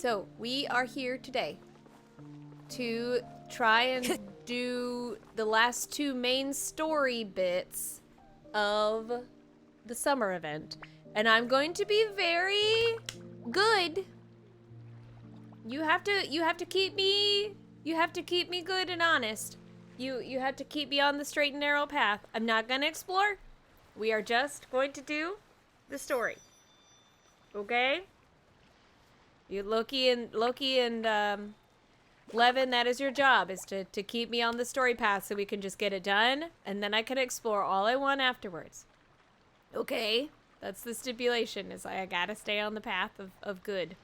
So we are here today to try and do the last two main story bits of the summer event. And I'm going to be very good. You have to keep me good and honest. You have to keep me on the straight and narrow path. I'm not gonna explore. We are just going to do the story. Okay? You Loki and Levin, that is your job, is to keep me on the story path so we can just get it done, and then I can explore all I want afterwards. Okay? That's the stipulation, is I gotta stay on the path of good.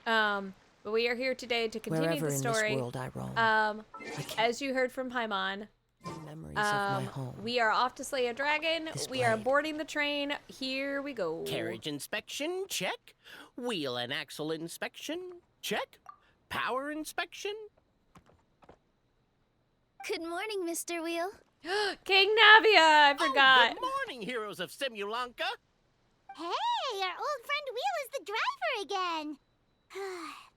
But we are here today to continue Wherever the story. in this world I roam, as you heard from Paimon, memories of my home. we are off to slay a dragon. We are Displayed. boarding the train. Here we go. Carriage inspection, check. Wheel and axle inspection, check. Power inspection. Good morning, Mr. Wheel. King Navia, I forgot. Oh, good morning, heroes of Simulanka. Hey, our old friend Wheel is the driver again.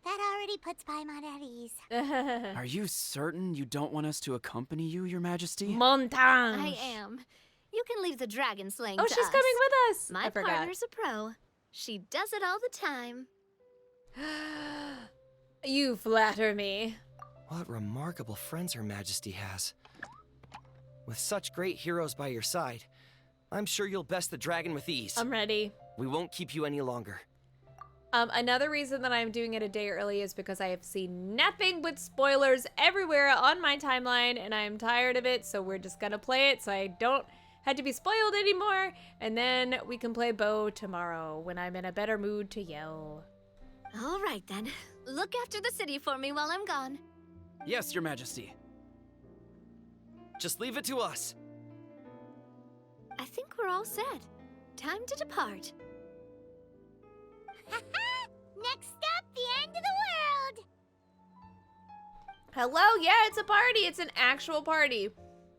That already puts Paimon at ease. Are you certain you don't want us to accompany you, Your Majesty? Montage. I am. You can leave the dragon slaying to Oh, she's us. coming with us. My I forgot. partner's a pro. She does it all the time. You flatter me. What remarkable friends Her Majesty has. With such great heroes by your side, I'm sure you'll best the dragon with ease. I'm ready. We won't keep you any longer. Another reason that I'm doing it a day early is because I have seen nothing but spoilers everywhere on my timeline, and I'm tired of it, so we're just gonna play it so I don't have to be spoiled anymore, and then we can play Bo tomorrow when I'm in a better mood to yell. All right, then. Look after the city for me while I'm gone. Yes, Your Majesty. Just leave it to us. I think we're all set. Time to depart. Next stop, the end of the world. Hello, yeah, it's a party. It's an actual party.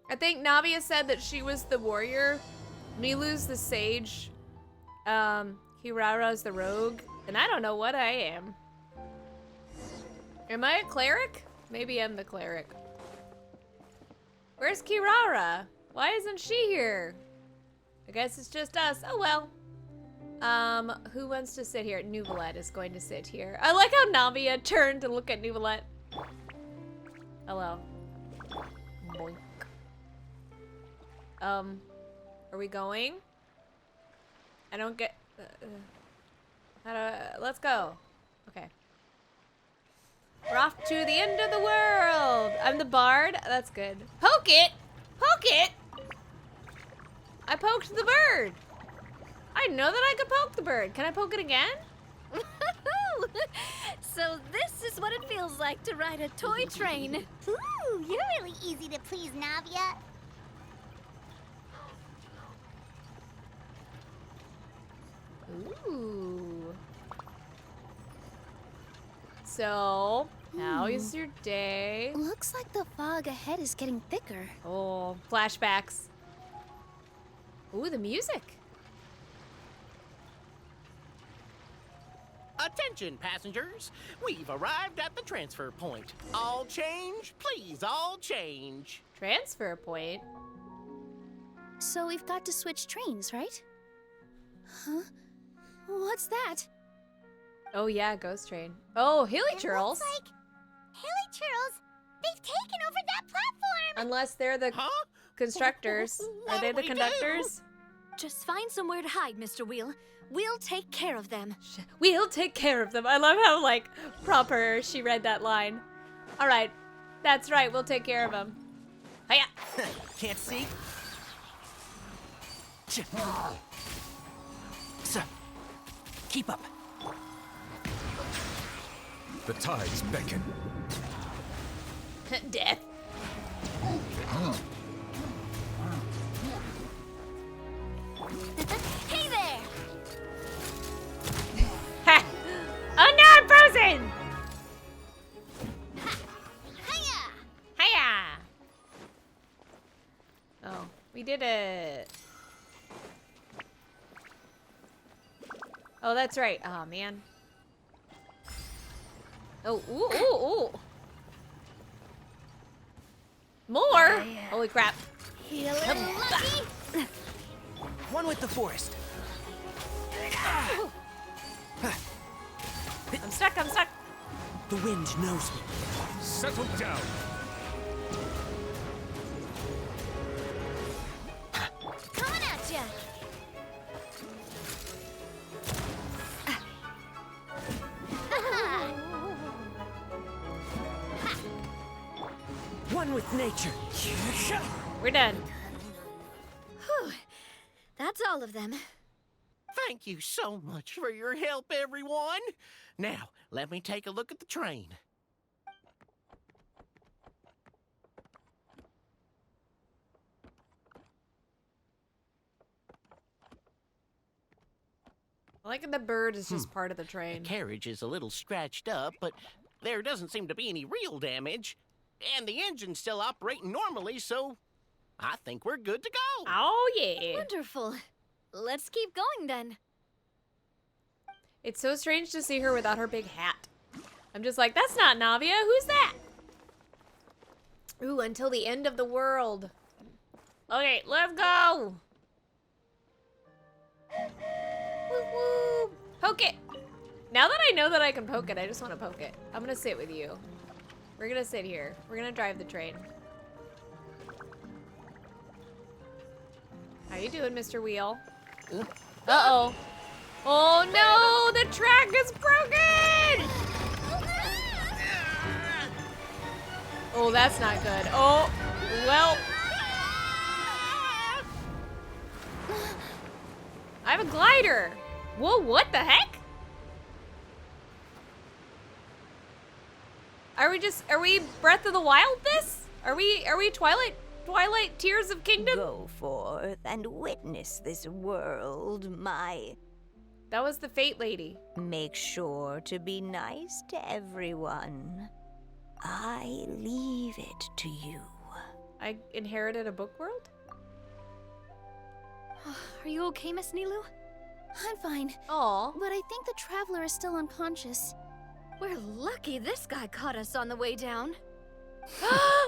I think Navia said that she was the warrior, Milu's the sage, Hirara's the rogue, and I don't know what I am. Am I a cleric? Maybe I'm the cleric. Where's Kirara? Why isn't she here? I guess it's just us. Oh well. Who wants to sit here? Nuvolette is going to sit here. I like how Navia turned to look at Nuvolette. Hello. Boink. Are we going? I don't get... let's go. Okay. We're off to the end of the world. I'm the bard. That's good. Poke it! Poke it! I poked the bird. I know that I could poke the bird. Can I poke it again? So this is what it feels like to ride a toy train. Ooh, you're really easy to please, Navia. Ooh. So, how is your day? Looks like the fog ahead is getting thicker. Oh, flashbacks. Ooh, the music. Attention, passengers. We've arrived at the transfer point. All change, please, all change. Transfer point. So we've got to switch trains, right? Huh? What's that? Oh yeah, ghost train. Oh, hilly It churls. looks like Hilly Churls. They've taken over that platform. Unless they're the Huh? constructors. Are they the What'll we do? conductors? Just find somewhere to hide, Mr. Wheel. We'll take care of them. We'll take care of them. I love how, like, proper she read that line. All right. That's right. We'll take care of them. Hiya. Can't see? Sir, keep up. The tides beckon. Death. Hey there! Ha! Oh no, I'm frozen! Hiya! Hiya! Oh, we did it. Oh, that's right. Oh, man. Oh, ooh. More? Holy crap. One with the forest. I'm stuck. The wind knows me. Settle down. Coming at ya. One with nature. We're done. Whew. That's all of them. Thank you so much for your help, everyone. Now, let me take a look at the train. I like the bird is just part of the train. The carriage is a little scratched up, but there doesn't seem to be any real damage. And the engine's still operating normally, so I think we're good to go. Oh, yeah. Wonderful. Let's keep going then. It's so strange to see her without her big hat. I'm just like, that's not Navia. Who's that? Ooh, until the end of the world. Okay, let's go. Woo woo. Poke it. Now that I know that I can poke it, I just want to poke it. I'm going to sit with you. We're going to sit here. We're going to drive the train. How you doing, Mr. Wheel? Uh-oh. Oh no, the track is broken! Oh, that's not good. Oh, well. I have a glider. Whoa, what the heck? Are we Breath of the Wild this? Are we Twilight Tears of Kingdom? Go forth and witness this world, my. That was the Fate Lady. Make sure to be nice to everyone. I leave it to you. I inherited a book world? Are you okay, Miss Nilu? I'm fine, Aw. but I think the traveler is still unconscious. We're lucky this guy caught us on the way down.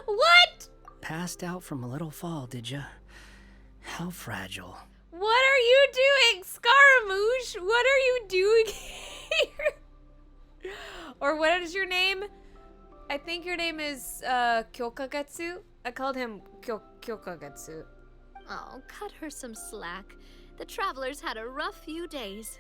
What? Passed out from a little fall, did ya? How fragile. What are you doing, Scaramouche? What are you doing here? Or what is your name? I think your name is Kyokagetsu. I called him Kyokagetsu. Oh, cut her some slack. The traveler's had a rough few days.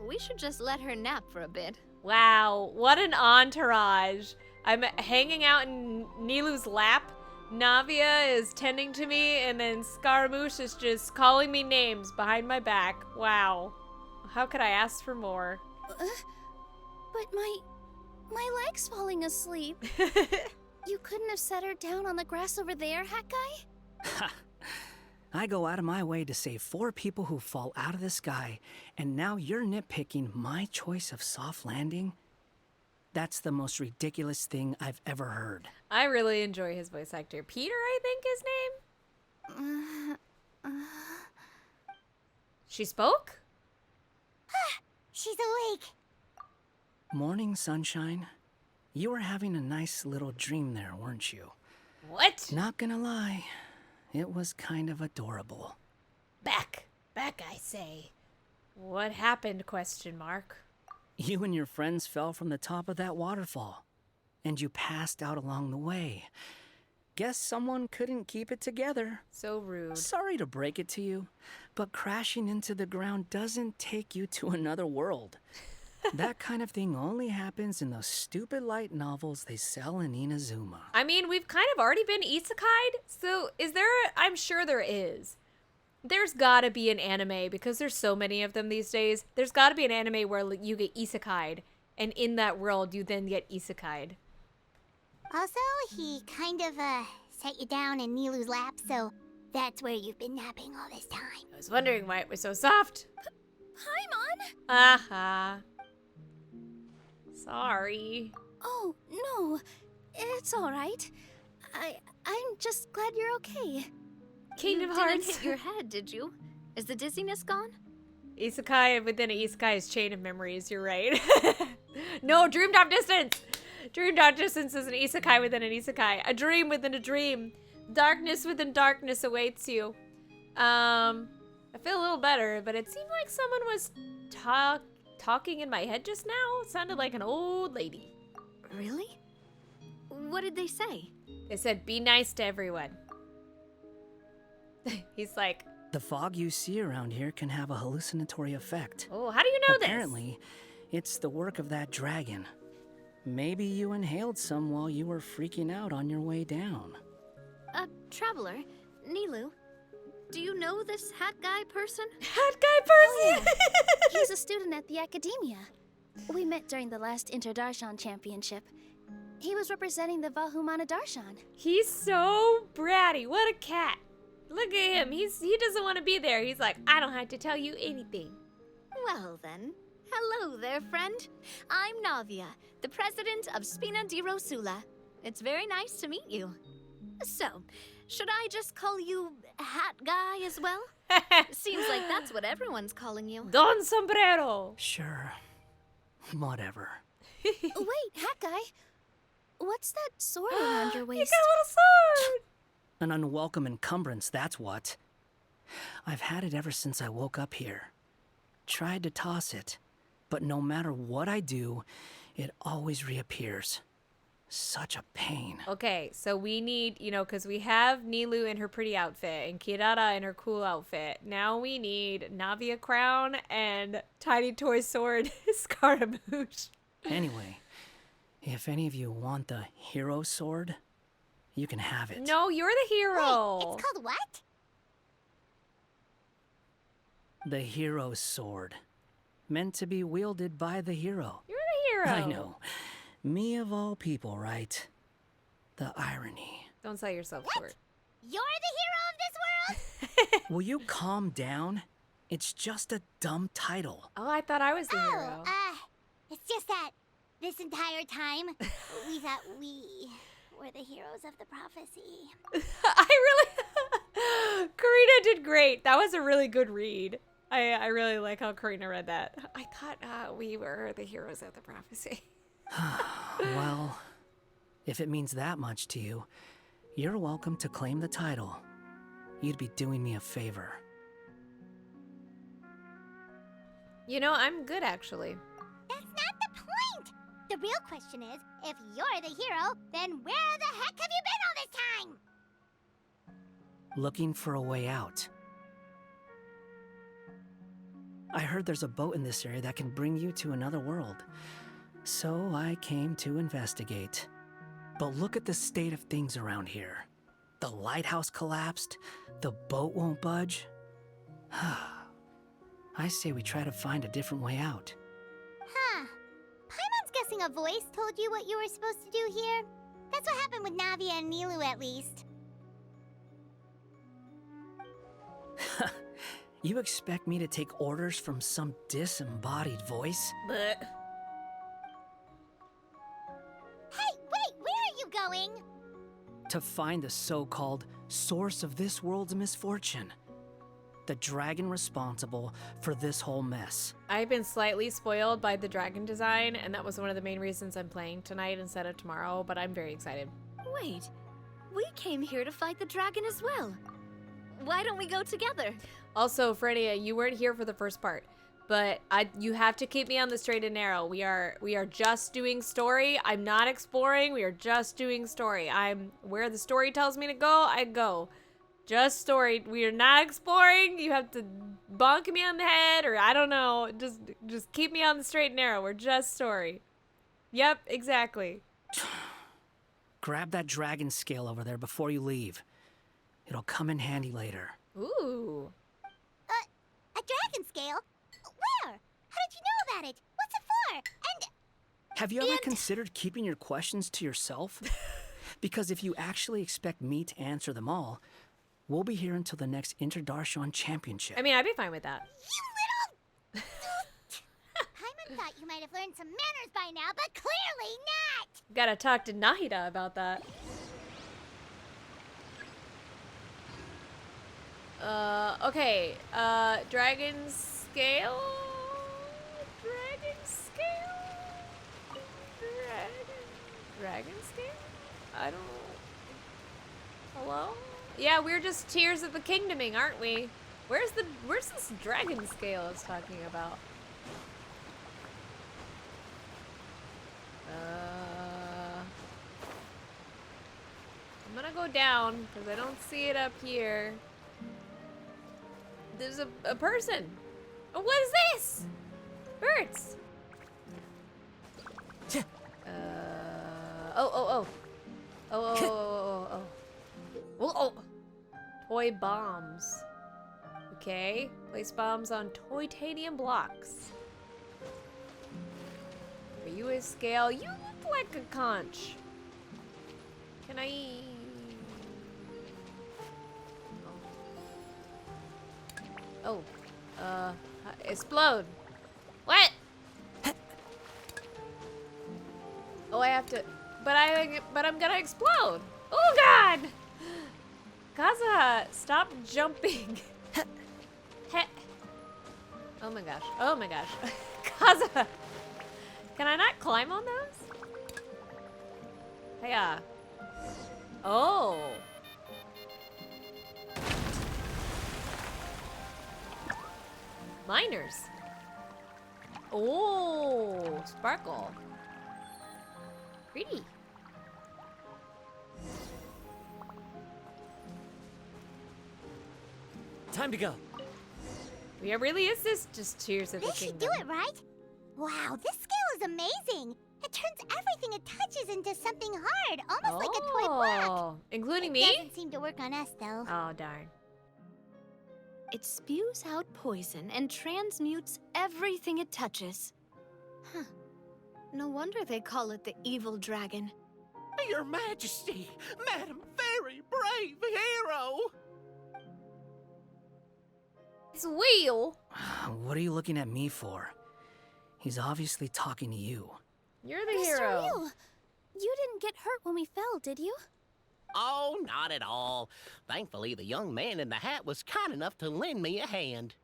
We should just let her nap for a bit. Wow, what an entourage. I'm hanging out in Nilu's lap. Navia is tending to me, and then Scaramouche is just calling me names behind my back. Wow. How could I ask for more? But my leg's falling asleep. You couldn't have set her down on the grass over there, Hat Guy? Ha! I go out of my way to save 4 people who fall out of the sky, and now you're nitpicking my choice of soft landing? That's the most ridiculous thing I've ever heard. I really enjoy his voice actor. Peter, I think his name? She spoke? She's awake. Morning, sunshine. You were having a nice little dream there, weren't you? What? Not gonna lie, it was kind of adorable. Back, I say. What happened, question mark? You and your friends fell from the top of that waterfall, and you passed out along the way. Guess someone couldn't keep it together. So rude. Sorry to break it to you, but crashing into the ground doesn't take you to another world. That kind of thing only happens in those stupid light novels they sell in Inazuma. I mean, we've kind of already been isekai'd, so is there I'm sure there is. There's gotta be an anime, because there's so many of them these days, there's gotta be an anime where you get isekai'd, and in that world you then get isekai'd. Also, he kind of, set you down in Nilu's lap, so that's where you've been napping all this time. I was wondering why it was so soft. Paimon! Aha. Sorry. Oh, no. It's all right. I'm just glad you're okay. Kingdom You Hearts. didn't hit your head, did you? Is the dizziness gone? Isekai within an isekai's chain of memories, you're right. No, dreamed of distance! Dream Darkness is an isekai within an isekai. A dream within a dream. Darkness within darkness awaits you. I feel a little better, but it seemed like someone was talking in my head just now. It sounded like an old lady. Really? What did they say? They said, be nice to everyone. He's like, The fog you see around here can have a hallucinatory effect. oh, how do you know Apparently, it's the work of that dragon. Maybe you inhaled some while you were freaking out on your way down. Traveler, Nilu, do you know this hat guy person? this? Hat guy person? He's a student at the academia. We met during the last Interdarshan Championship. He was representing the Vahumana Darshan. He's so bratty. What a cat. Look at him. He doesn't want to be there. He's like, I don't have to tell you anything. Well then, hello there, friend. I'm Navia, the president of Spina di Rosula. It's very nice to meet you. So, should I just call you Hat Guy as well? Seems like that's what everyone's calling you. Don Sombrero. Sure. Whatever. Wait, Hat Guy. What's that sword around your You waist? got a little sword. An unwelcome encumbrance, that's what. I've had it ever since I woke up here. Tried to toss it, but no matter what I do, it always reappears. Such a pain. Okay, so we need, because we have Nilu in her pretty outfit and Kirara in her cool outfit. Now we need Navia crown and tiny toy sword Scaramouche. Anyway, if any of you want the hero sword, you can have it. No, you're the hero. Wait, it's called what? The hero sword. Meant to be wielded by the hero. You're the hero. I know. Me of all people, right? The irony. Don't sell yourself short. You're the hero of this world? Will you calm down? It's just a dumb title. Oh, I thought I was the hero. It's just that this entire time, we thought we were the heroes of the prophecy. Karina did great. That was a really good read. I really like how Karina read that. I thought we were the heroes of the prophecy. Well, if it means that much to you, you're welcome to claim the title. You'd be doing me a favor. I'm good actually. That's not the point! The real question is, if you're the hero, then where the heck have you been all this time? Looking for a way out. I heard there's a boat in this area that can bring you to another world. So I came to investigate. But look at the state of things around here. The lighthouse collapsed. The boat won't budge. I say we try to find a different way out. Huh. Paimon's guessing a voice told you what you were supposed to do here. That's what happened with Navia and Nilu, at least. You expect me to take orders from some disembodied voice? But Hey, wait, where are you going? To find the so-called source of this world's misfortune. The dragon responsible for this whole mess. I've been slightly spoiled by the dragon design, and that was one of the main reasons I'm playing tonight instead of tomorrow, but I'm very excited. Wait, we came here to fight the dragon as well. Why don't we go together? Also, Frenia, you weren't here for the first part, but you have to keep me on the straight and narrow. We are just doing story. I'm not exploring. We are just doing story. I'm where the story tells me to go, I go. Just story. We are not exploring. You have to bonk me on the head, or I don't know. Just keep me on the straight and narrow. We're just story. Yep, exactly. Grab that dragon scale over there before you leave. It'll come in handy later. Ooh. A dragon scale? Where? How did you know about it? What's it for? And Have you ever considered keeping your questions to yourself? Because if you actually expect me to answer them all, we'll be here until the next Interdarshan Championship. I mean, I'd be fine with that. you little... Paimon thought you might have learned some manners by now, but clearly not! Gotta talk to Nahida about that. Okay, dragon scale? Dragon scale? Dragon Dragon scale? I don't... Hello? Yeah, we're just Tears of the Kingdoming, aren't we? Where's this dragon scale I was talking about? I'm gonna go down because I don't see it up here. There's a person. Oh, what is this? Birds. Oh. Toy bombs. Okay. Place bombs on titanium blocks. Are you a scale? You look like a conch. Can I... Oh. Explode. What? Oh, I have to... But I'm gonna explode. Oh, God! Kazuha, stop jumping. Oh my gosh. Oh my gosh. Kazuha. Can I not climb on those? Hiya. Oh. Miners. Oh, sparkle. Pretty. Time to go. Yeah, really is this just Tears of the This should Kingdom? do it, right? Wow, this scale is amazing. It turns everything it touches into something hard, almost like a toy block. Including It me? doesn't seem to work on us, though. Oh, darn. It spews out poison and transmutes everything it touches. Huh. No wonder they call it the evil dragon. Your Majesty, Madam, very brave hero. It's Wheel. What are you looking at me for? He's obviously talking to you. You're the Mr. hero. Ryu, you didn't get hurt when we fell, did you? Oh, not at all. Thankfully, the young man in the hat was kind enough to lend me a hand.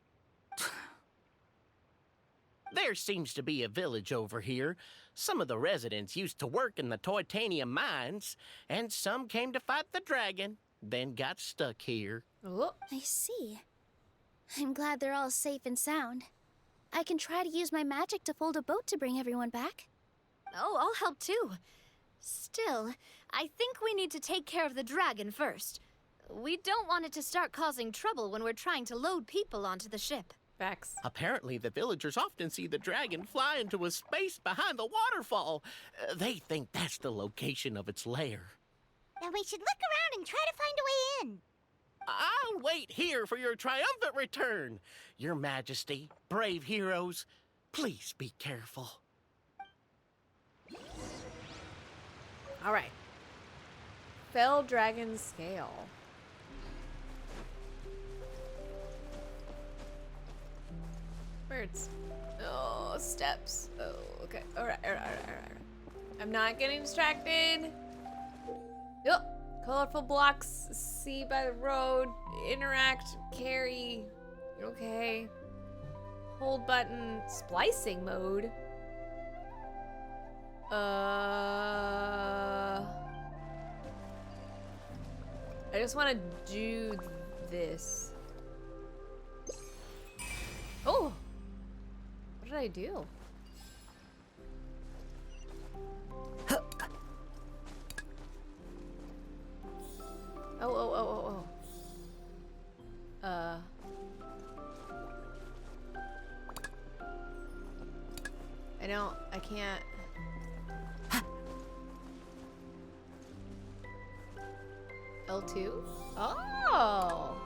There seems to be a village over here. Some of the residents used to work in the titanium mines, and some came to fight the dragon, then got stuck here. Oh. I see. I'm glad they're all safe and sound. I can try to use my magic to fold a boat to bring everyone back. Oh, I'll help too. Still, I think we need to take care of the dragon first. We don't want it to start causing trouble when we're trying to load people onto the ship. Facts. Apparently, the villagers often see the dragon fly into a space behind the waterfall. They think that's the location of its lair. Then we should look around and try to find a way in. I'll wait here for your triumphant return. Your Majesty, brave heroes, please be careful. All right. Fell dragon scale. Birds. Oh, steps. Oh, okay. All right. I'm not getting distracted. Yep. Colorful blocks, see by the road, interact, carry. Okay. Hold button, splicing mode. I just want to do this. Oh! What did I do? Oh. I can't. L2? Oh!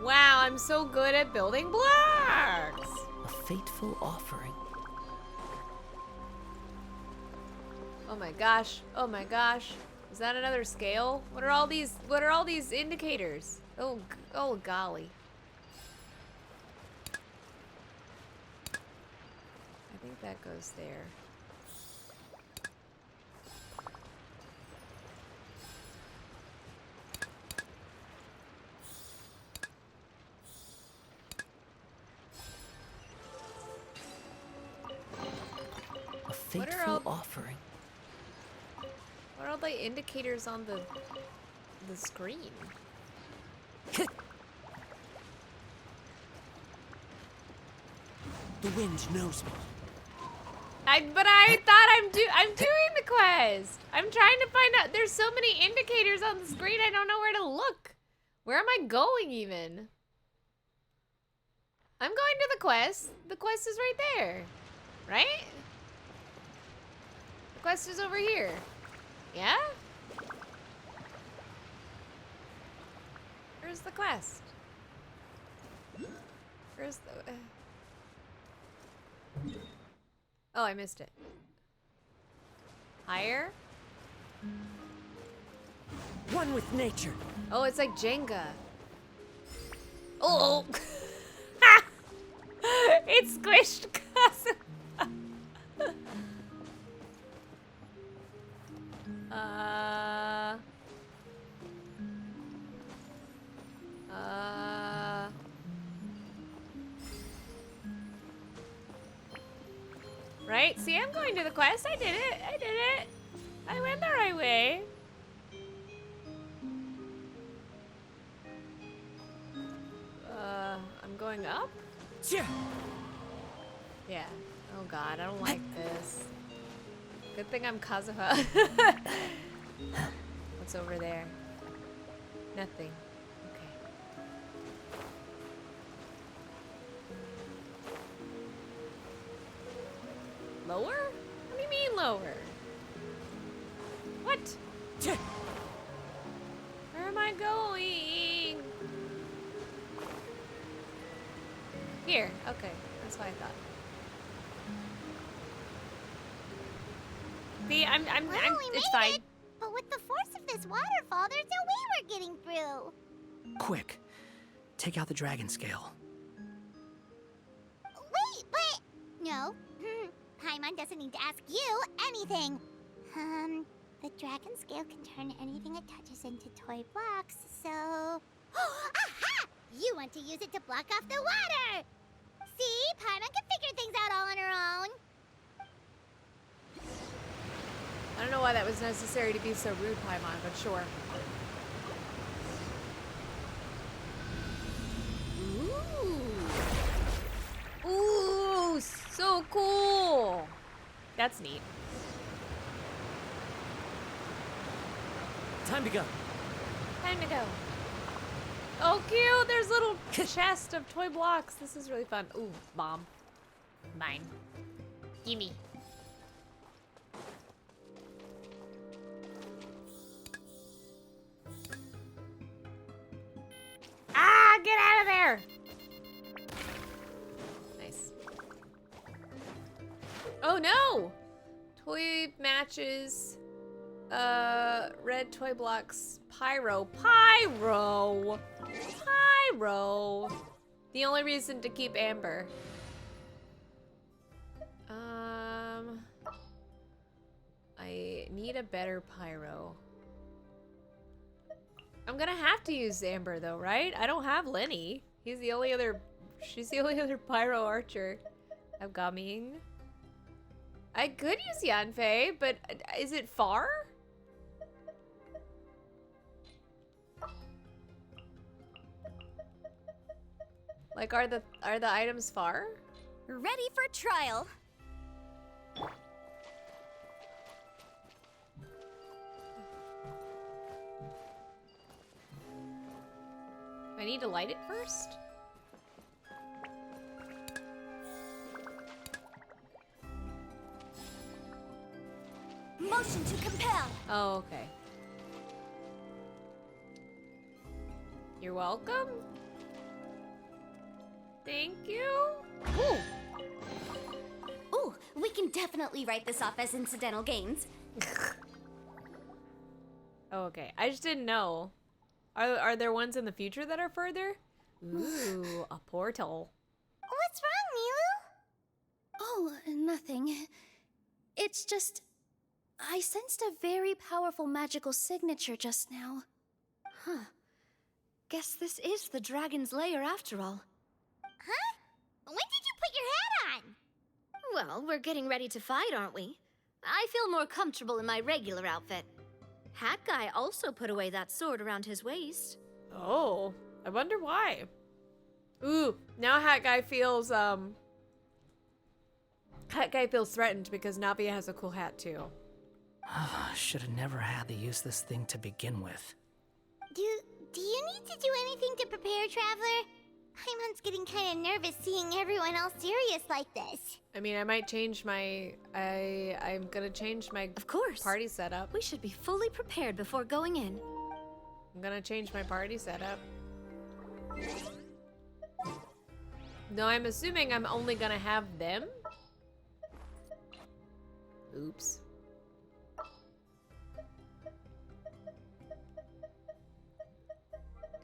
Wow, I'm so good at building blocks! A fateful offering. Oh my gosh. Oh my gosh. Is that another scale? What are all these indicators? Oh golly. I think that goes there. What are fateful all- offering. What are all the indicators on the screen? The wind knows me. But I thought I'm doing the quest. I'm trying to find out. There's so many indicators on the screen. I don't know where to look. Where am I going even? I'm going to the quest. The quest is right there, right? The quest is over here. Yeah? Where's the quest? Where's the... Oh, I missed it. Higher? One with nature. Oh, it's like Jenga. Oh! It squished cousin. Right? See, I'm going to the quest. I did it. I did it. I went the right way. I'm going up? Yeah. Yeah. Oh god, I don't like this. Good thing I'm Kazuha. What's over there? Nothing. Okay. Lower? What do you mean lower? What? Where am I going? Here. Okay. That's what I thought. See, it's fine. But with the force of this waterfall, there's no way we're getting through. Quick, take out the dragon scale. Wait, but... No. Paimon doesn't need to ask you anything. The dragon scale can turn anything it touches into toy blocks, so... Aha! You want to use it to block off the water! See? Paimon can figure things out all on her own. I don't know why that was necessary to be so rude, Paimon, but sure. Ooh. Ooh, so cool. That's neat. Time to go. Time to go. Oh, cute. There's little chest of toy blocks. This is really fun. Ooh, bomb. Mine. Gimme. Ah, get out of there. Nice. Oh, no. Toy matches. Red toy blocks. Pyro. Pyro. Pyro. The only reason to keep Amber. I need a better pyro. I'm gonna have to use Amber though, right? I don't have Lenny. She's the only other pyro archer I've coming. I could use Yanfei, but is it far? Like, are the items far? Ready for trial. I need to light it first? Motion to compel. Oh, okay. You're welcome. Thank you. Ooh. Ooh, we can definitely write this off as incidental gains. Oh, okay. I just didn't know. Are there ones in the future that are further? Ooh, a portal. What's wrong, Nilu? Oh, nothing. It's just... I sensed a very powerful magical signature just now. Huh. Guess this is the dragon's lair after all. Huh? When did you put your hat on? Well, we're getting ready to fight, aren't we? I feel more comfortable in my regular outfit. Hat Guy also put away that sword around his waist. Oh, I wonder why. Ooh, now Hat Guy feels threatened because Navia has a cool hat too. Should have never had to use this thing to begin with. Do you need to do anything to prepare, Traveler? Paimon's getting kind of nervous seeing everyone else serious like this. I mean, I might change my... I'm gonna change my Of course. party setup. We should be fully prepared before going in. I'm gonna change my party setup. No, I'm assuming I'm only gonna have them. Oops.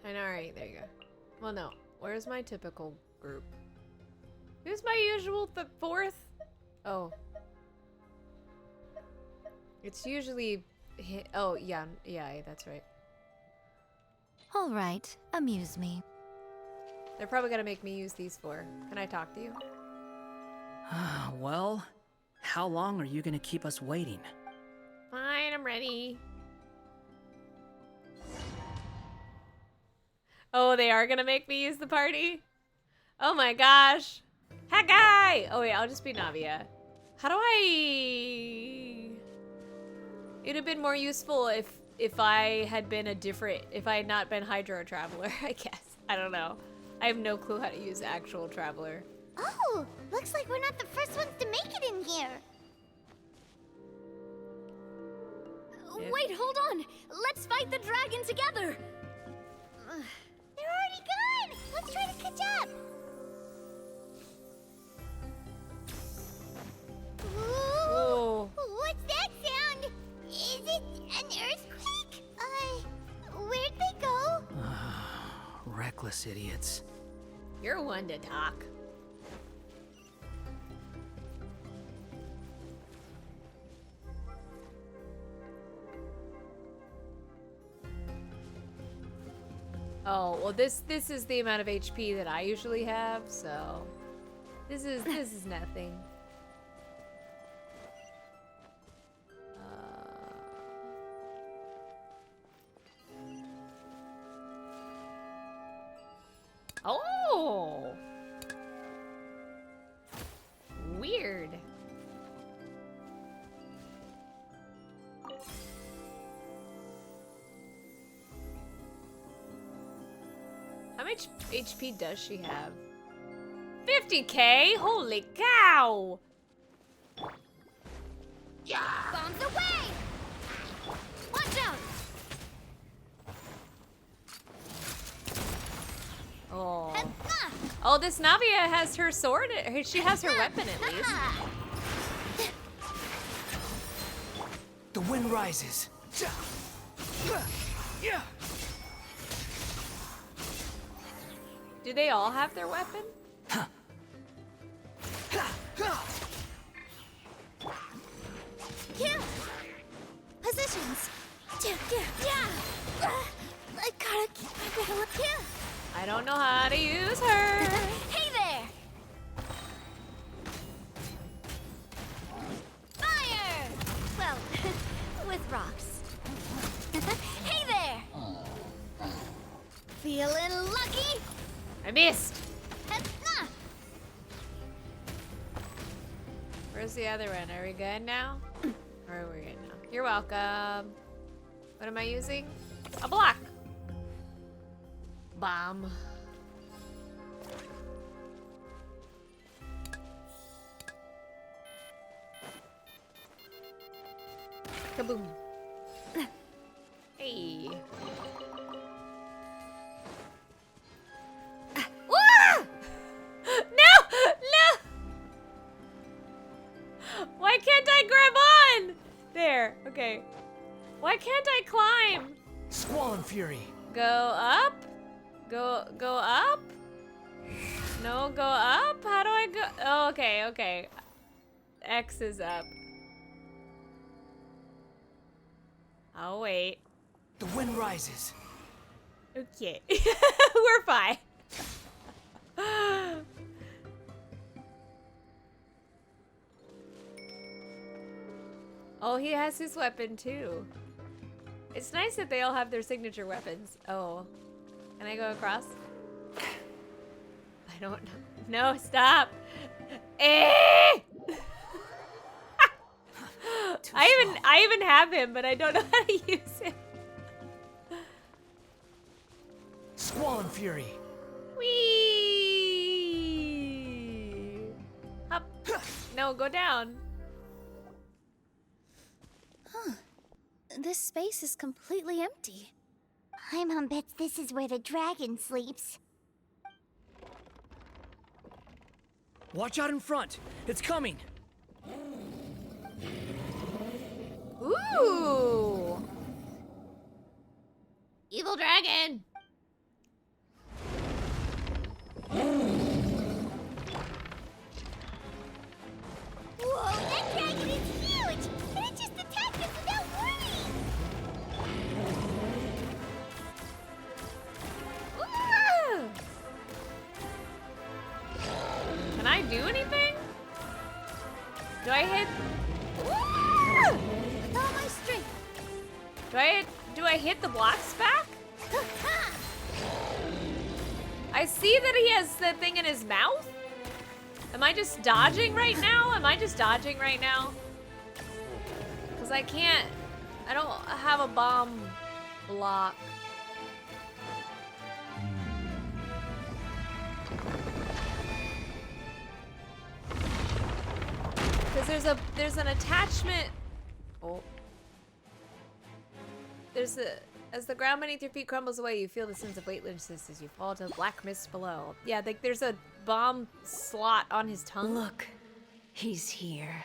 I know, alright, there you go. Well, no. Where's my typical group? Who's my usual fourth? Oh. It's usually... Oh, yeah, that's right. All right, amuse me. They're probably gonna make me use these four. Can I talk to you? Well, how long are you gonna keep us waiting? Fine, I'm ready. Oh, they are gonna make me use the party? Oh my gosh. Hat Guy! Oh wait, I'll just be Navia. How do I... It'd have been more useful if I had been if I had not been Hydro Traveler, I guess. I don't know. I have no clue how to use actual Traveler. Oh, looks like we're not the first ones to make it in here. Yeah. Wait, hold on! Let's fight the dragon together! They're already gone! Let's try to catch up! Ooh. What's that sound? Is it an earthquake? Where'd they go? Reckless idiots. You're one to talk. Oh, well this is the amount of HP that I usually have, so this is nothing. Oh! Weird. How much HP does she have? 50k? Holy cow! Bombs away! Watch out! Oh. Oh, this Navia has her sword. She has her weapon at least. The wind rises. Do they all have their weapon? Yeah. Positions. Yeah. I gotta keep my balance. Yeah. I don't know how to use her. Hey there! Fire! Well, with rocks. Hey there! Feeling lucky? I missed. Huh. Where's the other one? Are we good now? Or are we good now? You're welcome. What am I using? A block. Bomb. Kaboom. Hey. Wah! No! No! Why can't I grab on? There. Okay. Why can't I climb? Squall Fury. Go up? Go up? No, go up? How do I go? Oh, okay, okay. X is up. I'll wait. The wind rises. Okay. We're fine. Oh, he has his weapon too. It's nice that they all have their signature weapons. Oh. Can I go across? I don't know. No, stop. Eh! I even have him, but I don't know how to use him. Squall and Fury. Whee! Up. No, go down. Huh. This space is completely empty. My mom bets this is where the dragon sleeps. Watch out in front. It's coming. Ooh! Evil dragon! Whoa, that dragon is huge! And it just attacked us without warning! Ooh! Can I do anything? Do I hit? Ooh! With all my strength. Do I hit the blocks back? I see that he has the thing in his mouth. Am I just dodging right now? Because I don't have a bomb block. Because there's an attachment. Oh. As the ground beneath your feet crumbles away, you feel the sense of weightlessness as you fall to the black mist below. Yeah, there's a bomb slot on his tongue. Look, he's here.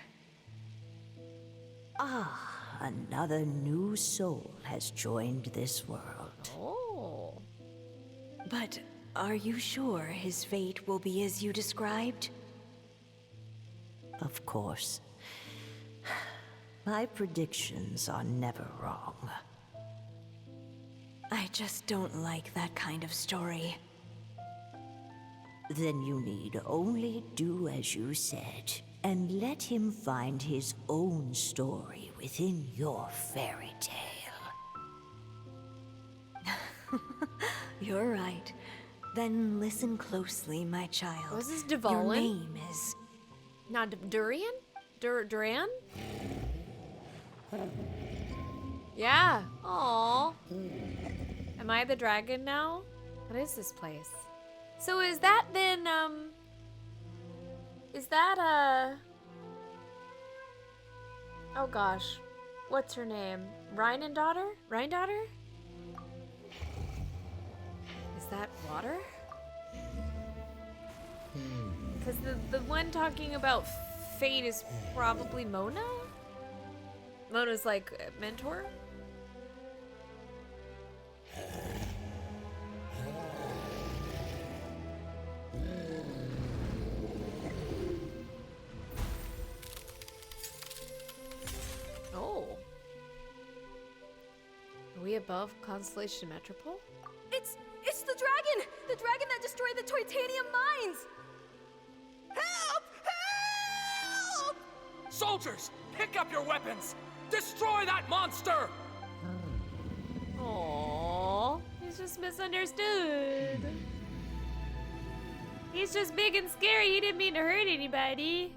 Ah, another new soul has joined this world. Oh. But are you sure his fate will be as you described? Of course. My predictions are never wrong. I just don't like that kind of story. Then you need only do as you said, and let him find his own story within your fairy tale. You're right. Then listen closely, my child. Was this Your Dvalin? name is... Not Durian? Duran? Yeah. Aww. Am I the dragon now? What is this place? So is that then, is that, oh gosh. What's her name? Rhine daughter? Is that water? Because the one talking about fate is probably Mona? Mona's like a mentor? Oh. Are we above Constellation Metropole? It's the dragon! The dragon that destroyed the titanium mines! Help! Help! Soldiers, pick up your weapons! Destroy that monster! Aww, he's just misunderstood. He's just big and scary. He didn't mean to hurt anybody.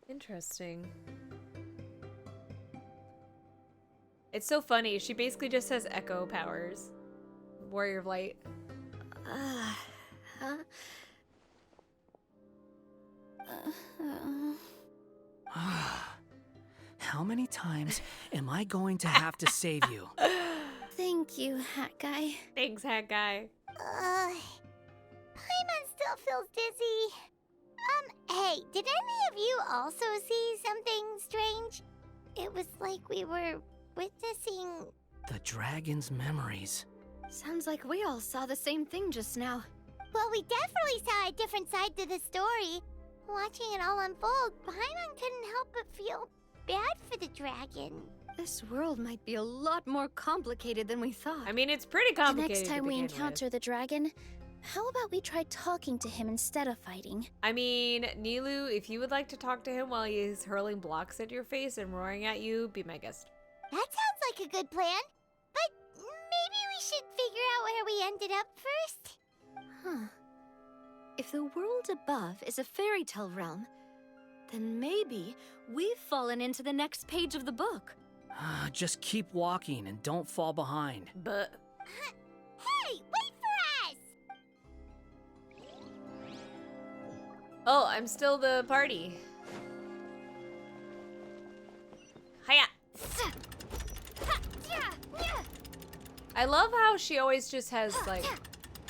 Interesting. It's so funny. She basically just has echo powers. Warrior of Light. How many times am I going to have to save you? Thank you, Hat Guy. Thanks, Hat Guy. Paimon still feels dizzy. Hey, did any of you also see something strange? It was like we were witnessing... The dragon's memories. Sounds like we all saw the same thing just now. Well, we definitely saw a different side to the story. Watching it all unfold, Paimon couldn't help but feel bad for the dragon. This world might be a lot more complicated than we thought. I mean, it's pretty The complicated. next time we encounter the dragon, How about we try talking to him instead of fighting? I mean, Nilu, if you would like to talk to him while he's hurling blocks at your face and roaring at you, be my guest. That sounds like a good plan. But maybe we should figure out where we ended up first. Huh. If the world above is a fairy tale realm, then maybe we've fallen into the next page of the book. Just keep walking and don't fall behind. But Hey, wait for us! oh, I'm still the party. Hiya! I love how she always just has like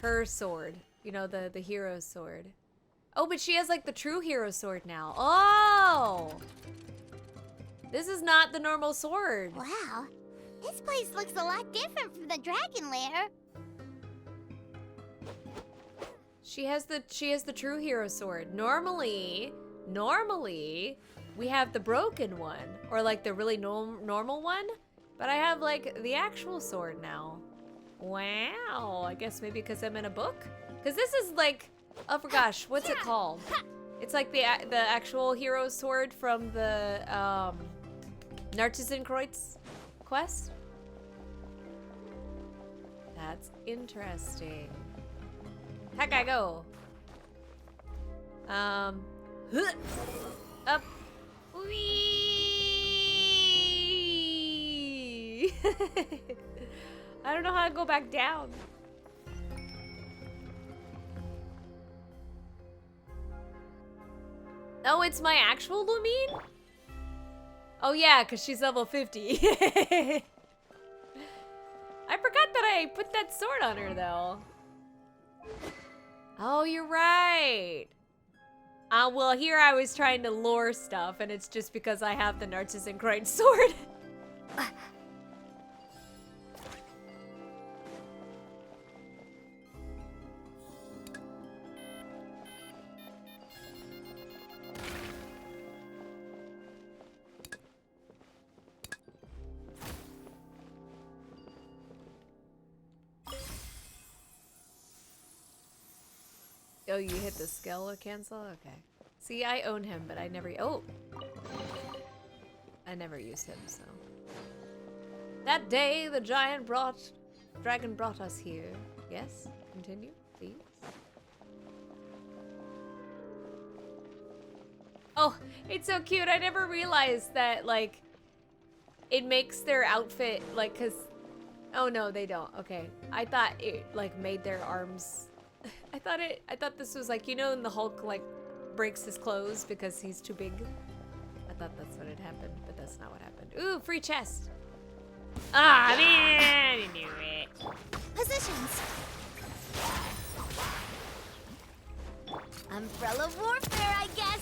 her sword. You know, the hero sword. Oh, but she has like the true hero sword now. Oh! This is not the normal sword. Wow, this place looks a lot different from the dragon lair. She has the true hero sword. Normally, we have the broken one or like the really normal one, but I have like the actual sword now. Wow, I guess maybe because I'm in a book? Because this is like, oh my gosh, what's it called? It's like the actual hero sword from the Narcissenkreuz quest. That's interesting. Heck, I go. Up. Whee! I don't know how to go back down. Oh, it's my actual Lumine? Oh yeah, because she's level 50. I forgot that I put that sword on her though. Oh, you're right. Well, here I was trying to lure stuff, and it's just because I have the Narcissenkreuz sword. Oh, you hit the skill cancel? Okay. See, I own him, but I never... Oh! I never used him, so... That day, the dragon brought us here. Yes? Continue, please. Oh, it's so cute. I never realized that, like, it makes their outfit, like, cause... Oh, no, they don't. Okay. I thought it, like, made their arms... I thought this was like, you know, when the Hulk like breaks his clothes because he's too big. I thought that's what had happened, but that's not what happened. Ooh, free chest. Ah, man, I knew it. Positions. Umbrella warfare, I guess.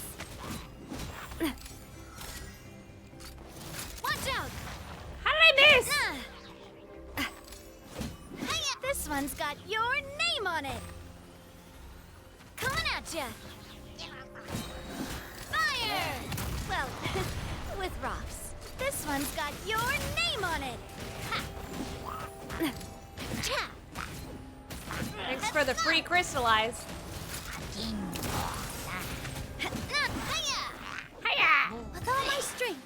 Watch out! How did I miss? This one's got your name on it. Coming at ya! Fire! Well, with rocks. This one's got your name on it. Ha! Cha! Thanks for the free crystallize. Hiya! With all my strength.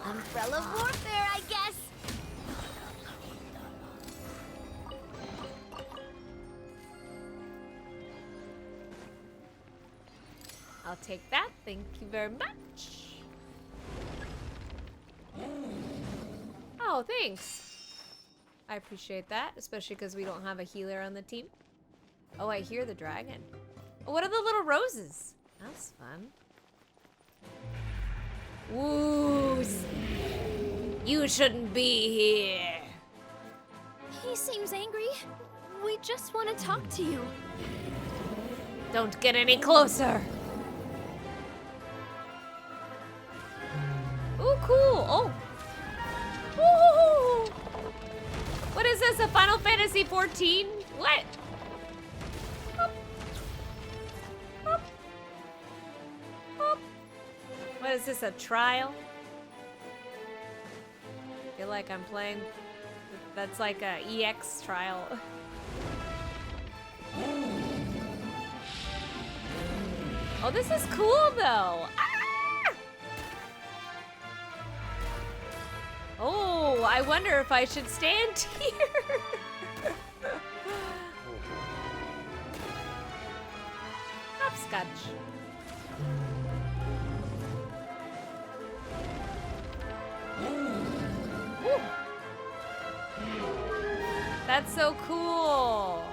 Umbrella warfare, I guess. I'll take that. Thank you very much. Oh, thanks. I appreciate that, especially because we don't have a healer on the team. Oh, I hear the dragon. Oh, what are the little roses? That's fun. Ooh, you shouldn't be here. He seems angry. We just want to talk to you. Don't get any closer. Ooh, cool. Oh. Ooh. What is this, a Final Fantasy 14? What? Boop. Boop. Boop. What is this, a trial? I feel like I'm playing That's like a EX trial. Oh, this is cool though. Ah! Oh, I wonder if I should stand here. Hopscotch. Ooh. That's so cool.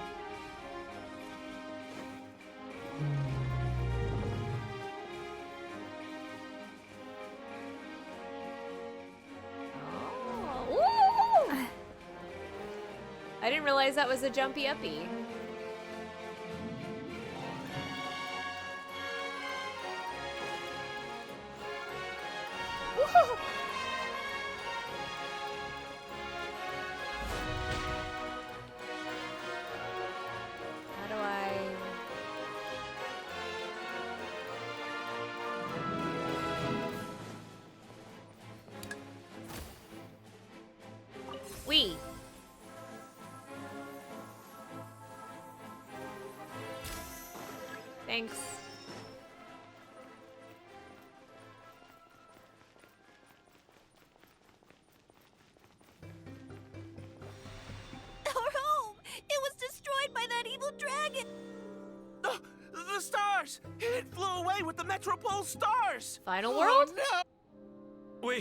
Oh. Ooh. I didn't realize that was a jumpy uppy. Woo. How do I... Wee. Thanks. Our home! It was destroyed by that evil dragon! The stars! It flew away with the Metropole stars! Final world? Oh, no!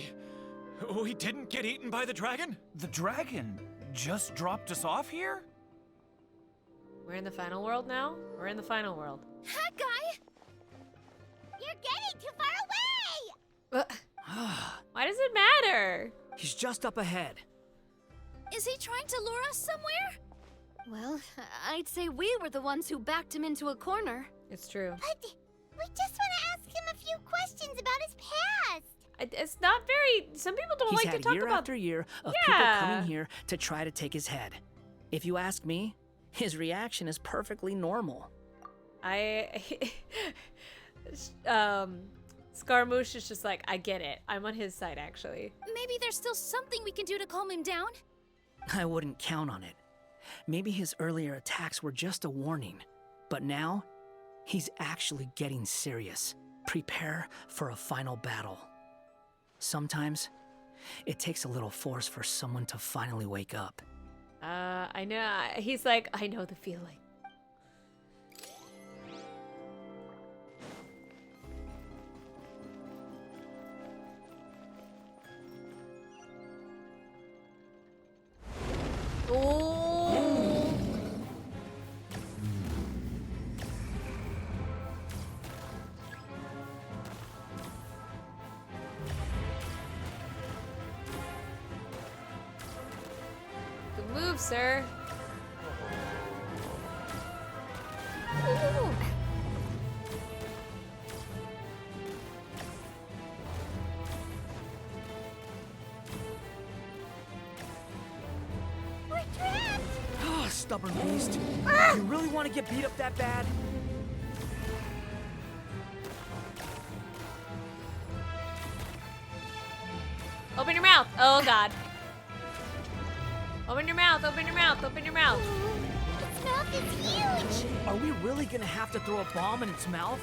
We didn't get eaten by the dragon? The dragon just dropped us off here? We're in the final world now? We're in the final world. Hat guy! You're getting too far away! Why does it matter? He's just up ahead. Is he trying to lure us somewhere? Well, I'd say we were the ones who backed him into a corner. It's true. But we just want to ask him a few questions about his past. It's not very... Some people don't He's like to had talk year about... after year of Yeah. people coming here to try to take his head. If you ask me, his reaction is perfectly normal. Scaramouche is just like, I get it. I'm on his side, actually. Maybe there's still something we can do to calm him down? I wouldn't count on it. Maybe his earlier attacks were just a warning. But now, he's actually getting serious. Prepare for a final battle. Sometimes, it takes a little force for someone to finally wake up. I know. He's like, I know the feeling. Oh. Good move, sir. Ooh. We're trapped! Oh, stubborn beast. You really want to get beat up that bad? Open your mouth. Oh, God. Open your mouth. Open your mouth. Open your mouth. Its mouth is huge! Are we really gonna have to throw a bomb in its mouth?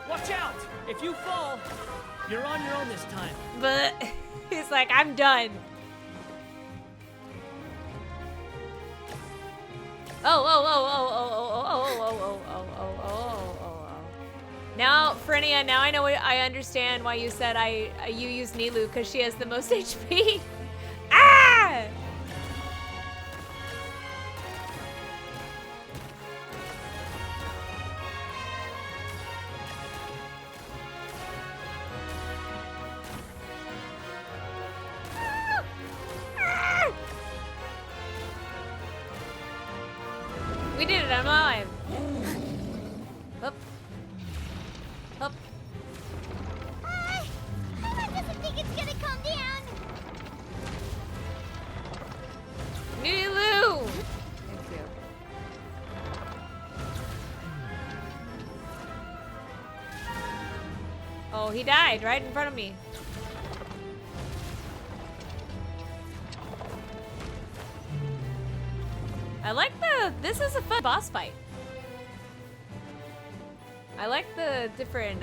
Watch out! If you fall, you're on your own this time. But he's like, I'm done. Oh. Now, Frenia, now I know. I understand why you said you use Nilu, because she has the most HP. Ah! We did it, I'm alive. Up. Up. I doesn't think it's gonna calm down. Nilu! Thank you. Oh, he died right in front of me. I like this is a fun boss fight. I like the different,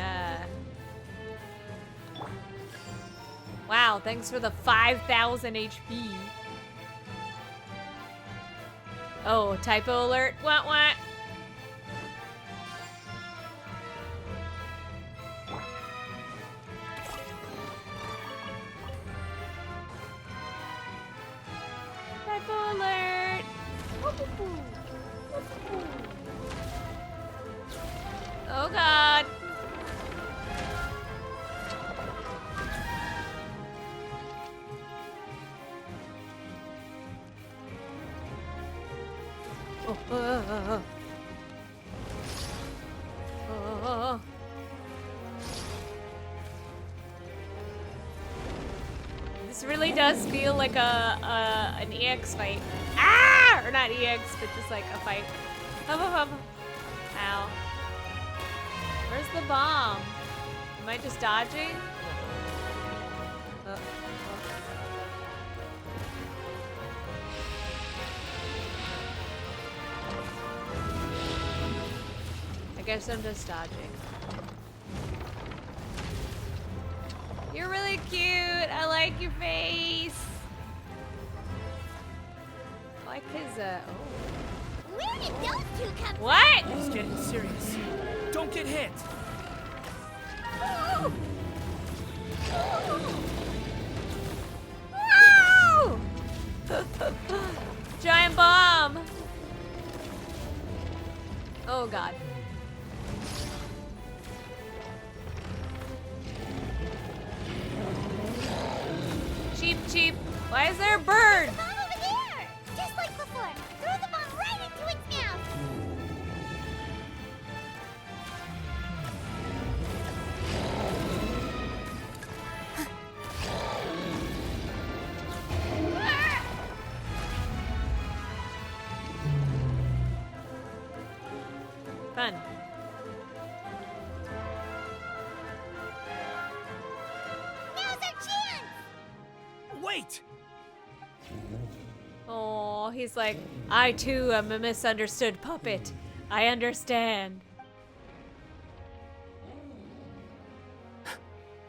wow, thanks for the 5,000 HP. Oh, typo alert, wah wah. Typo alert. Oh God. Oh. This really does feel like an EX fight. Ah! Or not EX, but just like a fight. Ow. Where's the bomb? Am I just dodging? I guess I'm just dodging. You're really cute. I like your face. I like his, oh. Where did those two come from? What? It's getting serious. Don't get hit. Oh. Giant bomb. Oh God. Cheap. Why is there a bird? The bomb over there! Just like before. Throw the bomb right into its mouth. Fun. Now's our chance! Wait! Oh, he's like, I too am a misunderstood puppet. I understand.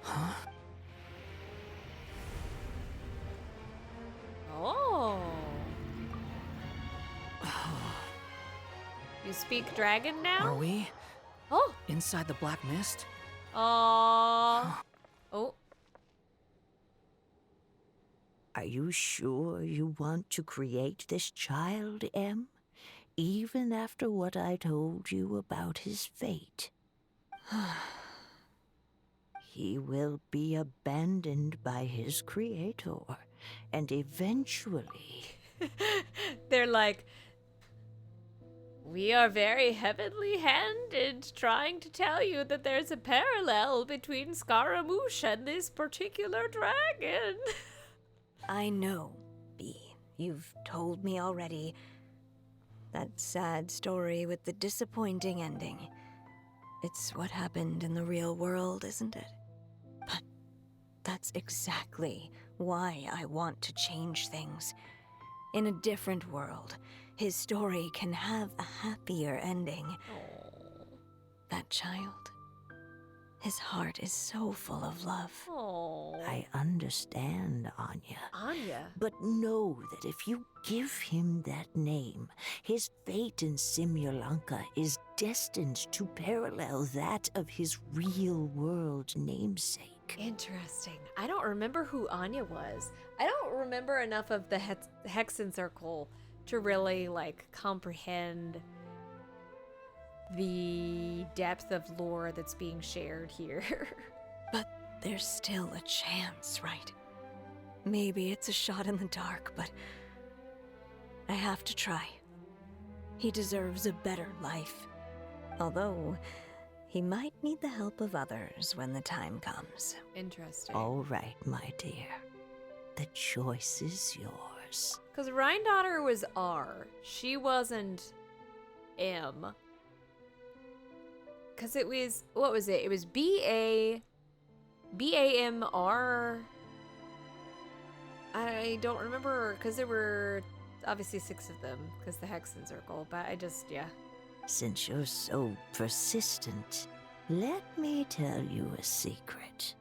Huh? Oh. You speak dragon now? Are we? Oh. Inside the black mist? Oh. Oh. Are you sure you want to create this child, Em? Even after what I told you about his fate? He will be abandoned by his creator, and eventually... They're like, we are very heavenly handed trying to tell you that there's a parallel between Scaramouche and this particular dragon. I know, Bee. You've told me already. That sad story with the disappointing ending. It's what happened in the real world, isn't it? But that's exactly why I want to change things. In a different world, his story can have a happier ending. Aww. That child, his heart is so full of love. Aww. I understand, Anya. Anya? But know that if you give him that name, his fate in Simulanka is destined to parallel that of his real-world namesake. Interesting. I don't remember who Anya was. I don't remember enough of the Hexen Circle to really, like, comprehend the depth of lore that's being shared here. But there's still a chance, right? Maybe it's a shot in the dark, but I have to try. He deserves a better life. Although, he might need the help of others when the time comes. Interesting. All right, my dear. The choice is yours. Because Rhine-Daughter was R. She wasn't M. Because it was, what was it? It was B-A, BAMR. I don't remember, because there were obviously 6 of them, because the Hexen Circle, but I just, yeah. Since you're so persistent, let me tell you a secret.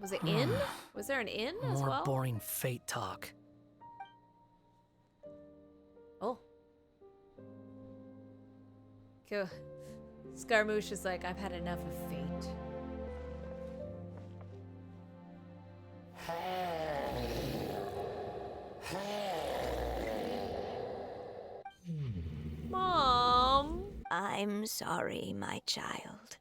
Was it in? Was there an in as More well? boring fate talk. Oh. Cool. Scaramouche is like, I've had enough of fate. Mom! I'm sorry, my child.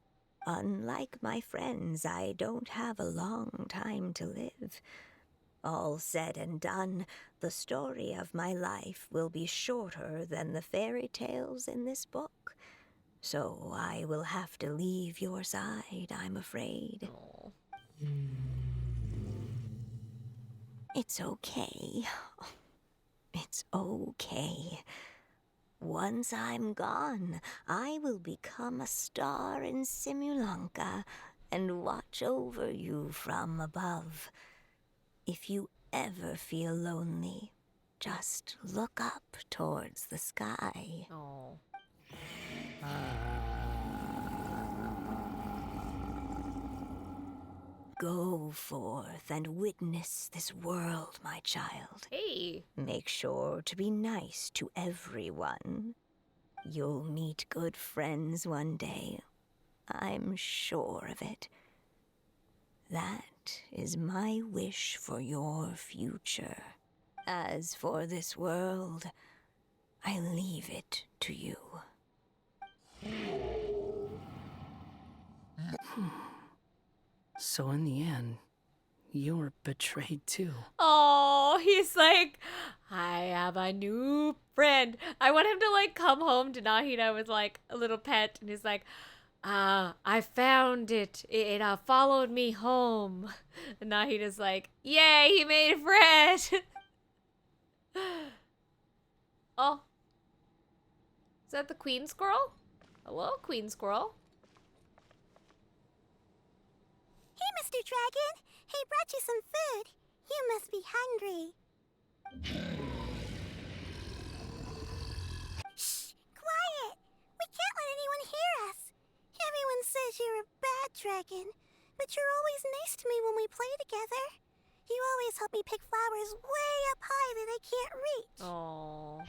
Unlike my friends, I don't have a long time to live. All said and done, the story of my life will be shorter than the fairy tales in this book. So I will have to leave your side, I'm afraid. Oh. It's okay. It's okay. Once I'm gone, I will become a star in Simulanka and watch over you from above. If you ever feel lonely, just look up towards the sky. Oh. Go forth and witness this world, my child. Hey. Make sure to be nice to everyone. You'll meet good friends one day. I'm sure of it. That is my wish for your future. As for this world, I leave it to you. So in the end, you were betrayed too. Oh, he's like, I have a new friend. I want him to like come home to Nahida with like a little pet, and he's like, I found it. It followed me home. And Nahida's like, yay, he made a friend. Oh. Is that the Queen Squirrel? Hello, Queen Squirrel. Hey, Mr. Dragon. He brought you some food. You must be hungry. Shh! Quiet! We can't let anyone hear us. Everyone says you're a bad dragon, but you're always nice to me when we play together. You always help me pick flowers way up high that I can't reach. Oh.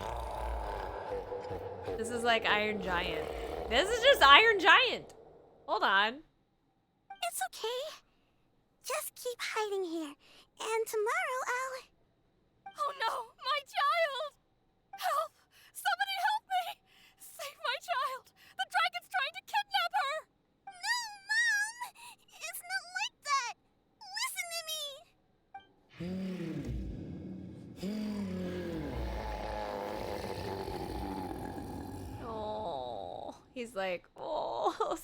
This is like Iron Giant. This is just Iron Giant. Hold on. It's okay. Just keep hiding here, and tomorrow I'll... Oh no, my child! Help! Somebody help me! Save my child! The dragon's trying to kidnap her! No, Mom! It's not like that! Listen to me! Oh, he's like, oh,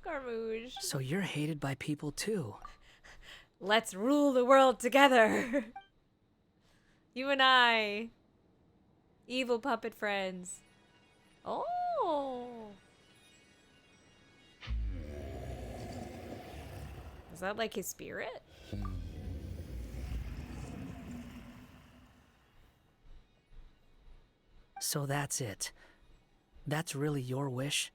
Scaramouche. So you're hated by people too. Let's rule the world together. You and I. Evil puppet friends. Oh. Is that like his spirit? So that's it. That's really your wish?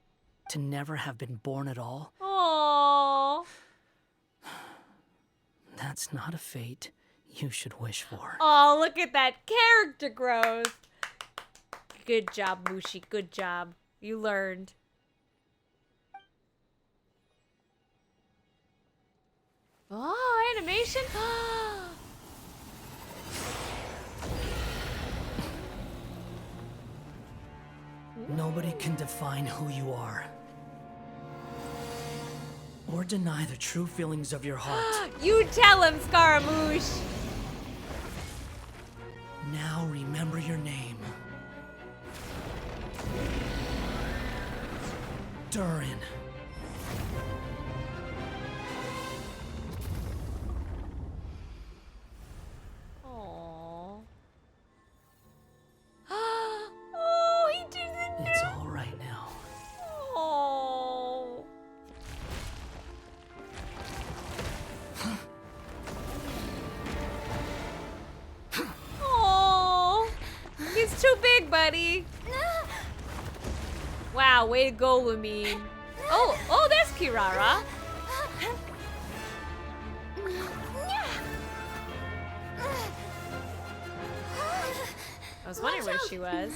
To never have been born at all? Aww. That's not a fate you should wish for. Oh, look at that character growth. Good job, Mushi. Good job. You learned. Oh, animation. Nobody can define who you are. Or deny the true feelings of your heart. You tell him, Scaramouche. Now remember your name. Durin. Aww. Oh, he didn't. It's all right now. Oh. buddy. Wow, way to go, Lumine. Oh, there's Kirara. I was wondering where she was.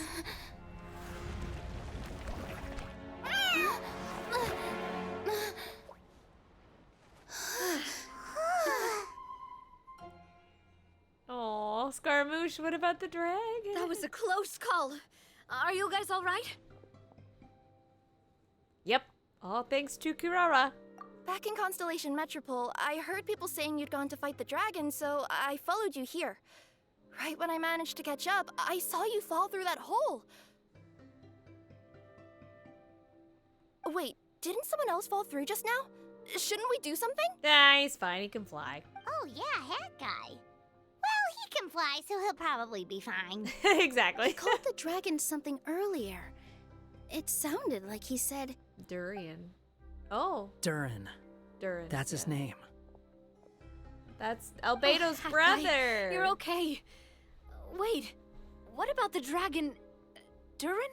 Oh, Scaramouche, what about the dragon? That was a close call. Are you guys all right? Yep, all thanks to Kirara. Back in Constellation Metropole, I heard people saying you'd gone to fight the dragon, so I followed you here. Right when I managed to catch up, I saw you fall through that hole. Wait, didn't someone else fall through just now? Shouldn't we do something? Nah, he's fine, he can fly. Oh yeah, hat guy. Well, he can fly, so he'll probably be fine. Exactly. He called the dragon something earlier. It sounded like he said... Durian. Oh. Durin. Durin. That's his name. That's Albedo's Hat brother. Guy, you're okay. Wait, what about the dragon... Durin?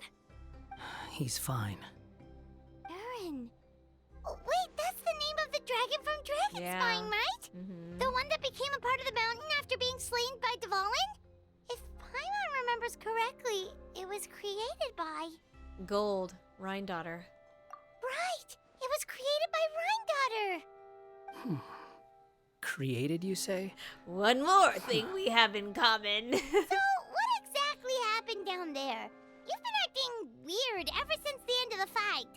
He's fine. Durin. Oh, wait, that's the name of the dragon from Dragonspine, right? Mm-hmm. The one that became a part of the mountain after being slain by Dvalin? If Paimon remembers correctly, it was created by... Gold, Rhine daughter. Right! It was created by Rhine daughter! Created, you say? One more thing we have in common. So, what exactly happened down there? You've been acting weird ever since the end of the fight.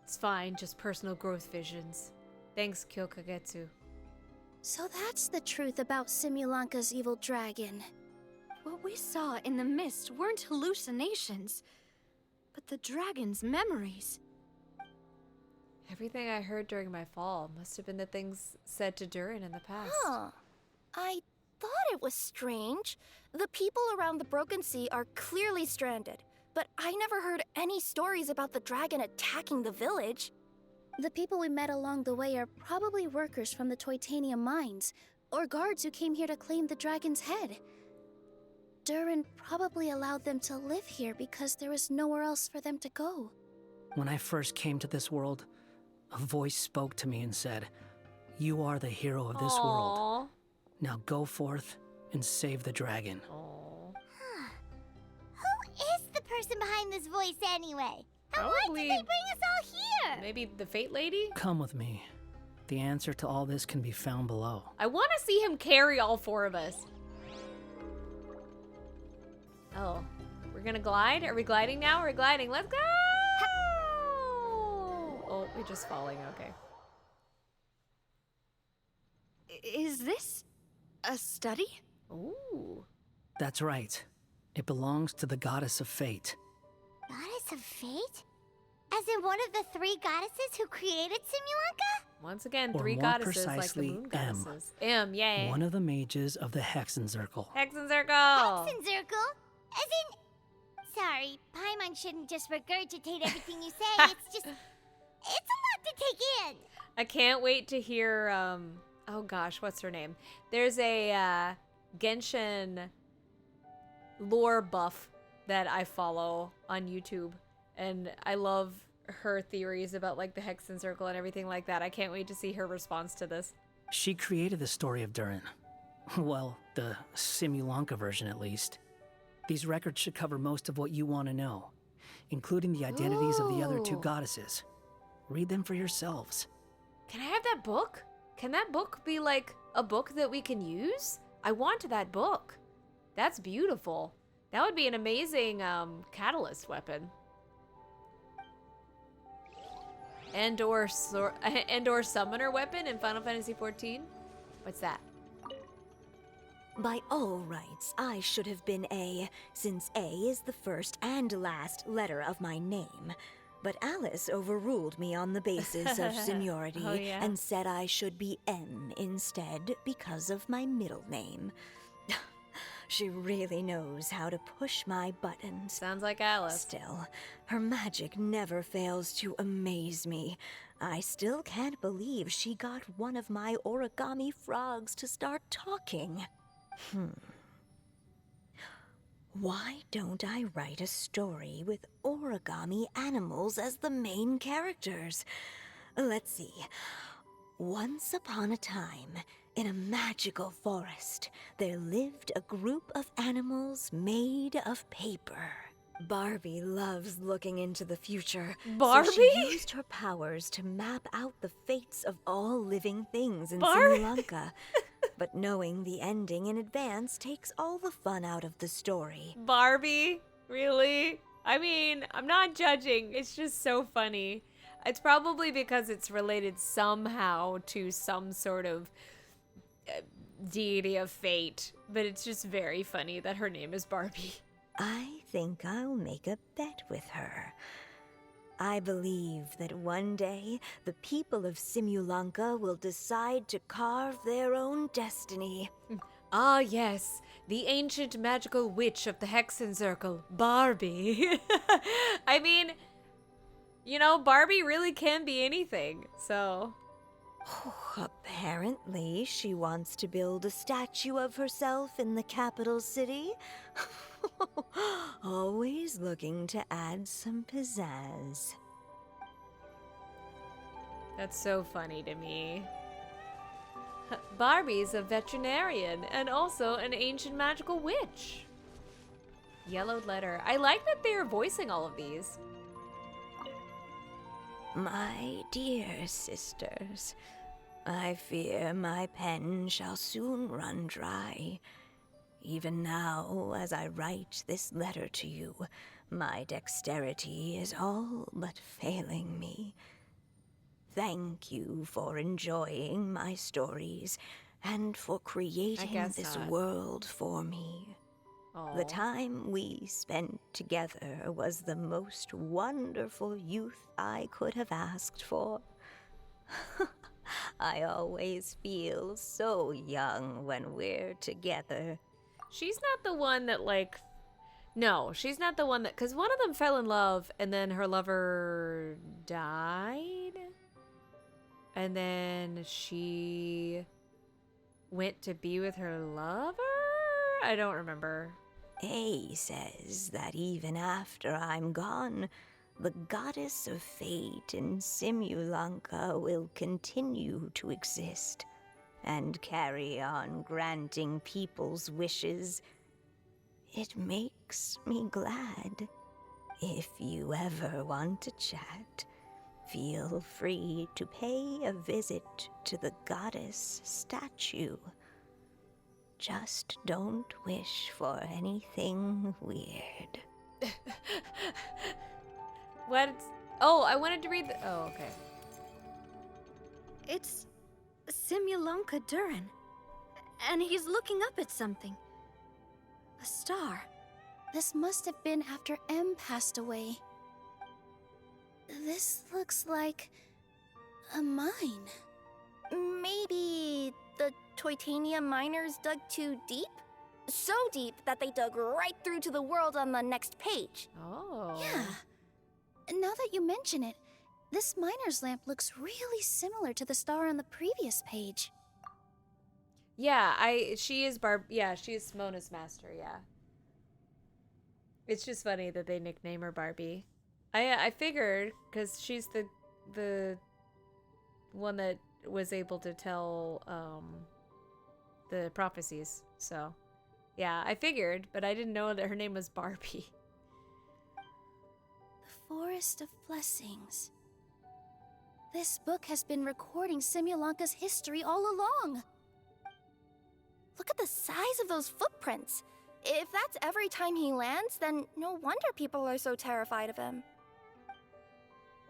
It's fine, just personal growth visions. Thanks, Kyokagetsu. So that's the truth about Simulanka's evil dragon. What we saw in the mist weren't hallucinations, but the dragon's memories. Everything I heard during my fall must have been the things said to Durin in the past. Huh. I thought it was strange. The people around the Broken Sea are clearly stranded, but I never heard any stories about the dragon attacking the village. The people we met along the way are probably workers from the Toitania mines, or guards who came here to claim the dragon's head. Durin probably allowed them to live here because there was nowhere else for them to go. When I first came to this world, a voice spoke to me and said, "You are the hero of this world. Now go forth and save the dragon." Who is the person behind this voice anyway? And why Probably- did they bring us all here? Maybe the Fate Lady? Come with me. The answer to all this can be found below. I want to see him carry all four of us. Oh, we're gonna glide? Are we gliding now? We're gliding. Let's go! Oh, we're just falling. Okay. Is this a study? Ooh. That's right. It belongs to the goddess of fate. Goddess of fate? As in one of the three goddesses who created Simulanka? Once again, Or three more goddesses like the precisely, moon M. goddesses. Yay. One of the mages of the Hexenzirkel. Hexen Circle. Hexenzirkel? As in... Sorry, Paimon shouldn't just regurgitate everything you say. It's just... It's a lot to take in. I can't wait to hear, oh gosh, what's her name? There's a, Genshin lore buff that I follow on YouTube. And I love her theories about, like, the Hexen Circle and everything like that. I can't wait to see her response to this. She created the story of Durin. Well, the Simulanka version at least. These records should cover most of what you want to know, including the identities of the other two Ooh. goddesses. Read them for yourselves. Can I have that book? Can that book be, like, a book that we can use? I want that book. That's beautiful. That would be an amazing, catalyst weapon. And/or summoner weapon in Final Fantasy XIV? What's that? By all rights, I should have been A, since A is the first and last letter of my name. But Alice overruled me on the basis of seniority Oh, yeah? and said I should be M instead because of my middle name. She really knows how to push my buttons. Sounds like Alice. Still, her magic never fails to amaze me. I still can't believe she got one of my origami frogs to start talking. Why don't I write a story with origami animals as the main characters? Let's see. Once upon a time, in a magical forest, there lived a group of animals made of paper. Barbie loves looking into the future. Barbie? So she used her powers to map out the fates of all living things in Barbie? Simulanka. But knowing the ending in advance takes all the fun out of the story. Barbie? Really? I mean, I'm not judging. It's just so funny. It's probably because it's related somehow to some sort of deity of fate. But it's just very funny that her name is Barbie. I think I'll make a bet with her. I believe that one day the people of Simulanka will decide to carve their own destiny. Ah, yes, the ancient magical witch of the Hexen Circle, Barbie. I mean, you know, Barbie really can be anything, so. Apparently, she wants to build a statue of herself in the capital city. Always looking to add some pizzazz. That's so funny to me. Barbie's a veterinarian and also an ancient magical witch. Yellowed letter. I like that they are voicing all of these. My dear sisters, I fear my pen shall soon run dry. Even now, as I write this letter to you, my dexterity is all but failing me. Thank you for enjoying my stories and for creating this world for me. Aww. The time we spent together was the most wonderful youth I could have asked for. I always feel so young when we're together. She's not the one that, like... No, she's not the one that... Because one of them fell in love, and then her lover died? And then she went to be with her lover? I don't remember. A says that even after I'm gone, the goddess of fate in Simulanka will continue to exist and carry on granting people's wishes. It makes me glad. If you ever want to chat, feel free to pay a visit to the goddess statue. Just don't wish for anything weird. What? Oh, I wanted to read the... Oh, okay. It's Simulanka Durin. And he's looking up at something. A star. This must have been after M passed away. This looks like a mine. Maybe the Toitania miners dug too deep? So deep that they dug right through to the world on the next page. Oh. Yeah. Now that you mention it, this miner's lamp looks really similar to the star on the previous page. Yeah, she is Mona's master, yeah. It's just funny that they nickname her Barbie. I figured, because she's the one that was able to tell the prophecies, so yeah, I figured, but I didn't know that her name was Barbie. The Forest of Blessings. This book has been recording Simulanka's history all along. Look at the size of those footprints. If that's every time he lands, then no wonder people are so terrified of him.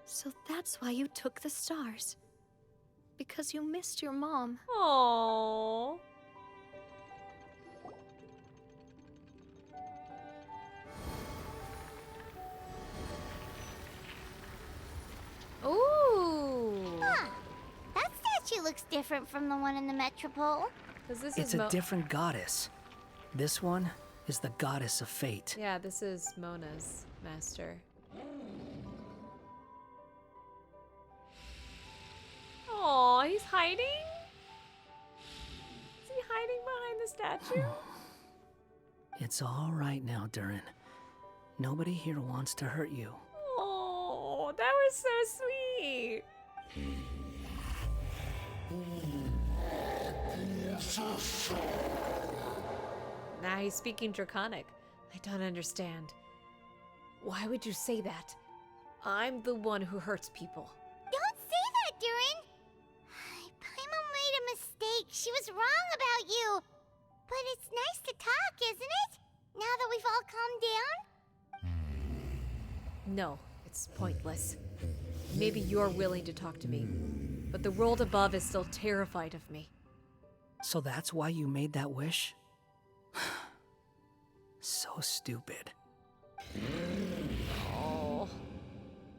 So that's why you took the stars. Because you missed your mom. Aww. Ooh. Huh. That statue looks different from the one in the Metropole. It's a different goddess. This one is the goddess of fate. Yeah, this is Mona's master. Aw, he's hiding? Is he hiding behind the statue? It's all right now, Durin. Nobody here wants to hurt you. Oh, that was so sweet. Now he's speaking Draconic. I don't understand. Why would you say that? I'm the one who hurts people. Don't say that, Durin! Paimon made a mistake. She was wrong about you. But it's nice to talk, isn't it? Now that we've all calmed down? No, it's pointless. Maybe you're willing to talk to me, but the world above is still terrified of me. So that's why you made that wish? So stupid. Oh.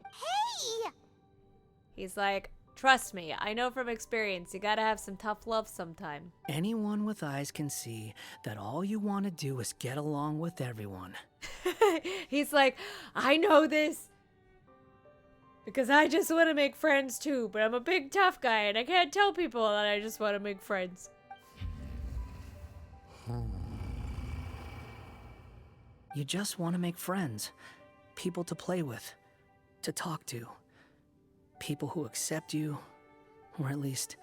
Hey! He's like, trust me, I know from experience, you gotta have some tough love sometime. Anyone with eyes can see that all you want to do is get along with everyone. He's like, I know this. Because I just want to make friends too, but I'm a big tough guy and I can't tell people that I just want to make friends. You just want to make friends. People to play with. To talk to. People who accept you. Or at least,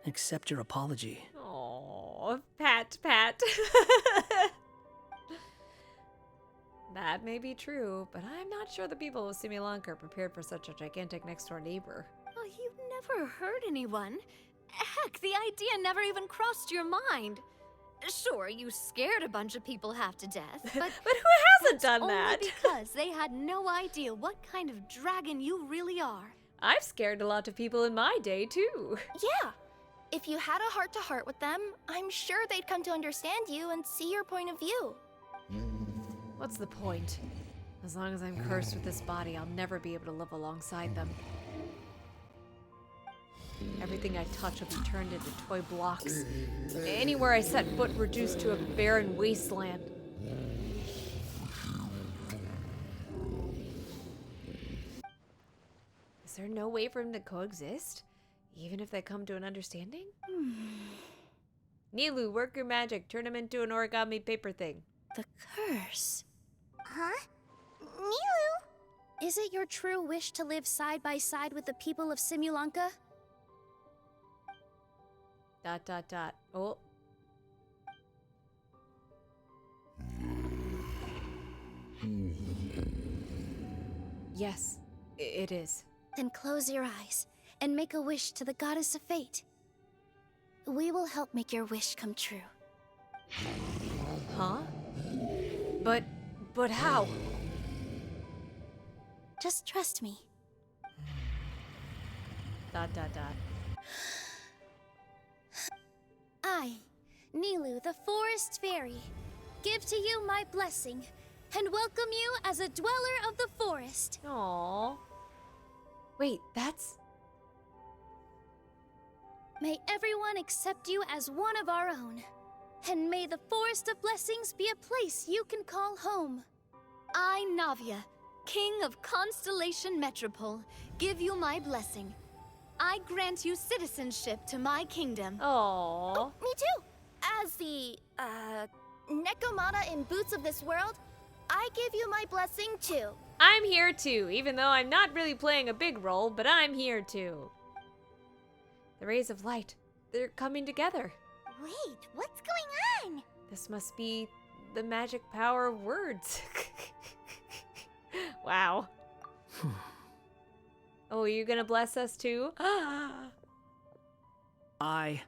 accept your apology. Oh, pat, pat. That may be true, but I'm not sure the people of Simulanka are prepared for such a gigantic next-door neighbor. Oh, you never hurt anyone. Heck, the idea never even crossed your mind. Sure, you scared a bunch of people half to death, but... But who hasn't done only that? because they had no idea what kind of dragon you really are. I've scared a lot of people in my day, too. Yeah. If you had a heart-to-heart with them, I'm sure they'd come to understand you and see your point of view. What's the point? As long as I'm cursed with this body, I'll never be able to live alongside them. Everything I touch will be turned into toy blocks. Anywhere I set foot reduced to a barren wasteland. Is there no way for them to coexist? Even if they come to an understanding? Nilu, work your magic. Turn him into an origami paper thing. The curse. Huh? Nilu? Is it your true wish to live side by side with the people of Simulanka? ... Oh. Yes, it is. Then close your eyes and make a wish to the goddess of fate. We will help make your wish come true. Huh? But how? Just trust me. ... I, Nilu, the Forest Fairy, give to you my blessing and welcome you as a dweller of the forest. Aww. Wait, that's... May everyone accept you as one of our own. And may the Forest of Blessings be a place you can call home. I, Navia, King of Constellation Metropole, give you my blessing. I grant you citizenship to my kingdom. Aww. Oh, me too. As the, Nekomata in Boots of this world, I give you my blessing too. I'm here too, even though I'm not really playing a big role, but I'm here too. The rays of light, they're coming together. Wait, what's going on? This must be the magic power of words. Wow. Oh, you gonna bless us too? I,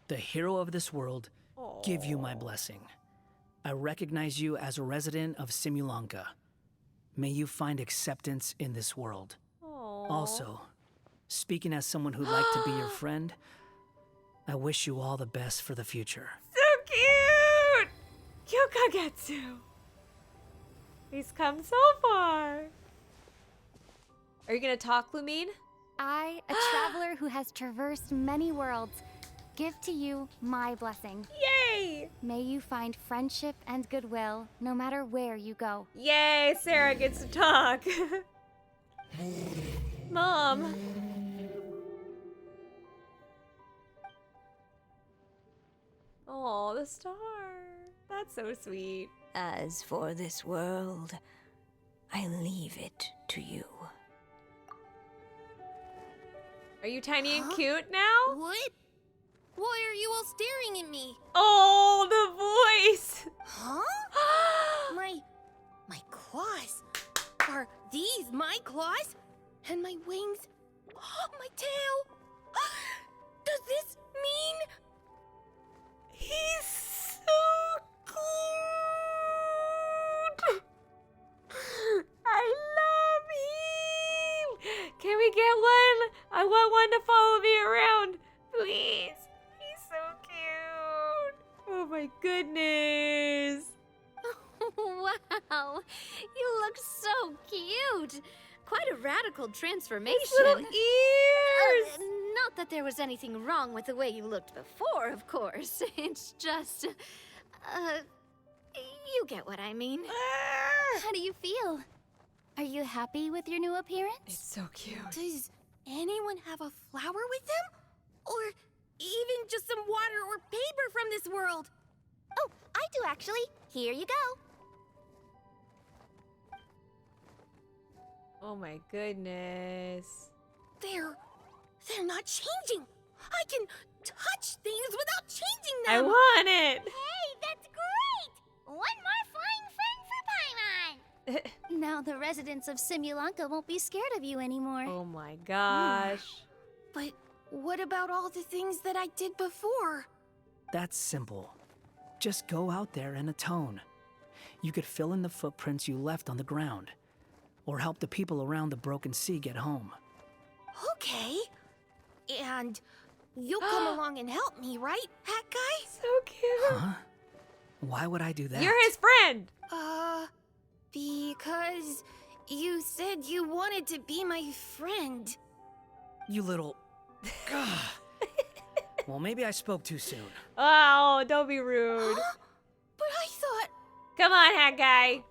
the hero of this world, give you my blessing. I recognize you as a resident of Simulanka. May you find acceptance in this world. Aww. Also, speaking as someone who'd like to be your friend, I wish you all the best for the future. So cute! Kyukagetsu! He's come so far. Are you gonna talk, Lumine? I, a traveler who has traversed many worlds, give to you my blessing. Yay! May you find friendship and goodwill no matter where you go. Yay, Sarah gets to talk. Mom. Oh, the star. That's so sweet. As for this world, I leave it to you. Are you tiny and cute now? What? Why are you all staring at me? Oh, the voice! Huh? my claws. Are these my claws? And my wings? My tail? Does this mean... He's so cute! I love him! Can we get one? I want one to follow me around. Please. He's so cute. Oh my goodness. Wow, you look so cute. Quite a radical transformation. His little ears. Not that there was anything wrong with the way you looked before, of course. It's just, you get what I mean. How do you feel? Are you happy with your new appearance? It's so cute. Does anyone have a flower with them? Or even just some water or paper from this world? Oh, I do actually. Here you go. Oh my goodness. They're not changing. I can touch things without changing I them. want it. Hey, that's great! One more flying friend for Paimon. Now the residents of Simulanka won't be scared of you anymore. Oh my gosh. But what about all the things that I did before? That's simple. Just go out there and atone. You could fill in the footprints you left on the ground, or help the people around the broken sea get home. Okay. And you'll come along and help me, right, Hat Guy? So cute. Huh? Why would I do that? You're his friend. Because you said you wanted to be my friend. You little... Gah. Well, maybe I spoke too soon. Oh, don't be rude. But I thought... Come on, hat guy.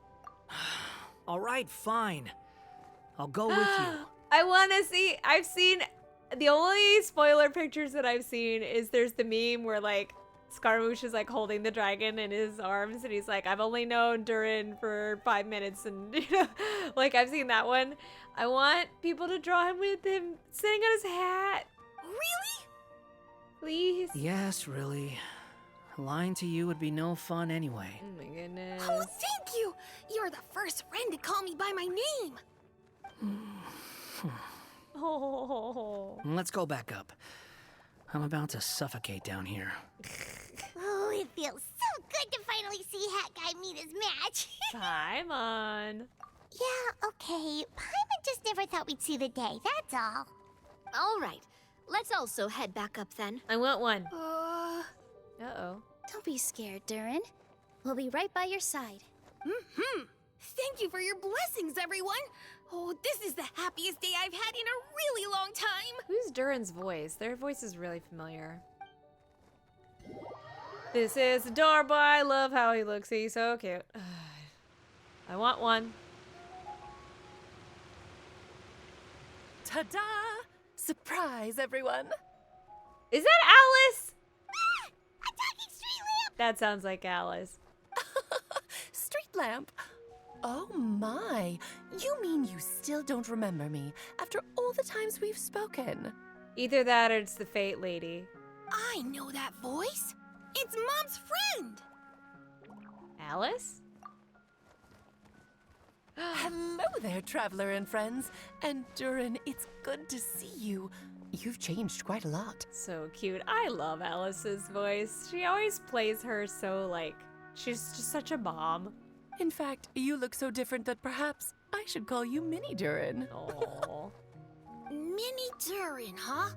All right, fine. I'll go with you. I want to see. I've seen the only spoiler pictures that I've seen is there's the meme where like Scaramouche is like holding the dragon in his arms and he's like, I've only known Durin for 5 minutes, and you know, like I've seen that one. I want people to draw him with him sitting on his hat. Really? Please. Yes, really. Lying to you would be no fun anyway. Oh my goodness. Oh, thank you! You're the first friend to call me by my name! Oh. Let's go back up. I'm about to suffocate down here. Oh, it feels so good to finally see Hat Guy meet his match. Paimon. Yeah, okay. Paimon just never thought we'd see the day, that's all. All right, let's also head back up then. I want one. Uh-oh. Don't be scared, Durin. We'll be right by your side. Thank you for your blessings, everyone! Oh, this is the happiest day I've had in a really long time! Who's Durin's voice? Their voice is really familiar. This is adorable. I love how he looks. He's so cute. I want one. Ta-da! Surprise, everyone! Is that Alice? A talking street lamp! That sounds like Alice. Street lamp? Oh my! You mean you still don't remember me after all the times we've spoken? Either that or it's the Fate Lady. I know that voice! It's Mom's friend! Alice? Hello there, traveler and friends. And Durin, it's good to see you. You've changed quite a lot. So cute. I love Alice's voice. She always plays her so like, she's just such a mom. In fact, you look so different that perhaps I should call you Mini Durin. Oh. Mini Durin, huh?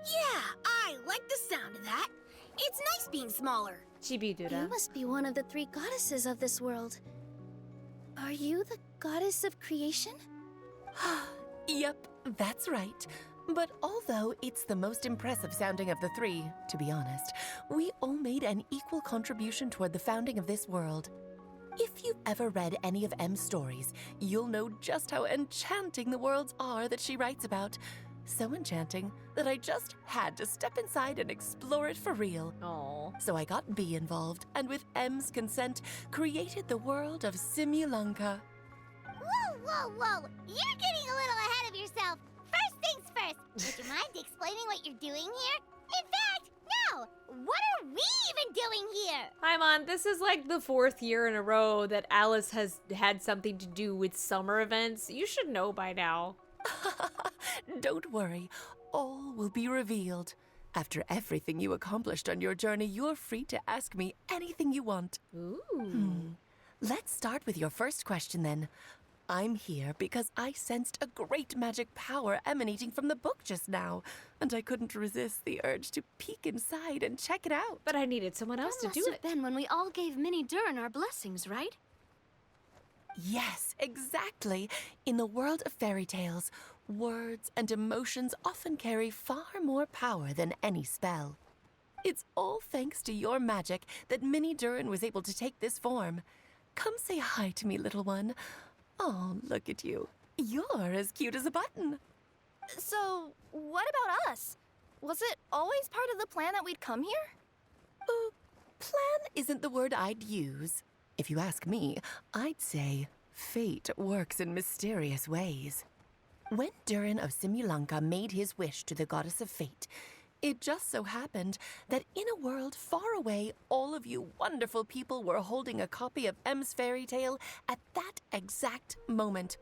Yeah, I like the sound of that. It's nice being smaller. Chibidura. You must be one of the 3 goddesses of this world. Are you the goddess of creation? Yep, that's right. But although it's the most impressive sounding of the 3, to be honest, we all made an equal contribution toward the founding of this world. If you've ever read any of M's stories, you'll know just how enchanting the worlds are that she writes about. so enchanting that I just had to step inside and explore it for real. Aww. So I got B involved, and with M's consent, created the world of Simulanka. Whoa, whoa, whoa! You're getting a little ahead of yourself. First things first, would you mind explaining what you're doing here? In fact, no! What are we even doing here? Hi, Mon. This is like the 4th year in a row that Alice has had something to do with summer events. You should know by now. Don't worry, all will be revealed. After everything you accomplished on your journey, you're free to ask me anything you want. Ooh. Let's start with your first question then. I'm here because I sensed a great magic power emanating from the book just now, and I couldn't resist the urge to peek inside and check it out. But I needed someone else to do Must it. have been when we all gave Mini Durin our blessings, right? Yes, exactly. In the world of fairy tales, words and emotions often carry far more power than any spell. It's all thanks to your magic that Mini Durin was able to take this form. Come say hi to me, little one. Oh, look at you. You're as cute as a button. So, what about us? Was it always part of the plan that we'd come here? Plan isn't the word I'd use. If you ask me, I'd say fate works in mysterious ways. When Durin of Simulanka made his wish to the goddess of fate, it just so happened that in a world far away, all of you wonderful people were holding a copy of M's fairy tale at that exact moment.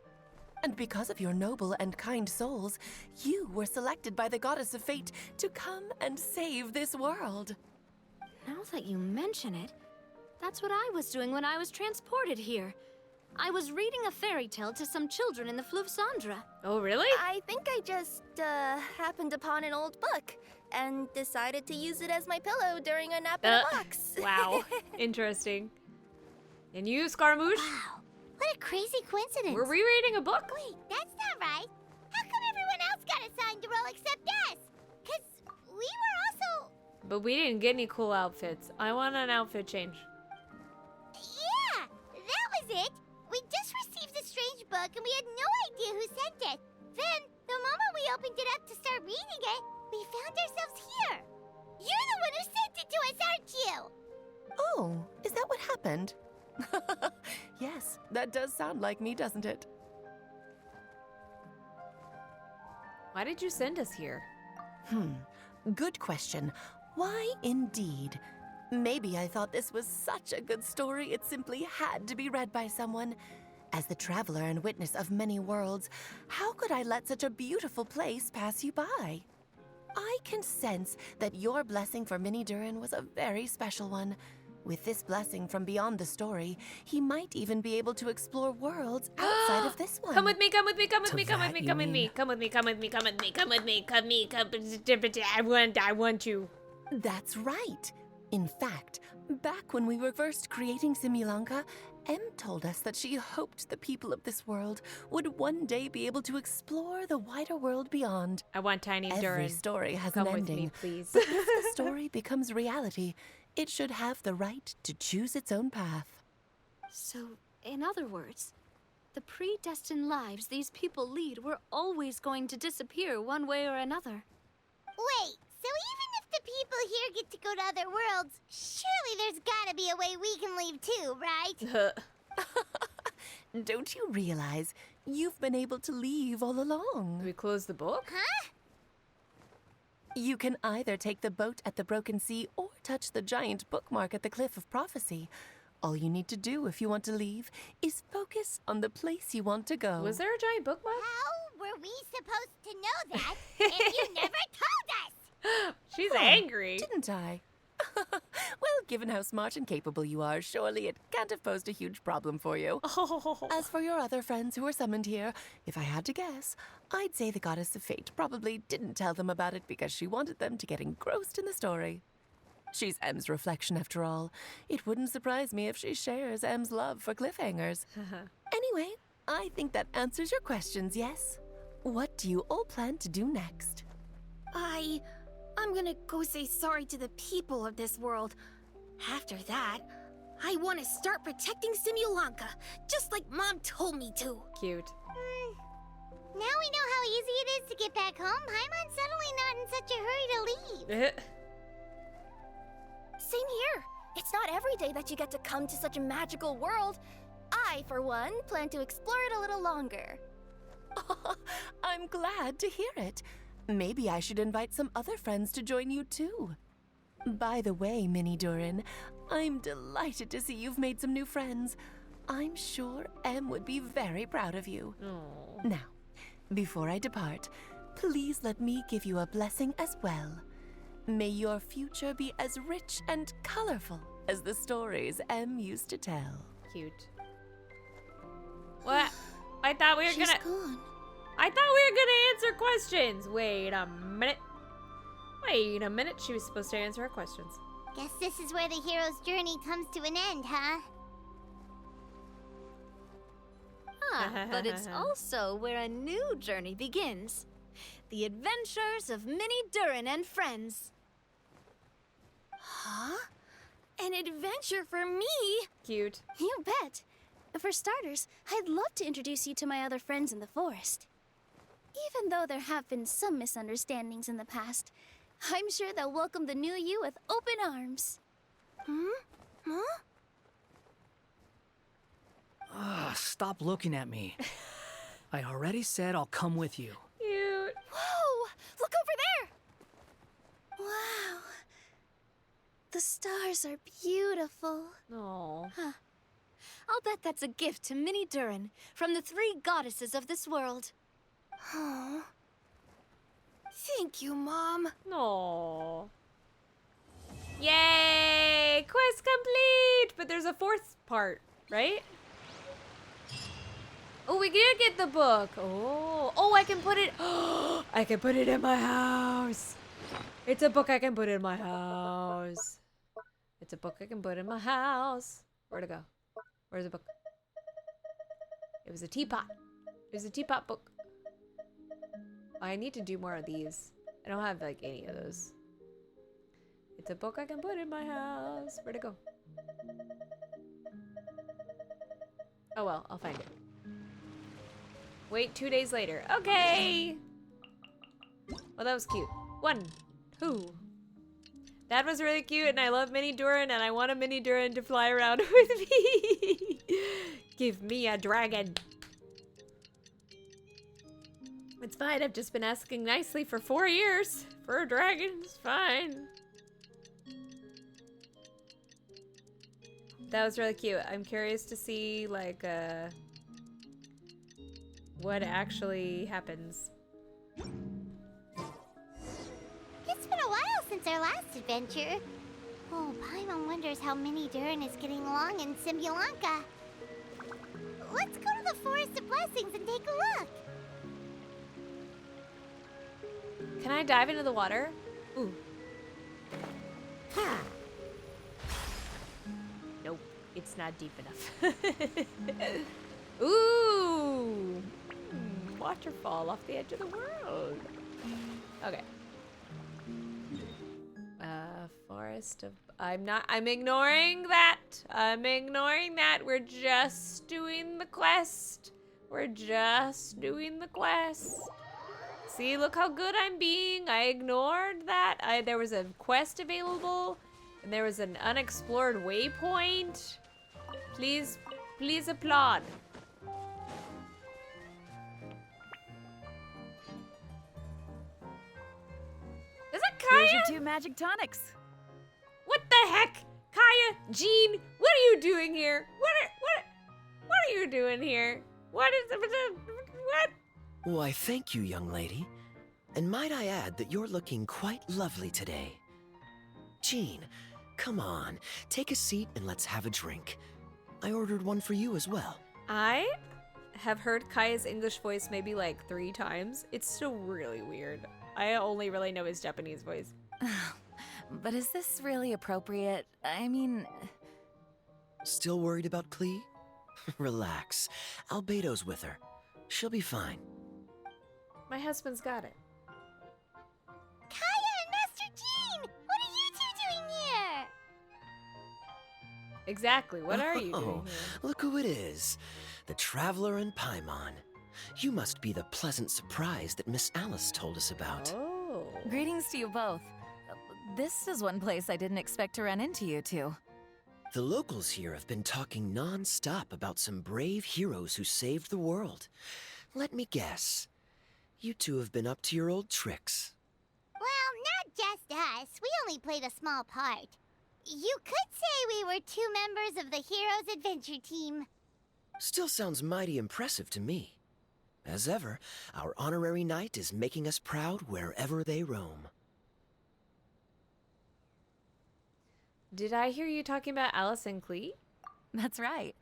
And because of your noble and kind souls, you were selected by the goddess of fate to come and save this world. Now that you mention it, that's what I was doing when I was transported here. I was reading a fairy tale to some children in the Fleuve Cendra. Oh, really? I think I just, happened upon an old book and decided to use it as my pillow during a nap in a box. Wow. Interesting. And you, Scaramouche? Wow, what a crazy coincidence. Were we reading a book? Wait, that's not right. How come everyone else got assigned to roll except us? 'Cause we were also... But we didn't get any cool outfits. I want an outfit change. Yeah, that was it. We just received a strange book and we had no idea who sent it. Then, the moment we opened it up to start reading it, we found ourselves here. You're the one who sent it to us, aren't you? Oh, is that what happened? Yes, that does sound like me, doesn't it? Why did you send us here? Good question. Why indeed? Maybe I thought this was such a good story it simply had to be read by someone. As the traveler and witness of many worlds, how could I let such a beautiful place pass you by? I can sense that your blessing for Mini Durin was a very special one. With this blessing from beyond the story, he might even be able to explore worlds outside of this one. Come with me, come with me, come with To me, come with that, me, you come with me, mean? come with me, come with me, come with me, come with me, come with me, I want you. That's right. In fact, back when we were first creating Simulanka, Em told us that she hoped the people of this world would one day be able to explore the wider world beyond. I want Tiny Every Durin. story has Come an with ending. me, please. But if the story becomes reality, it should have the right to choose its own path. So, in other words, the predestined lives these people lead were always going to disappear one way or another. Wait, so even if the people here get to go to other worlds, surely there's gotta be a way we can leave too, right? Don't you realize you've been able to leave all along? We close the book? Huh? You can either take the boat at the Broken Sea or touch the giant bookmark at the Cliff of Prophecy. All you need to do if you want to leave is focus on the place you want to go. Was there a giant bookmark? How were we supposed to know that if you never told us? She's angry. Didn't I? Well, given how smart and capable you are, surely it can't have posed a huge problem for you. Oh. As for your other friends who were summoned here, if I had to guess, I'd say the Goddess of Fate probably didn't tell them about it because she wanted them to get engrossed in the story. She's Em's reflection, after all. It wouldn't surprise me if she shares Em's love for cliffhangers. Anyway, I think that answers your questions, yes? What do you all plan to do next? I'm gonna go say sorry to the people of this world. After that, I want to start protecting Simulanka, just like Mom told me to. Cute. Now we know how easy it is to get back back home, Paimon's suddenly not in such a hurry to leave. Same here. It's not every day that you get to come to such a magical world. I, for one, plan to explore it a little longer. I'm glad to hear it. Maybe I should invite some other friends to join you too. By the way, Mini Durin, I'm delighted to see you've made some new friends. I'm sure Em would be very proud of you. Aww. Now, before I depart, please let me give you a blessing as well. May your future be as rich and colorful as the stories Em used to tell. Cute. What? I thought we were She's gonna. gone. I thought we were gonna answer questions. Wait a minute. Wait a minute. She was supposed to answer our questions. Guess this is where the hero's journey comes to an end, huh? Ah, but it's also where a new journey begins. The adventures of Mini Durin and friends. Huh? An adventure for me? Cute. You bet. For starters, I'd love to introduce you to my other friends in the forest. Even though there have been some misunderstandings in the past, I'm sure they'll welcome the new you with open arms. Huh? Stop looking at me. I already said I'll come with you. Cute. Whoa! Look over there! Wow. The stars are beautiful. Aww. Huh. I'll bet that's a gift to Mini Durin from the 3 goddesses of this world. Aww. Thank you, Mom. Aww. Yay! Quest complete! But there's a 4th part, right? Oh, we did get the book. Oh, I can put it. I can put it in my house. It's a book I can put in my house. It's a book I can put in my house. Where'd it go? Where's the book? It was a teapot. It was a teapot book. I need to do more of these. I don't have like any of those. It's a book I can put in my house. Where'd it go? Oh well, I'll find it. Wait 2 days later. Okay. Well, that was cute. 1, 2. That was really cute, and I love Mini Durin, and I want a Mini Durin to fly around with me. Give me a dragon. It's fine. I've just been asking nicely for 4 years for a dragon. It's fine. That was really cute. I'm curious to see, like, what actually happens. It's been a while since our last adventure. Oh, Paimon wonders how Mini Durin is getting along in Simulanka. Let's go to the Forest of Blessings and take a look. Can I dive into the water? Ooh. Nope, it's not deep enough. Ooh! Waterfall off the edge of the world. Okay. Forest of... I'm ignoring that. I'm ignoring that. We're just doing the quest. We're just doing the quest. See, look how good I'm being. I ignored that. There was a quest available, and there was an unexplored waypoint. Please applaud. Is it Kaya? Here's your 2 magic tonics. What the heck? Kaya, Jean, what are you doing here? What are you doing here? What? Why, thank you, young lady. And might I add that you're looking quite lovely today. Jean, come on, take a seat and let's have a drink. I ordered one for you as well. I have heard Kaya's English voice maybe like 3 times. It's still really weird. I only really know his Japanese voice. But is this really appropriate? I mean... Still worried about Klee? Relax. Albedo's with her. She'll be fine. My husband's got it. Kaya and Master Jean! What are you 2 doing here? Exactly, what are you doing here? Look who it is. The Traveler and Paimon. You must be the pleasant surprise that Miss Alice told us about. Oh. Greetings to you both. This is one place I didn't expect to run into you two. The locals here have been talking non-stop about some brave heroes who saved the world. Let me guess. You two have been up to your old tricks. Well, not just us. We only played a small part. You could say we were 2 members of the Heroes Adventure Team. Still sounds mighty impressive to me. As ever, our honorary knight is making us proud wherever they roam. Did I hear you talking about Alice and Clee? That's right.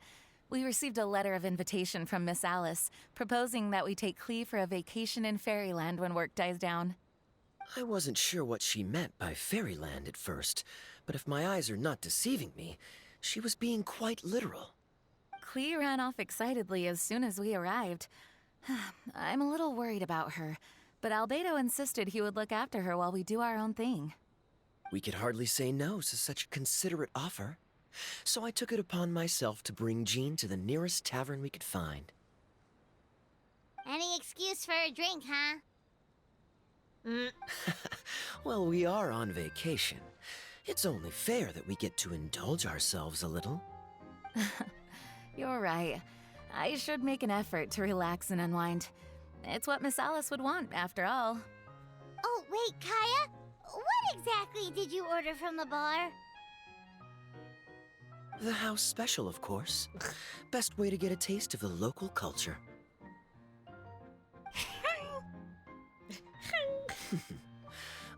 We received a letter of invitation from Miss Alice, proposing that we take Clee for a vacation in Fairyland when work dies down. I wasn't sure what she meant by Fairyland at first, but if my eyes are not deceiving me, she was being quite literal. Clee ran off excitedly as soon as we arrived. I'm a little worried about her, but Albedo insisted he would look after her while we do our own thing. We could hardly say no to such a considerate offer, so I took it upon myself to bring Jean to the nearest tavern we could find. Any excuse for a drink, huh? Well, we are on vacation. It's only fair that we get to indulge ourselves a little. You're right. I should make an effort to relax and unwind. It's what Miss Alice would want, after all. Oh, wait, Kaya? What exactly did you order from the bar? The house special, of course. Best way to get a taste of the local culture.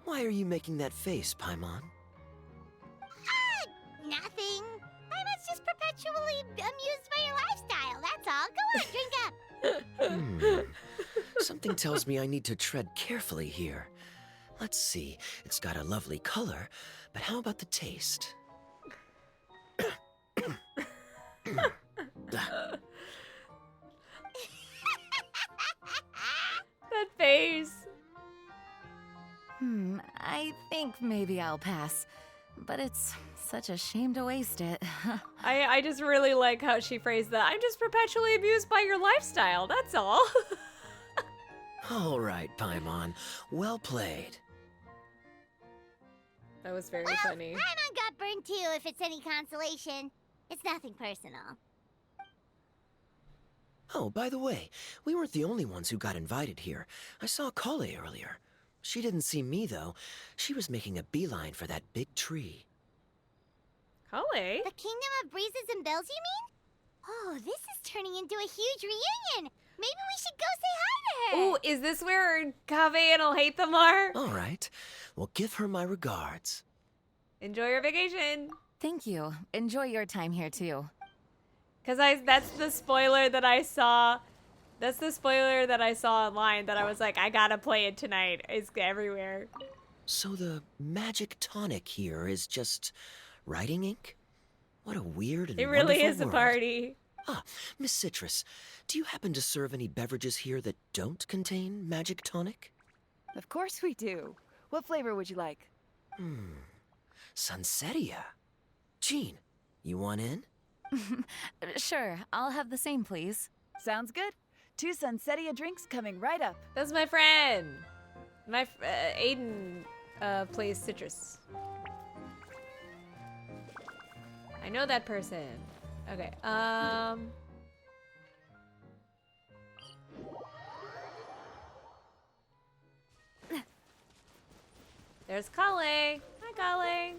Why are you making that face, Paimon? Nothing. I'm just perpetually amused by your lifestyle, that's all. Go on, drink up. Something tells me I need to tread carefully here. Let's see, it's got a lovely color, but how about the taste? That face. I think maybe I'll pass. But it's such a shame to waste it. I just really like how she phrased that. I'm just perpetually amused by your lifestyle, that's all. All right, Paimon. Well played. That was very well, funny. Paimon got burned too, if it's any consolation. It's nothing personal. Oh, by the way, we weren't the only ones who got invited here. I saw Kale earlier. She didn't see me, though. She was making a beeline for that big tree. Kale? The Kingdom of Breezes and Bells, you mean? Oh, this is turning into a huge reunion. Maybe we should go say hi to her. Ooh, is this where Kave and I'll hate them are? All right. Well, give her my regards. Enjoy your vacation. Thank you. Enjoy your time here, too. Because that's the spoiler that I saw. That's the spoiler that I saw online that I was like, I gotta play it tonight. It's everywhere. So the magic tonic here is just writing ink? What a weird and It really wonderful is a world. party. Ah, Miss Citrus, do you happen to serve any beverages here that don't contain magic tonic? Of course we do. What flavor would you like? Sunsetia. Jean, you want in? Sure, I'll have the same, please. Sounds good. 2 Sunsetia drinks coming right up. That's my friend. Aiden plays Citrus. I know that person. Okay, there's Kale. Hi, Kale.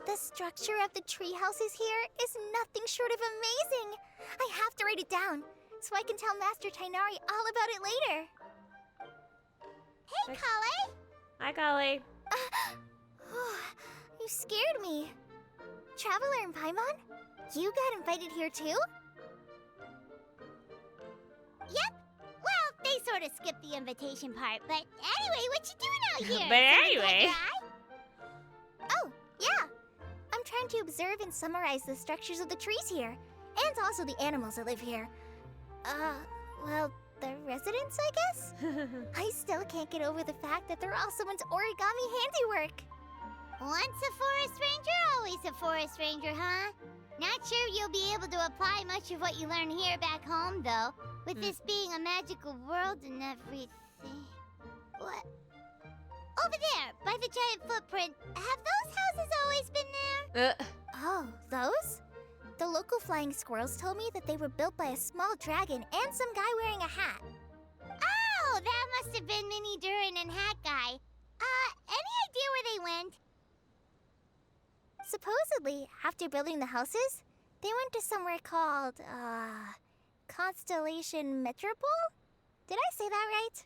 The structure of the tree houses here is nothing short of amazing. I have to write it down so I can tell Master Tainari all about it later. Hey, Kale. Hi, Kale. You scared me. Traveler and Paimon, you got invited here too? Yep. Well, they sort of skipped the invitation part, but anyway, what you doing out here? But Something anyway. caught your eye? Oh, yeah. I'm trying to observe and summarize the structures of the trees here, and also the animals that live here. Well, the residents, I guess? I still can't get over the fact that they're all someone's origami handiwork. Once a forest ranger, always a forest ranger, huh? Not sure you'll be able to apply much of what you learn here back home, though. With this being a magical world and everything. What? Over there, by the giant footprint. Have those houses always been there? Oh, those? The local flying squirrels told me that they were built by a small dragon and some guy wearing a hat. Oh, that must have been Mini Durin and Hat Guy. Any idea where they went? Supposedly, after building the houses, they went to somewhere called, Constellation Metropole? Did I say that right?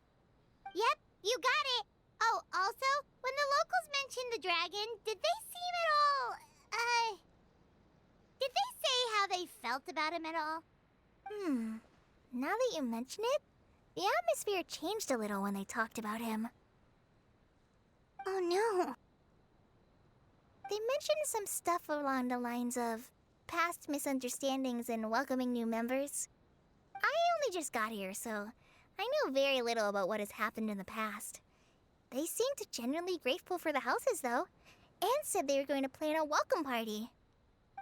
Yep, you got it. Oh, also, when the locals mentioned the dragon, did they seem at all, did they say how they felt about him at all? Now that you mention it, the atmosphere changed a little when they talked about him. Oh no. They mentioned some stuff along the lines of past misunderstandings and welcoming new members. I only just got here, so I know very little about what has happened in the past. They seemed genuinely grateful for the houses, though, and said they were going to plan a welcome party.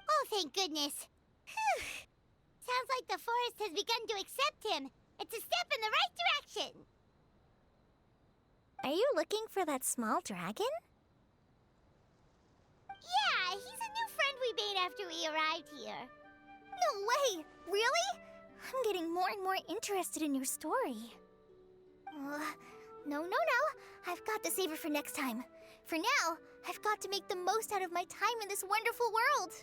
Oh, thank goodness. Whew. Sounds like the forest has begun to accept him. It's a step in the right direction. Are you looking for that small dragon? Yeah, he's a new friend we made after we arrived here. No way! Really? I'm getting more and more interested in your story. No. I've got to save it for next time. For now, I've got to make the most out of my time in this wonderful world.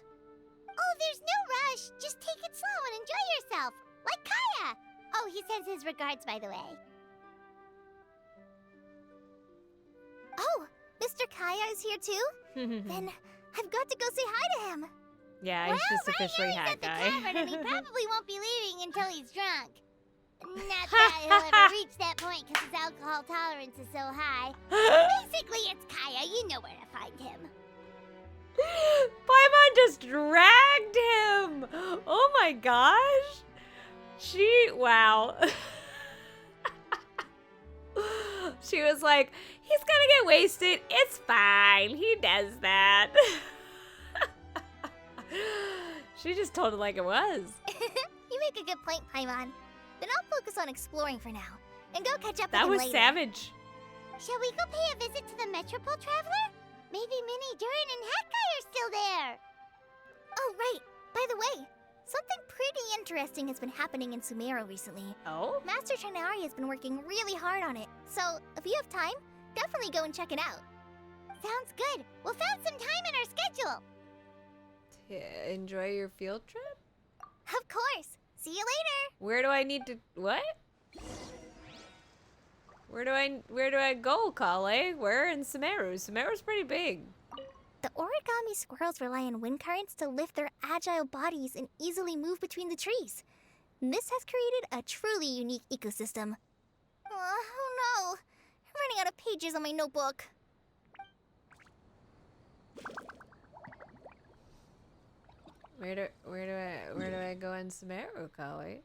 Oh, there's no rush. Just take it slow and enjoy yourself. Like Kaya. Oh, he sends his regards, by the way. Oh, Mr. Kaya is here too? Then I've got to go say hi to him. Yeah, he's just officially Hat Guy. Tavern, and he probably won't be leaving until he's drunk. Not that he'll ever reach that point because his alcohol tolerance is so high. Basically, it's Kaya. You know where to find him. Paimon just dragged him! Oh my gosh! Wow. She was like, he's gonna get wasted. It's fine. He does that. She just told it like it was. You make a good point, Paimon. Then I'll focus on exploring for now and go catch up with him later. That was savage. Shall we go pay a visit to the Metropole Traveler? Maybe Mini Durin and Hat Guy are still there. Oh, right. By the way, something pretty interesting has been happening in Sumeru recently. Oh? Master Trinari has been working really hard on it. So, if you have time, definitely go and check it out. Sounds good. We'll find some time in our schedule. Enjoy your field trip? Of course. See you later. Where do I need to... What? Where do I go, Kale? Where in Sumeru? Sumeru's pretty big. The origami squirrels rely on wind currents to lift their agile bodies and easily move between the trees. This has created a truly unique ecosystem. Oh no! I'm running out of pages on my notebook. Where do I go in Sumeru, Kale?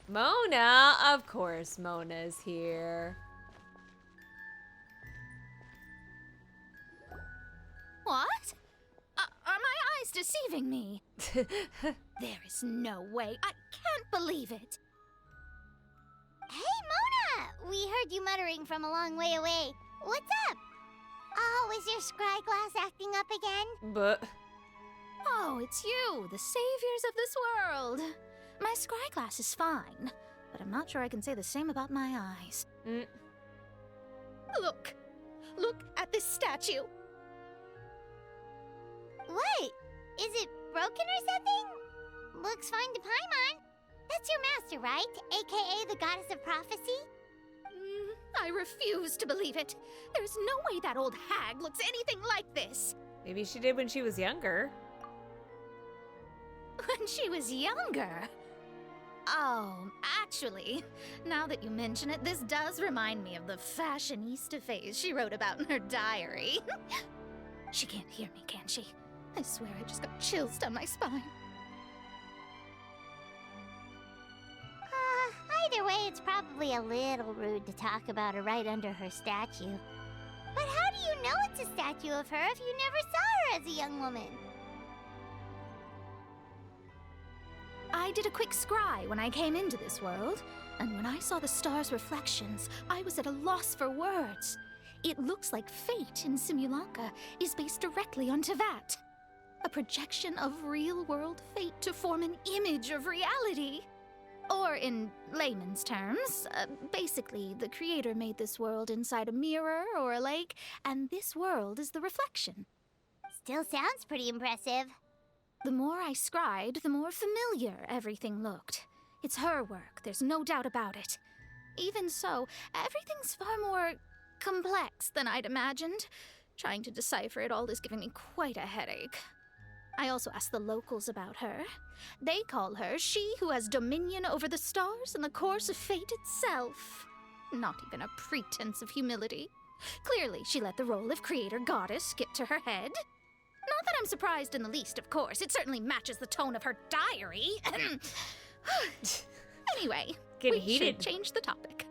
Mona! Of course Mona's here. What? Are my eyes deceiving me? There is no way. I can't believe it. Hey, Mona! We heard you muttering from a long way away. What's up? Oh, is your scry glass acting up again? But... Oh, it's you, the saviors of this world. My scry glass is fine, but I'm not sure I can say the same about my eyes. Look at this statue. What? Is it broken or something? Looks fine to Paimon. That's your master, right? AKA the goddess of prophecy? I refuse to believe it. There's no way that old hag looks anything like this. Maybe she did when she was younger. When she was younger? Oh, actually, now that you mention it, this does remind me of the fashionista phase she wrote about in her diary. She can't hear me, can she? I swear I just got chills down my spine. Either way, say it's probably a little rude to talk about her right under her statue. But how do you know it's a statue of her if you never saw her as a young woman? I did a quick scry when I came into this world, and when I saw the stars' reflections, I was at a loss for words. It looks like fate in Simulanka is based directly on Tevat. A projection of real-world fate to form an image of reality. Or in layman's terms, basically the creator made this world inside a mirror or a lake, and this world is the reflection. Still sounds pretty impressive. The more I scried, the more familiar everything looked. It's her work, there's no doubt about it. Even so, everything's far more complex than I'd imagined. Trying to decipher it all is giving me quite a headache. I also asked the locals about her. They call her she who has dominion over the stars and the course of fate itself. Not even a pretense of humility. Clearly, she let the role of creator goddess get to her head. Not that I'm surprised in the least, of course. It certainly matches the tone of her diary. Anyway, Getting we heated. should change the topic.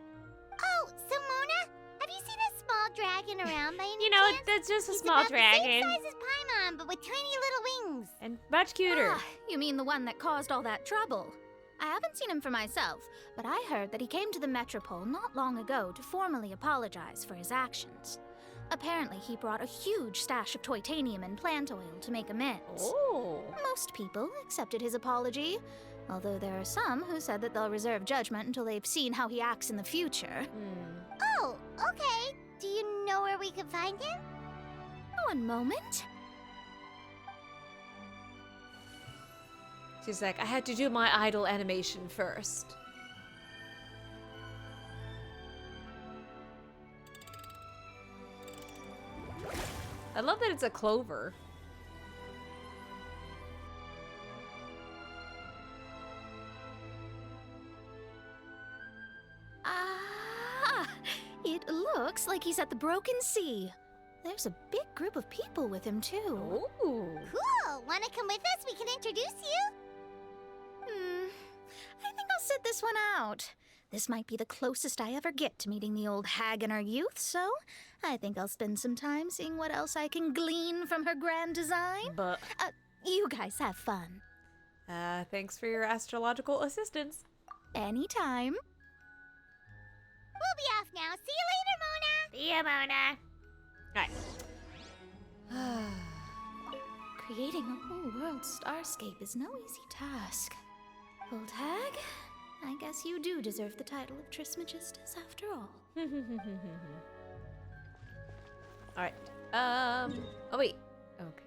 Oh, Simona, have you seen a small dragon around by any You know, chance? that's just a He's small about dragon. the same size as Paimon, but with tiny little wings. And much cuter. Ah, you mean the one that caused all that trouble? I haven't seen him for myself, but I heard that he came to the Metropole not long ago to formally apologize for his actions. Apparently, he brought a huge stash of Toitanium and plant oil to make amends. Oh. Most people accepted his apology, although there are some who said that they'll reserve judgment until they've seen how he acts in the future. Oh, okay. Do you know where we can find him? One moment. She's like, I had to do my idol animation first. I love that it's a clover. Ah, it looks like he's at the Broken Sea. There's a big group of people with him, too. Ooh. Cool. Wanna come with us? We can introduce you. I think I'll sit this one out. This might be the closest I ever get to meeting the old hag in her youth, so I think I'll spend some time seeing what else I can glean from her grand design. But you guys have fun. thanks for your astrological assistance. Anytime. We'll be off now. See you later, Mona. See ya, Mona. Alright. Creating a whole world starscape is no easy task. Old hag, I guess you do deserve the title of Trismegistus after all. Alright. Oh wait. Okay.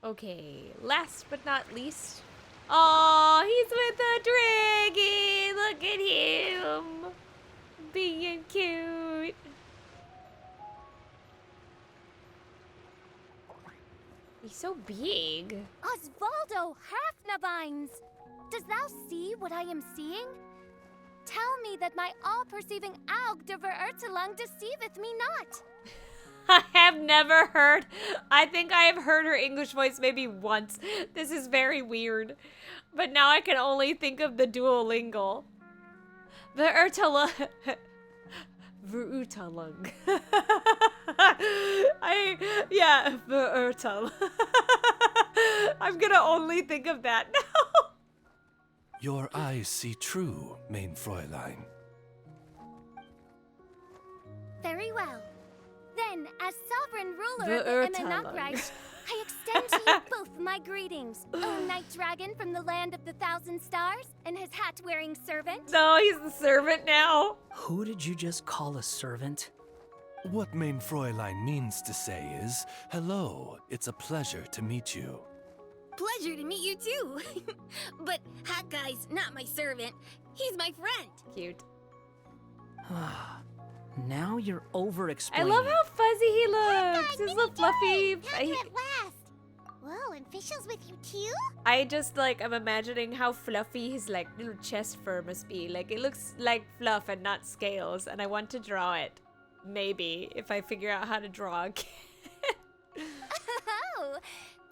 Okay, last but not least. Oh, he's with the dragon! Look at him! Being cute. He's so big. Osvaldo Hafnavines! Does thou see what I am seeing? Tell me that my all-perceiving Aug de Verurtelung deceiveth me not. I have never heard. I think I have heard her English voice maybe once. This is very weird. But now I can only think of the Duolingo. Verurtelung. Verurtelung. Yeah, Verurtel. I'm gonna only think of that now. Your eyes see true, mein Fräulein. Very well. Then, as sovereign ruler of the Verurtelung. Emenachreich, I extend to you both my greetings, O Night Dragon from the land of the Thousand Stars, and his hat-wearing servant. No, he's the servant now. Who did you just call a servant? What mein Fräulein means to say is, hello, it's a pleasure to meet you. Pleasure to meet you too. But Hat Guy's not my servant. He's my friend. Cute. Now you're I over-explaining. love how fuzzy he looks. His little fluffy. Time at last. Whoa, and Fischl's with you too? I just like I'm imagining how fluffy his like little chest fur must be. Like it looks like fluff and not scales, and I want to draw it. Maybe if I figure out how to draw again. Oh,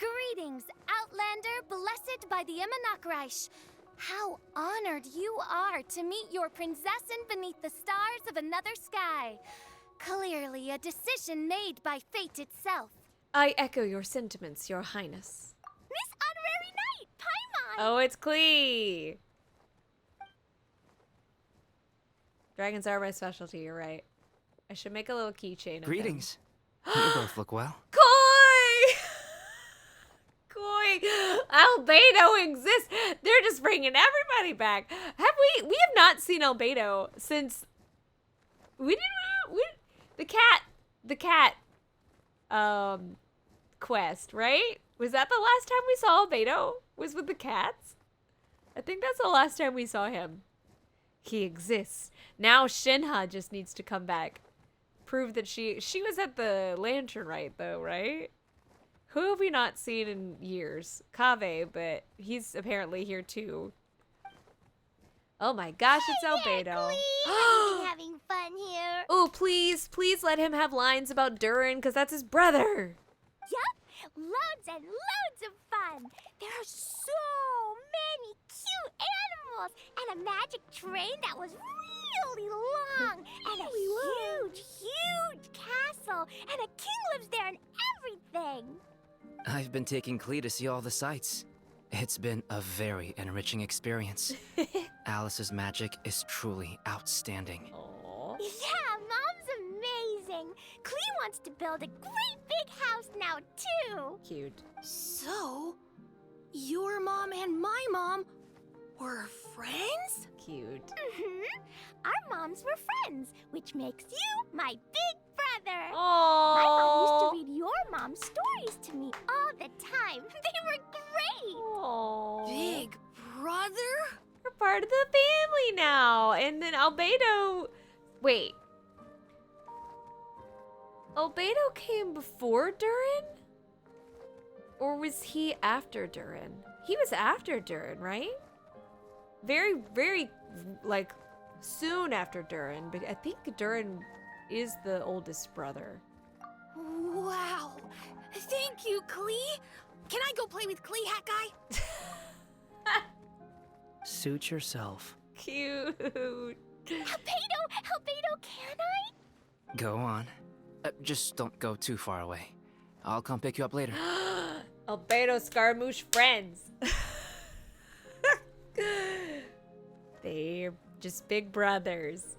Greetings, Outlander blessed by the Immanakreich. How honored you are to meet your princessin beneath the stars of another sky. Clearly a decision made by fate itself. I echo your sentiments, your highness. Miss Honorary Knight, Paimon! Oh, it's Klee! Dragons are my specialty, you're right. I should make a little keychain of Greetings. them. You both look well. Koi! Koi! Albedo exists! They're just bringing everybody back. We have not seen Albedo since... The cat quest, right? Was that the last time we saw Albedo? Was with the cats? I think that's the last time we saw him. He exists. Now Shinha just needs to come back. Prove that she was at the lantern rite though, right? Who have we not seen in years? Kave, but he's apparently here too. Oh my gosh, it's Albedo. I've been having fun here. Oh, please let him have lines about Durin, because that's his brother. Yup, loads and loads of fun. There are so many cute animals and a magic train that was really long and a huge castle and a king lives there and everything. I've been taking Klee to see all the sights. It's been a very enriching experience. Alice's magic is truly outstanding. Aww. Yeah, Mom's amazing. Klee wants to build a great big house now, too. Cute. So, your mom and my mom were friends? Cute. Our moms were friends, which makes you my big brother. Aww. My mom used to read your mom's stories to me all the time. They were great. Aww. Big brother? We're part of the family now. And then Albedo... Wait. Albedo came before Durin? Or was he after Durin? He was after Durin, right? Very, very, like, soon after Durin. But I think Durin is the oldest brother. Wow. Thank you, Klee. Can I go play with Klee, Hat Guy? Suit yourself. Cute. Albedo, can I? Go on. Just don't go too far away. I'll come pick you up later. Albedo Scaramouche friends. They're just big brothers.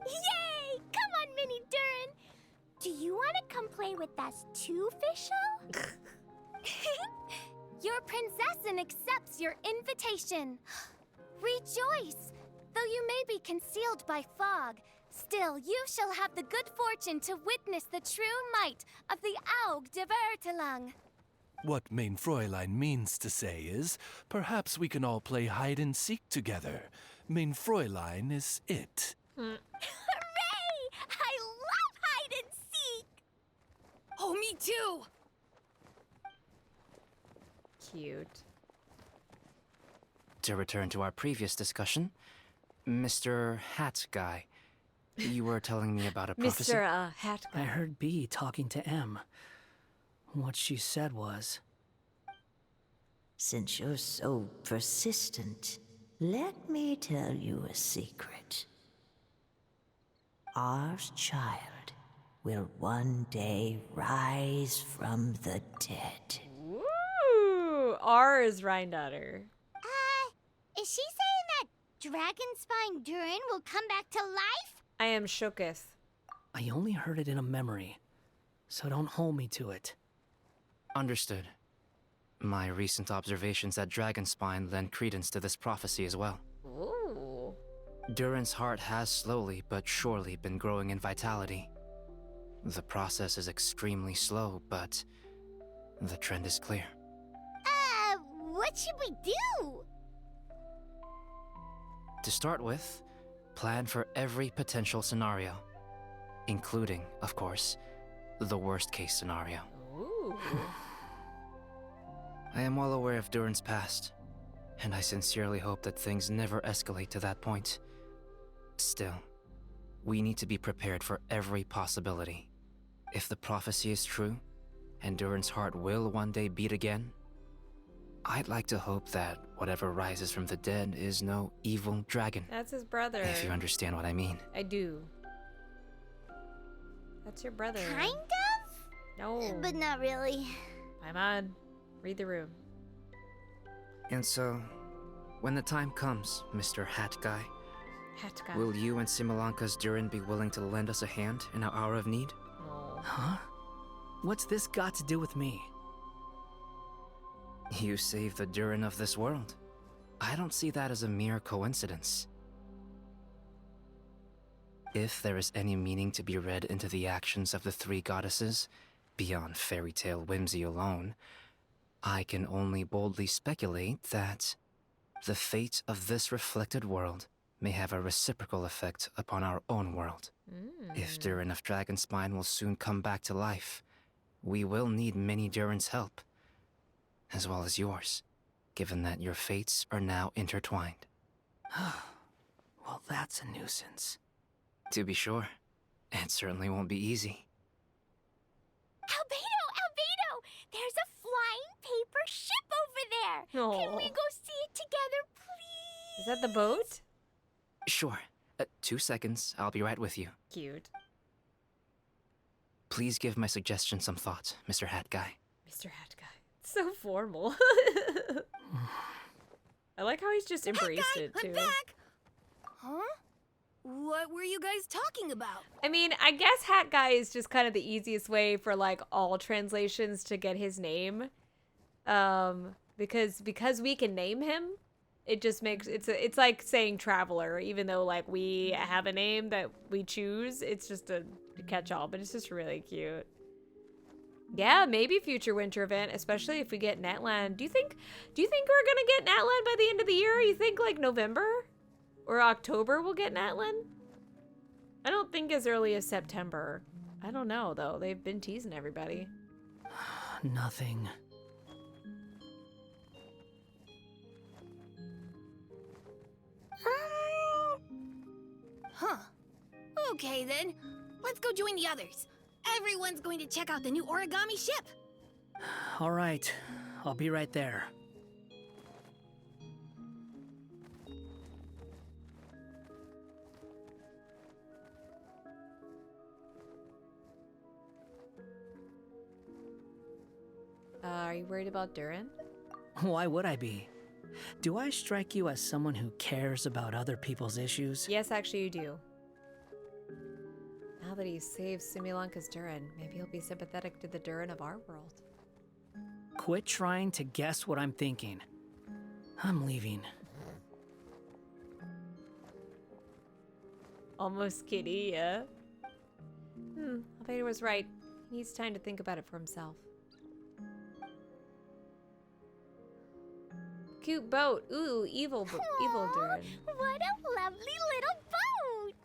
Yay! Come on, Mini Durin. Do you want to come play with us too, Fischl? Your princessin accepts your invitation. Rejoice! Though you may be concealed by fog, still you shall have the good fortune to witness the true might of the Aug de Vertelang. What Mein Fräulein means to say is, perhaps we can all play hide and seek together. Mein Fräulein is it. Hooray! I love hide and seek! Oh, me too! Cute. To return to our previous discussion, Mr. Hat Guy, you were telling me about a prophecy? Mr. Hat Guy. I heard B talking to M. What she said was... Since you're so persistent, let me tell you a secret. Our child will one day rise from the dead. Ooh, R is Rheindotter. Is she saying that Dragonspine Durin will come back to life? I am shooketh. I only heard it in a memory, so don't hold me to it. Understood. My recent observations at Dragonspine lend credence to this prophecy as well. Ooh. Durin's heart has slowly but surely been growing in vitality. The process is extremely slow, but the trend is clear. What should we do? To start with, plan for every potential scenario, including, of course, the worst-case scenario. Ooh. I am well aware of Durin's past, and I sincerely hope that things never escalate to that point. Still, we need to be prepared for every possibility. If the prophecy is true, and Durin's heart will one day beat again, I'd like to hope that whatever rises from the dead is no evil dragon. That's his brother. If you understand what I mean. I do. That's your brother. Kind of? No. But not really. I'm on. Read the room. And so, when the time comes, Mr. Hat Guy, will you and Similanka's Durin be willing to lend us a hand in our hour of need? No. Huh? What's this got to do with me? You saved the Durin of this world. I don't see that as a mere coincidence. If there is any meaning to be read into the actions of the three goddesses, beyond fairy tale whimsy alone, I can only boldly speculate that the fate of this reflected world may have a reciprocal effect upon our own world. If Durin of Dragonspine will soon come back to life, we will need Mini Durin's help, as well as yours, given that your fates are now intertwined. Well, that's a nuisance. To be sure, it certainly won't be easy. Albedo! There's a flying paper ship over there! Aw. Can we go see it together, please? Is that the boat? Sure. 2 seconds, I'll be right with you. Cute. Please give my suggestion some thought, Mr. Hat Guy. Mr. Hat Guy. So formal. I like how he's just embraced it, too. I'm back! Huh? What were you guys talking about? I mean, I guess Hat Guy is just kind of the easiest way for, like, all translations to get his name. Because we can name him, it just makes, it's like saying Traveler, even though, like, we have a name that we choose. It's just a catch-all, but it's just really cute. Yeah, maybe future winter event, especially if we get Natlan. Do you think we're gonna get Natlan by the end of the year? You think, like, November? Or October we'll get Natlan? I don't think as early as September. I don't know, though. They've been teasing everybody. Nothing. Huh. Okay, then. Let's go join the others. Everyone's going to check out the new origami ship. All right. I'll be right there. Are you worried about Durin? Why would I be? Do I strike you as someone who cares about other people's issues? Yes, actually you do. Now that he's saved Similanka's Durin, maybe he'll be sympathetic to the Durin of our world. Quit trying to guess what I'm thinking. I'm leaving. Almost kitty, yeah? Albedo was right. He needs time to think about it for himself. Cute boat. Ooh, evil Durin. What a lovely little boat!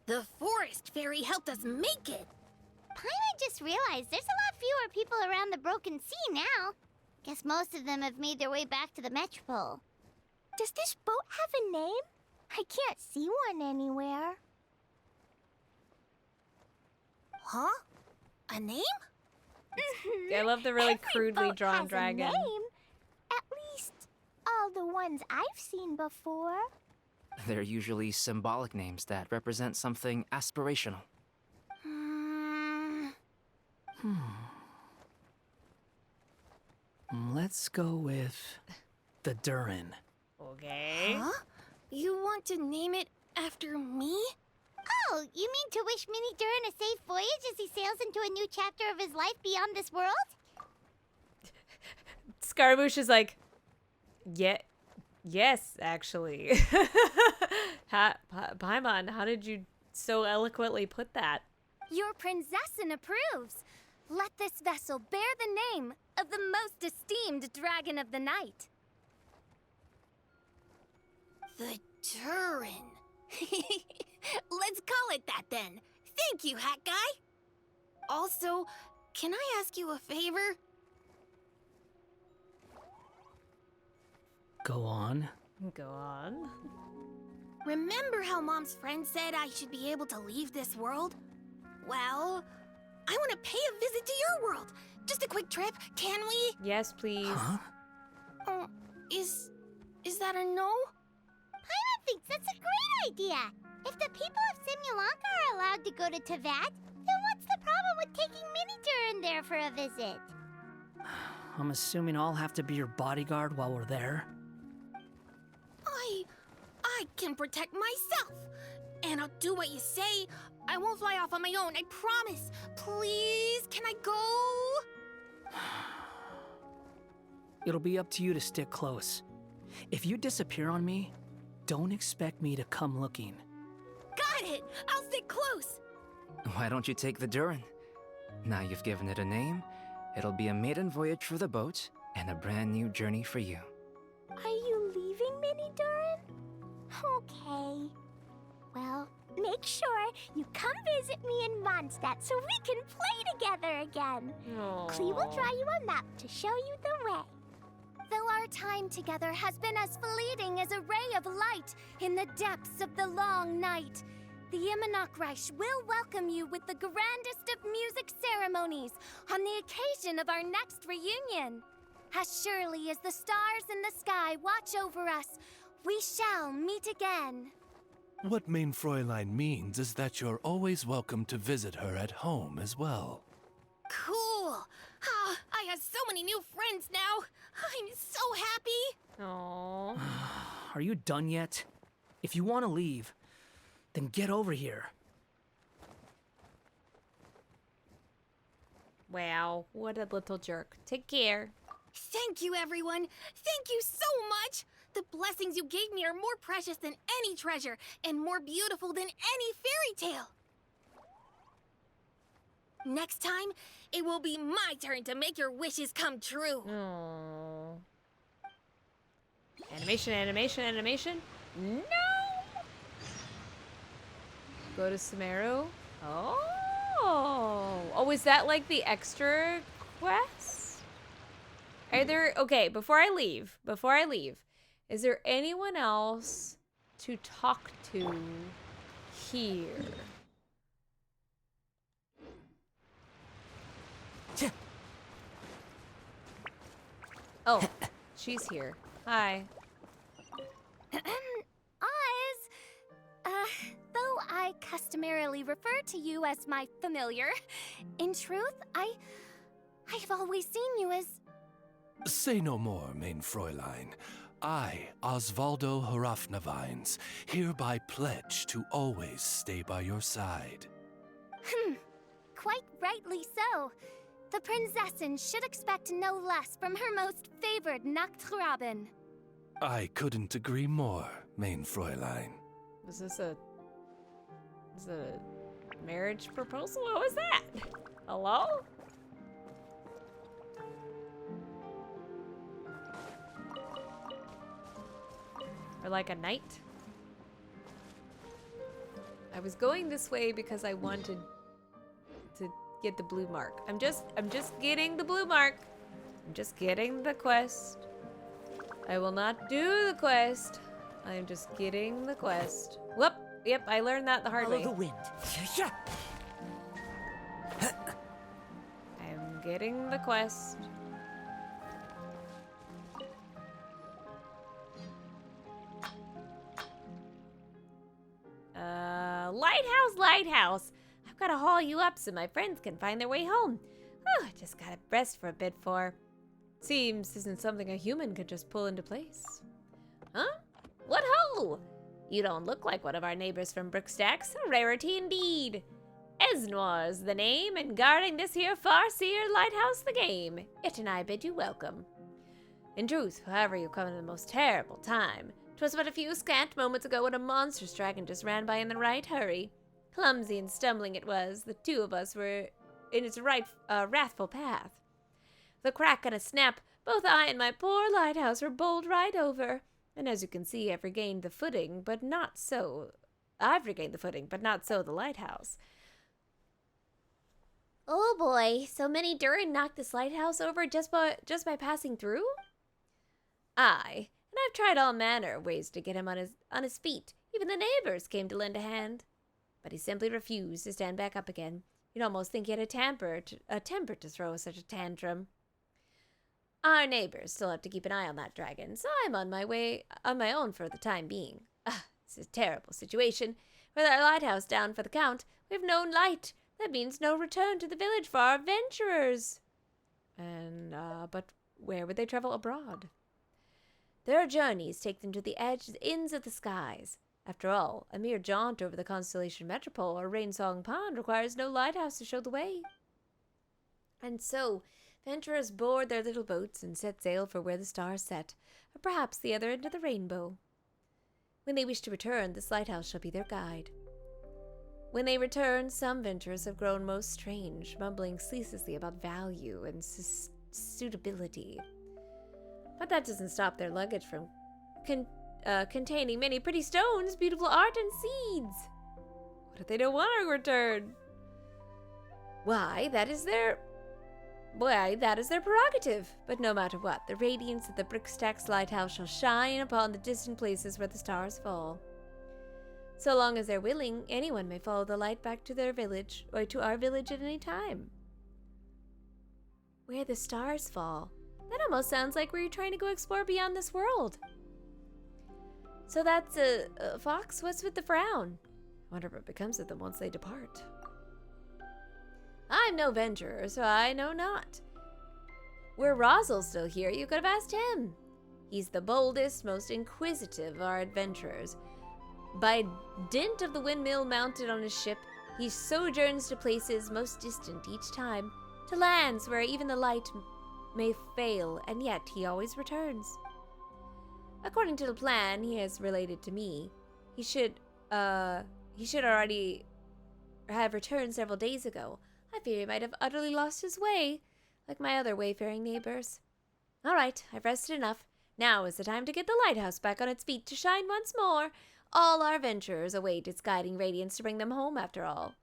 The forest fairy helped us make it. Paimon just realized there's a lot fewer people around the Broken Sea now. Guess most of them have made their way back to the Metropole. Does this boat have a name? I can't see one anywhere. Huh? A name? I love the really Every crudely boat drawn has a dragon. name. At least all the ones I've seen before. They're usually symbolic names that represent something aspirational. Let's go with the Durin. Okay. Huh? You want to name it after me? Oh, you mean to wish Mini Durin a safe voyage as he sails into a new chapter of his life beyond this world? Scaramouche is like, yeah, yes, actually. Paimon, how did you so eloquently put that? Your princessin approves. Let this vessel bear the name of the most esteemed dragon of the night. The Durin. Let's call it that then. Thank you, Hat Guy. Also, can I ask you a favor? Go on. Go on. Remember how Mom's friend said I should be able to leave this world? Well, I want to pay a visit to your world. Just a quick trip, can we? Yes, please. Huh? Oh, is that a no? Paimon thinks that's a great idea. If the people of Simulanka are allowed to go to Teyvat, then what's the problem with taking Mini Durin there for a visit? I'm assuming I'll have to be your bodyguard while we're there. I can protect myself. And I'll do what you say. I won't fly off on my own, I promise. Please, can I go? It'll be up to you to stick close. If you disappear on me, don't expect me to come looking. Got it! I'll stick close! Why don't you take the Durin? Now you've given it a name, it'll be a maiden voyage for the boat and a brand new journey for you. Are you leaving, Mini Durin? Okay. Well, make sure you come visit me in Mondstadt so we can play together again. Klee will draw you a map to show you the way. Though our time together has been as fleeting as a ray of light in the depths of the long night, the Imanakreich will welcome you with the grandest of music ceremonies on the occasion of our next reunion. As surely as the stars in the sky watch over us, we shall meet again. What Main Fräulein means is that you're always welcome to visit her at home as well. Cool! Ah, I have so many new friends now! I'm so happy! Aww. Are you done yet? If you want to leave, then get over here. Wow, what a little jerk. Take care. Thank you, everyone! Thank you so much! The blessings you gave me are more precious than any treasure, and more beautiful than any fairy tale! Next time, it will be my turn to make your wishes come true! Aww. Animation, animation, animation. No! Go to Sumeru. Oh, is that like the extra quest? Are there, okay, before I leave, is there anyone else to talk to here? Oh, she's here. Hi. Though I customarily refer to you as my familiar, in truth, I've always seen you as... Say no more, Main Fräulein. I, Osvaldo Hrafnavines, hereby pledge to always stay by your side. Quite rightly so. The Prinzessin should expect no less from her most favored Nachtraben. I couldn't agree more, Main Fräulein. Is this a marriage proposal? What was that? Hello? Or like a knight? I was going this way because I wanted to get the blue mark. I'm just getting the blue mark. I'm just getting the quest. I will not do the quest. I am just getting the quest. Whoop! Yep, I learned that the hard way. Follow the wind. I'm getting the quest. Lighthouse! I've gotta haul you up so my friends can find their way home. Whew, just gotta rest for a bit for. Seems isn't something a human could just pull into place. Huh? What ho! You don't look like one of our neighbors from Brookstacks. A rarity indeed. Esnoir's the name, and guarding this here far-seer lighthouse the game. It and I bid you welcome. In truth, however, you come in the most terrible time. 'Twas but a few scant moments ago when a monstrous dragon just ran by in the right hurry. Clumsy and stumbling it was, the two of us were in its right wrathful path. The crack and a snap, both I and my poor lighthouse were bowled right over. And as you can see, I've regained the footing, but not so the lighthouse. Oh boy, so Mini Durin knocked this lighthouse over just by passing through? Aye, and I've tried all manner of ways to get him on his feet. Even the neighbors came to lend a hand. But he simply refused to stand back up again. You'd almost think he had a temper to throw such a tantrum. Our neighbors still have to keep an eye on that dragon, so I'm on my own for the time being. It's a terrible situation. With our lighthouse down for the count, we have no light. That means no return to the village for our adventurers. And, but where would they travel abroad? Their journeys take them to the ends of the skies. After all, a mere jaunt over the Constellation Metropole or Rainsong Pond requires no lighthouse to show the way. And so, adventurers board their little boats and set sail for where the stars set, or perhaps the other end of the rainbow. When they wish to return, this lighthouse shall be their guide. When they return, some adventurers have grown most strange, mumbling ceaselessly about value and suitability. But that doesn't stop their luggage from containing many pretty stones, beautiful art, and seeds. What if they don't want to return? Why, that is their prerogative. But no matter what, the radiance of the Brickstacks lighthouse shall shine upon the distant places where the stars fall. So long as they're willing, anyone may follow the light back to their village, or to our village at any time. Where the stars fall. That almost sounds like where you're trying to go explore beyond this world. So that's Fox. What's with the frown? I wonder what becomes of them once they depart. I'm no venturer, so I know not. Were Rosal still here, you could have asked him. He's the boldest, most inquisitive of our adventurers. By dint of the windmill mounted on his ship, he sojourns to places most distant each time, to lands where even the light may fail, and yet he always returns. According to the plan he has related to me, he should already have returned several days ago. I fear he might have utterly lost his way, like my other wayfaring neighbors. All right, I've rested enough. Now is the time to get the lighthouse back on its feet to shine once more. All our adventurers await its guiding radiance to bring them home after all.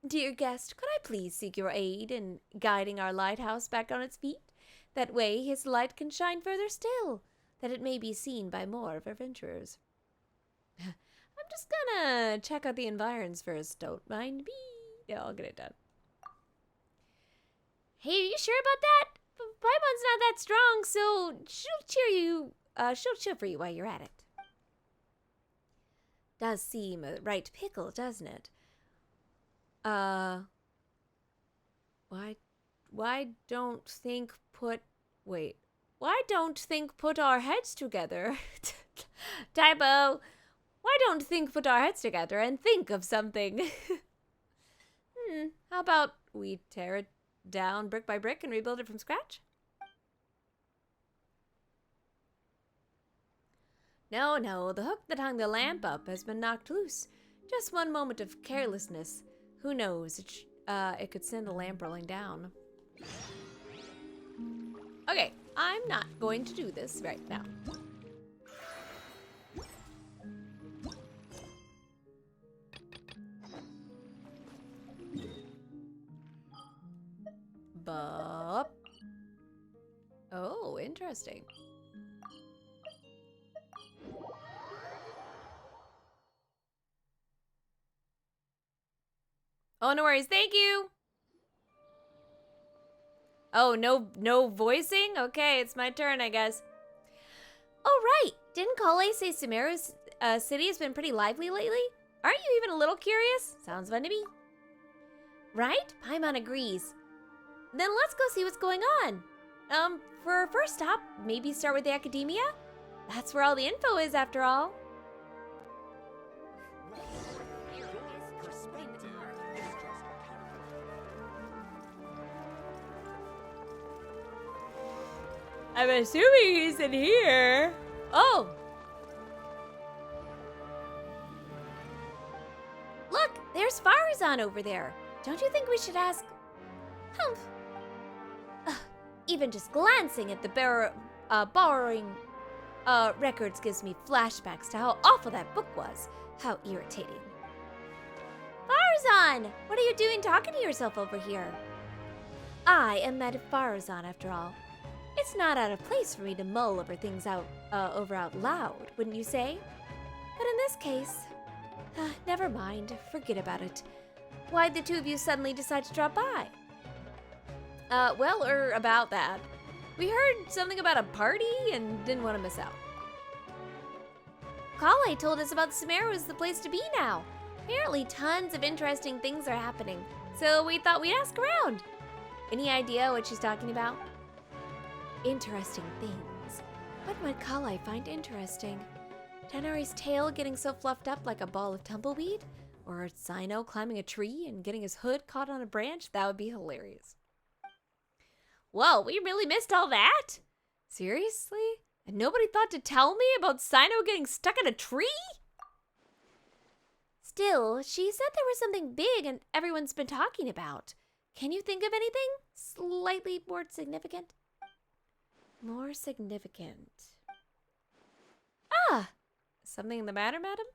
Dear guest, could I please seek your aid in guiding our lighthouse back on its feet? That way his light can shine further still, that it may be seen by more of our adventurers. I'm just gonna check out the environs first, don't mind me. Yeah, I'll get it done. Hey, are you sure about that? Paimon's not that strong, so she'll cheer for you while you're at it. Does seem a right pickle, doesn't it? Why don't think put our heads together? Typo! Why don't think put our heads together and think of something? How about we tear it down brick by brick and rebuild it from scratch? No, the hook that hung the lamp up has been knocked loose. Just one moment of carelessness. Who knows, it could send the lamp rolling down. Okay, I'm not going to do this right now. Bop. Oh, interesting. Oh, no worries. Thank you. Oh, no voicing? Okay, it's my turn, I guess. Oh, right. Didn't Kale say Sumeru's city has been pretty lively lately? Aren't you even a little curious? Sounds fun to me. Right? Paimon agrees. Then let's go see what's going on. For our first stop, maybe start with the academia? That's where all the info is, after all. I'm assuming he's in here. Oh! Look, there's Farazan over there. Don't you think we should ask... Humph. Even just glancing at the borrowing records gives me flashbacks to how awful that book was. How irritating. Farazan! What are you doing talking to yourself over here? I am Madame Farazan, after all. It's not out of place for me to mull over things out loud, wouldn't you say? But in this case, never mind, forget about it. Why'd the two of you suddenly decide to drop by? Well, about that. We heard something about a party and didn't want to miss out. Kale told us about Sumeru is the place to be now. Apparently tons of interesting things are happening, so we thought we'd ask around. Any idea what she's talking about? Interesting things. What might Kale find interesting? Tanari's tail getting so fluffed up like a ball of tumbleweed? Or Sino climbing a tree and getting his hood caught on a branch? That would be hilarious. Whoa, we really missed all that? Seriously? And nobody thought to tell me about Sino getting stuck in a tree? Still, she said there was something big and everyone's been talking about. Can you think of anything slightly more significant? More significant. Ah! Something the matter, madam?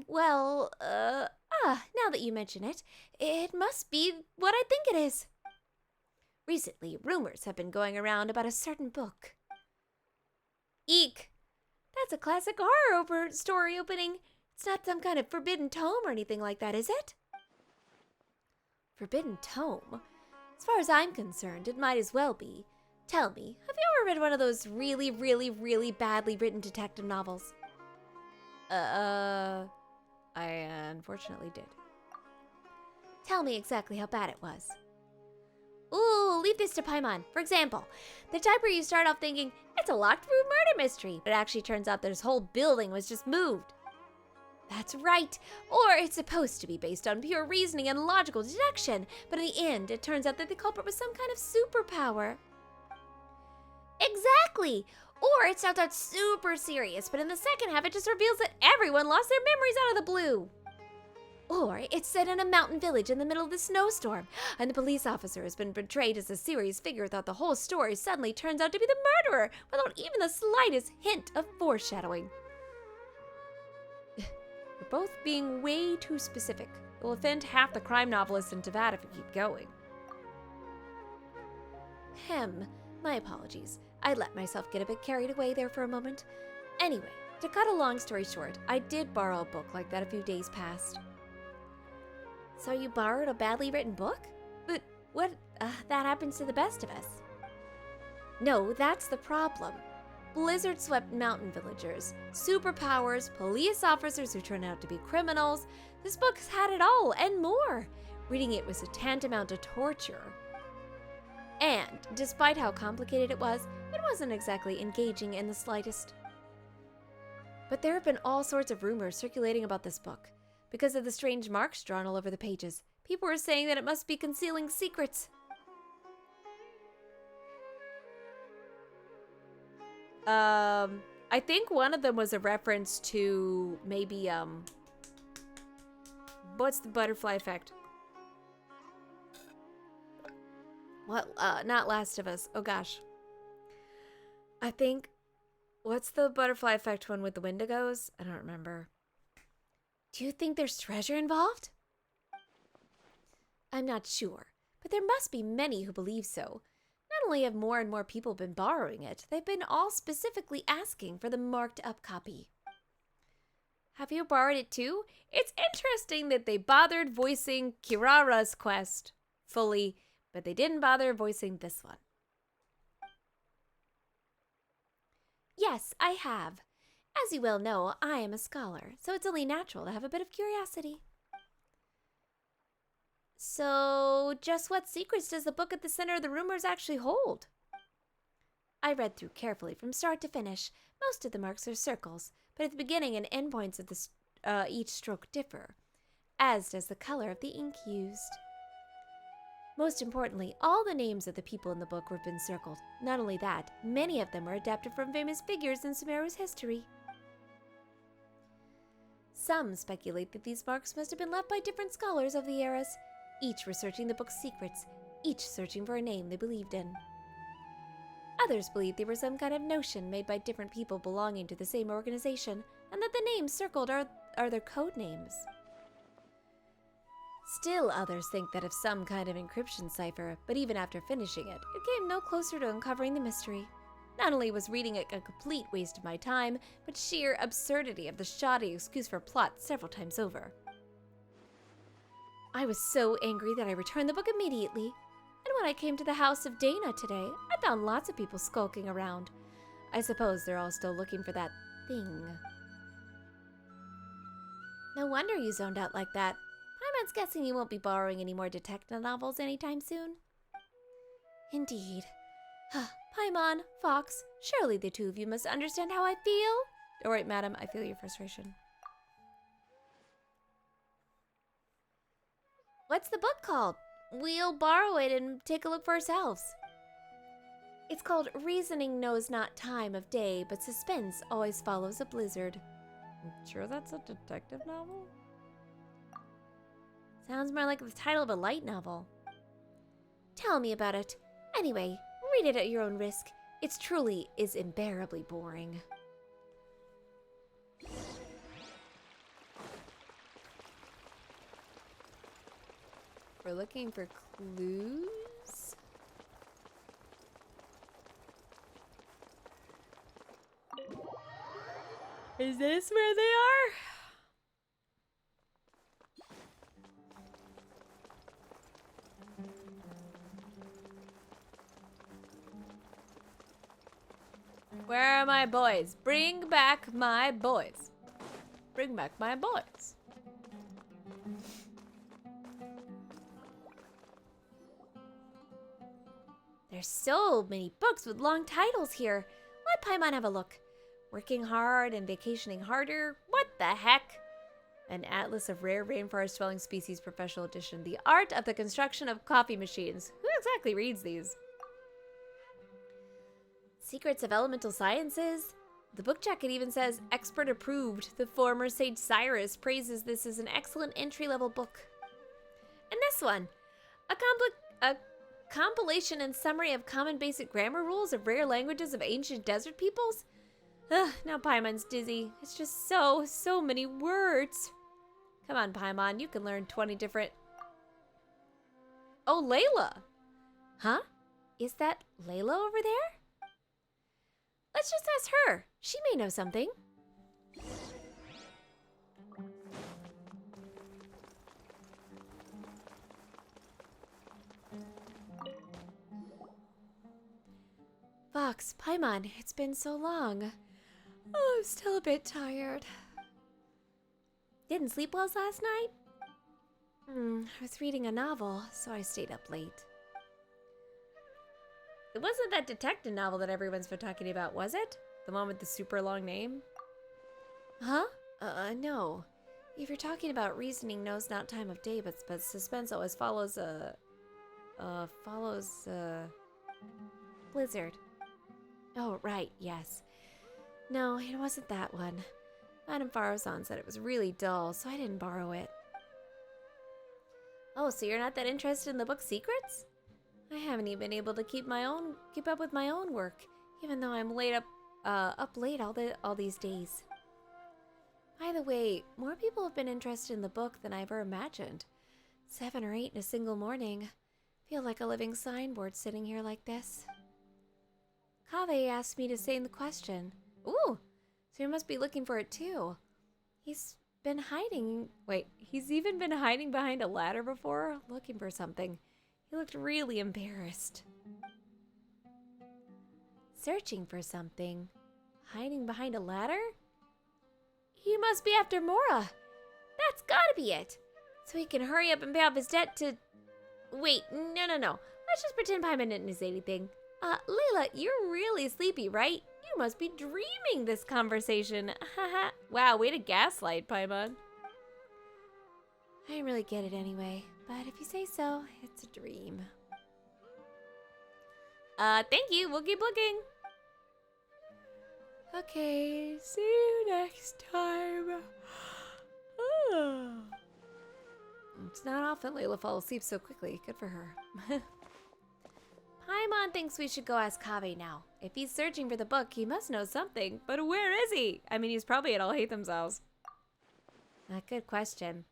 Well, now that you mention it, it must be what I think it is. Recently, rumors have been going around about a certain book. Eek! That's a classic horror story opening. It's not some kind of forbidden tome or anything like that, is it? Forbidden tome? As far as I'm concerned, it might as well be. Tell me, have you ever read one of those really, really, really badly written detective novels? I unfortunately did. Tell me exactly how bad it was. Ooh, leave this to Paimon. For example, the type where you start off thinking, it's a locked room murder mystery, but it actually turns out that this whole building was just moved. That's right. Or it's supposed to be based on pure reasoning and logical deduction, but in the end, it turns out that the culprit was some kind of superpower. Exactly! Or it starts out super serious, but in the second half it just reveals that everyone lost their memories out of the blue. Or it's set in a mountain village in the middle of the snowstorm, and the police officer has been portrayed as a serious figure throughout the whole story suddenly turns out to be the murderer, without even the slightest hint of foreshadowing. You're both being way too specific. You'll offend half the crime novelists in Tavad if you keep going. My apologies. I let myself get a bit carried away there for a moment. Anyway, to cut a long story short, I did borrow a book like that a few days past. So you borrowed a badly written book? But what, that happens to the best of us. No, that's the problem. Blizzard-swept mountain villagers, superpowers, police officers who turn out to be criminals. This book's had it all and more. Reading it was a tantamount to torture. And, despite how complicated it wasn't exactly engaging in the slightest. But there have been all sorts of rumors circulating about this book. Because of the strange marks drawn all over the pages, people were saying that it must be concealing secrets. I think one of them was a reference to maybe, what's the butterfly effect? What, not Last of Us. Oh gosh. I think, what's the butterfly effect one with the Wendigos? I don't remember. Do you think there's treasure involved? I'm not sure, but there must be many who believe so. Not only have more and more people been borrowing it, they've been all specifically asking for the marked up copy. Have you borrowed it too? It's interesting that they bothered voicing Kirara's quest fully, but they didn't bother voicing this one. Yes, I have. As you well know, I am a scholar, so it's only natural to have a bit of curiosity. So, just what secrets does the book at the center of the rumors actually hold? I read through carefully from start to finish. Most of the marks are circles, but at the beginning and end points of each stroke differ, as does the color of the ink used. Most importantly, all the names of the people in the book have been circled. Not only that, many of them are adapted from famous figures in Sumeru's history. Some speculate that these marks must have been left by different scholars of the eras, each researching the book's secrets, each searching for a name they believed in. Others believe they were some kind of notion made by different people belonging to the same organization, and that the names circled are their code names. Still others think that of some kind of encryption cipher, but even after finishing it, it came no closer to uncovering the mystery. Not only was reading it a complete waste of my time, but sheer absurdity of the shoddy excuse for plot several times over. I was so angry that I returned the book immediately. And when I came to the house of Dana today, I found lots of people skulking around. I suppose they're all still looking for that thing. No wonder you zoned out like that. Paimon's guessing you won't be borrowing any more detective novels anytime soon. Indeed. Paimon, Fox, surely the two of you must understand how I feel. All right, madam, I feel your frustration. What's the book called? We'll borrow it and take a look for ourselves. It's called Reasoning Knows Not Time of Day, but Suspense Always Follows a Blizzard. Sure that's a detective novel? Sounds more like the title of a light novel. Tell me about it. Anyway, read it at your own risk. It truly is unbearably boring. We're looking for clues. Is this where they are? Where are my boys? Bring back my boys. Bring back my boys. There's so many books with long titles here. Let Paimon have a look. Working hard and vacationing harder? What the heck? An Atlas of Rare Rainforest Dwelling Species Professional Edition. The Art of the Construction of Coffee Machines. Who exactly reads these? Secrets of Elemental Sciences? The book jacket even says, expert approved. The former Sage Cyrus praises this as an excellent entry-level book. And this one, a compilation and summary of common basic grammar rules of rare languages of ancient desert peoples? Ugh, now Paimon's dizzy. It's just so many words. Come on, Paimon, you can learn 20 different... Oh, Layla! Huh? Is that Layla over there? Let's just ask her. She may know something. Fox, Paimon, it's been so long. Oh, I'm still a bit tired. Didn't sleep well last night? I was reading a novel, so I stayed up late. It wasn't that detective novel that everyone's been talking about, was it? The one with the super long name? Huh? No. If you're talking about Reasoning Knows Not Time of Day, but suspense always follows Blizzard. Oh, right, yes. No, it wasn't that one. Madame Farozan said it was really dull, so I didn't borrow it. Oh, so you're not that interested in the book's secrets? I haven't even been able to keep up with my own work, even though I'm up late all these days. By the way, more people have been interested in the book than I ever imagined. 7 or 8 in a single morning. Feel like a living signboard sitting here like this. Kaveh asked me to say the question. Ooh, so you must be looking for it too. He's even been hiding behind a ladder before, looking for something. He looked really embarrassed. Searching for something. Hiding behind a ladder? He must be after Mora. That's gotta be it. So he can hurry up and pay off his debt to... Wait, no. Let's just pretend Paimon didn't say anything. Layla, you're really sleepy, right? You must be dreaming this conversation. Haha. Wow, way to gaslight, Paimon. I didn't really get it anyway, but if you say so, it's a dream. Thank you. We'll keep looking. Okay, see you next time. It's not often Layla falls asleep so quickly. Good for her. Paimon thinks we should go ask Kaveh now. If he's searching for the book, he must know something. But where is he? I mean, he's probably at All Hate Themselves. Good question.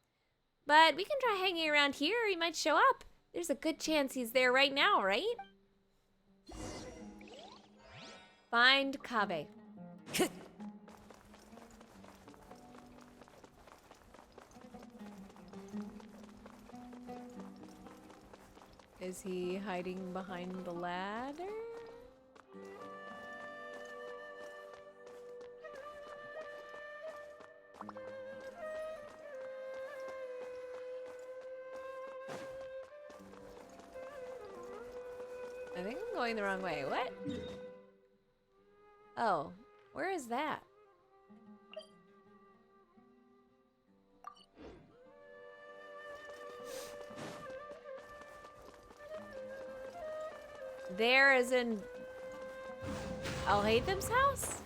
But we can try hanging around here. He might show up. There's a good chance he's there right now, right? Find Kaveh. Is he hiding behind the ladder? I think I'm going the wrong way. What? Oh, where is that? There is in Alhaitham's house?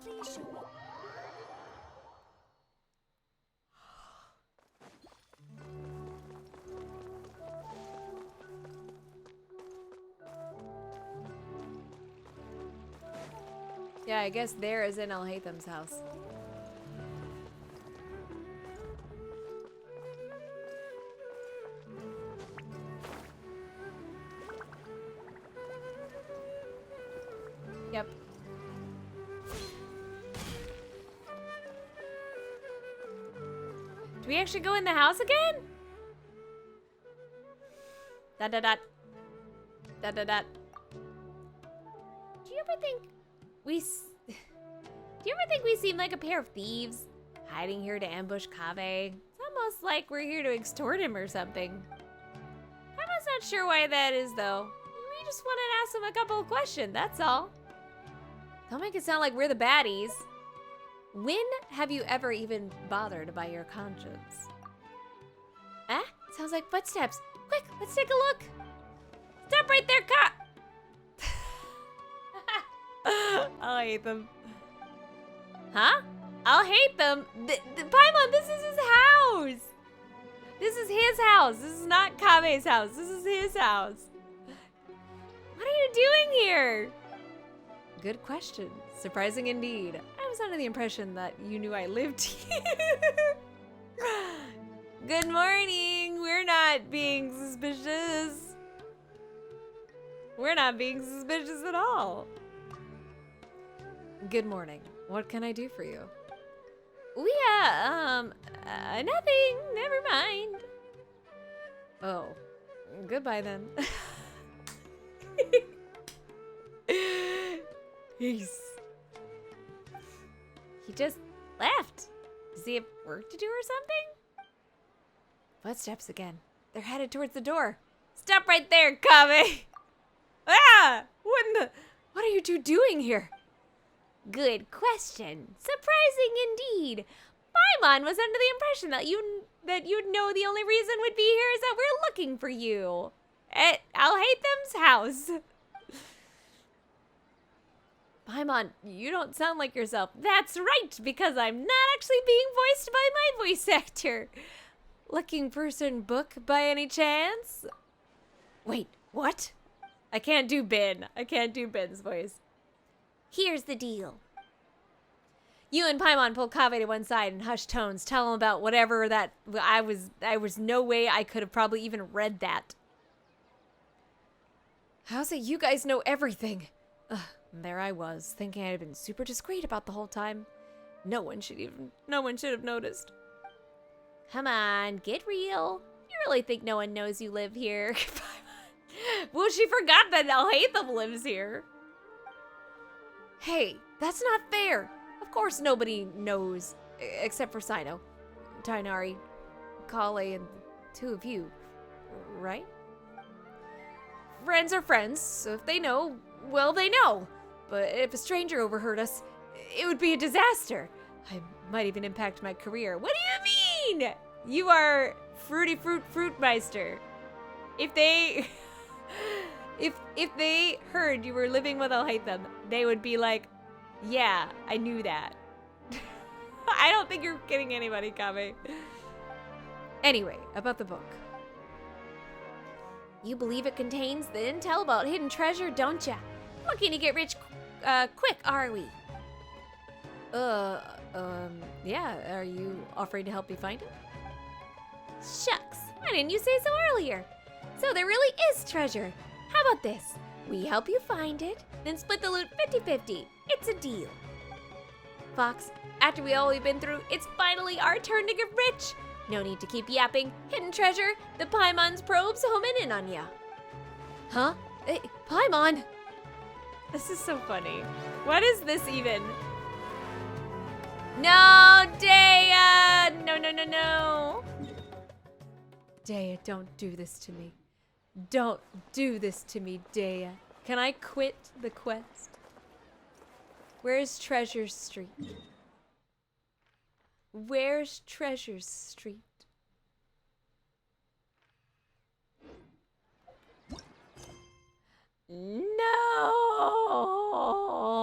Please show me. Yeah, I guess there is in Alhaitham's house. Yep. Do we actually go in the house again? Dot dot dot. Dot dot dot. Do you ever think we seem like a pair of thieves hiding here to ambush Kaveh? It's almost like we're here to extort him or something. I'm just not sure why that is though. We just wanted to ask him a couple of questions, that's all. Don't make it sound like we're the baddies. When have you ever even bothered by your conscience? Ah, sounds like footsteps. Quick, let's take a look. Stop right there, cop. I'll hate them. Huh? I'll hate them? Paimon, this is his house. This is his house. This is not Kame's house. This is his house. What are you doing here? Good question. Surprising indeed. I was under the impression that you knew I lived here. Good morning. We're not being suspicious. We're not being suspicious at all. Good morning. What can I do for you? Nothing. Never mind. Oh, goodbye then. He just left. Does he have work to do or something? Footsteps again. They're headed towards the door. Stop right there, Kame! Ah! What are you two doing here? Good question. Surprising indeed. Paimon was under the impression that you'd know the only reason we'd be here is that we're looking for you. At Alhaitham's house. Paimon, you don't sound like yourself. That's right, because I'm not actually being voiced by my voice actor. Looking for a certain book by any chance? Wait, what? I can't do Ben. I can't do Ben's voice. Here's the deal. You and Paimon pull Kaveh to one side in hushed tones, tell him about whatever that I was no way I could have probably even read that. How's it you guys know everything? Ugh, there I was, thinking I had been super discreet about the whole time. No one should have noticed. Come on, get real. You really think no one knows you live here? Well, she forgot that Alhaitham lives here. Hey, that's not fair. Of course nobody knows, except for Sino, Tainari, Kale, and the two of you, right? Friends are friends, so if they know, well, they know. But if a stranger overheard us, it would be a disaster. I might even impact my career. What do you mean? You are Fruity Fruitmeister. If they... If they heard you were living with Alhaitham, they would be like, yeah, I knew that. I don't think you're kidding anybody, Kame. Anyway, about the book. You believe it contains the intel about hidden treasure, don't ya? Looking to get rich quick, are we? Yeah, are you offering to help me find it? Shucks, why didn't you say so earlier? So there really is treasure. How about this? We help you find it, then split the loot 50-50. It's a deal. Fox, after all we've been through, it's finally our turn to get rich. No need to keep yapping. Hidden treasure, the Paimon's probes homing in on ya. Huh? Hey, Paimon! This is so funny. What is this even? No, Dea! No, no, no, no. Dea, don't do this to me. Don't do this to me, Dea. Can I quit the quest? Where's Treasure Street? Where's Treasure Street?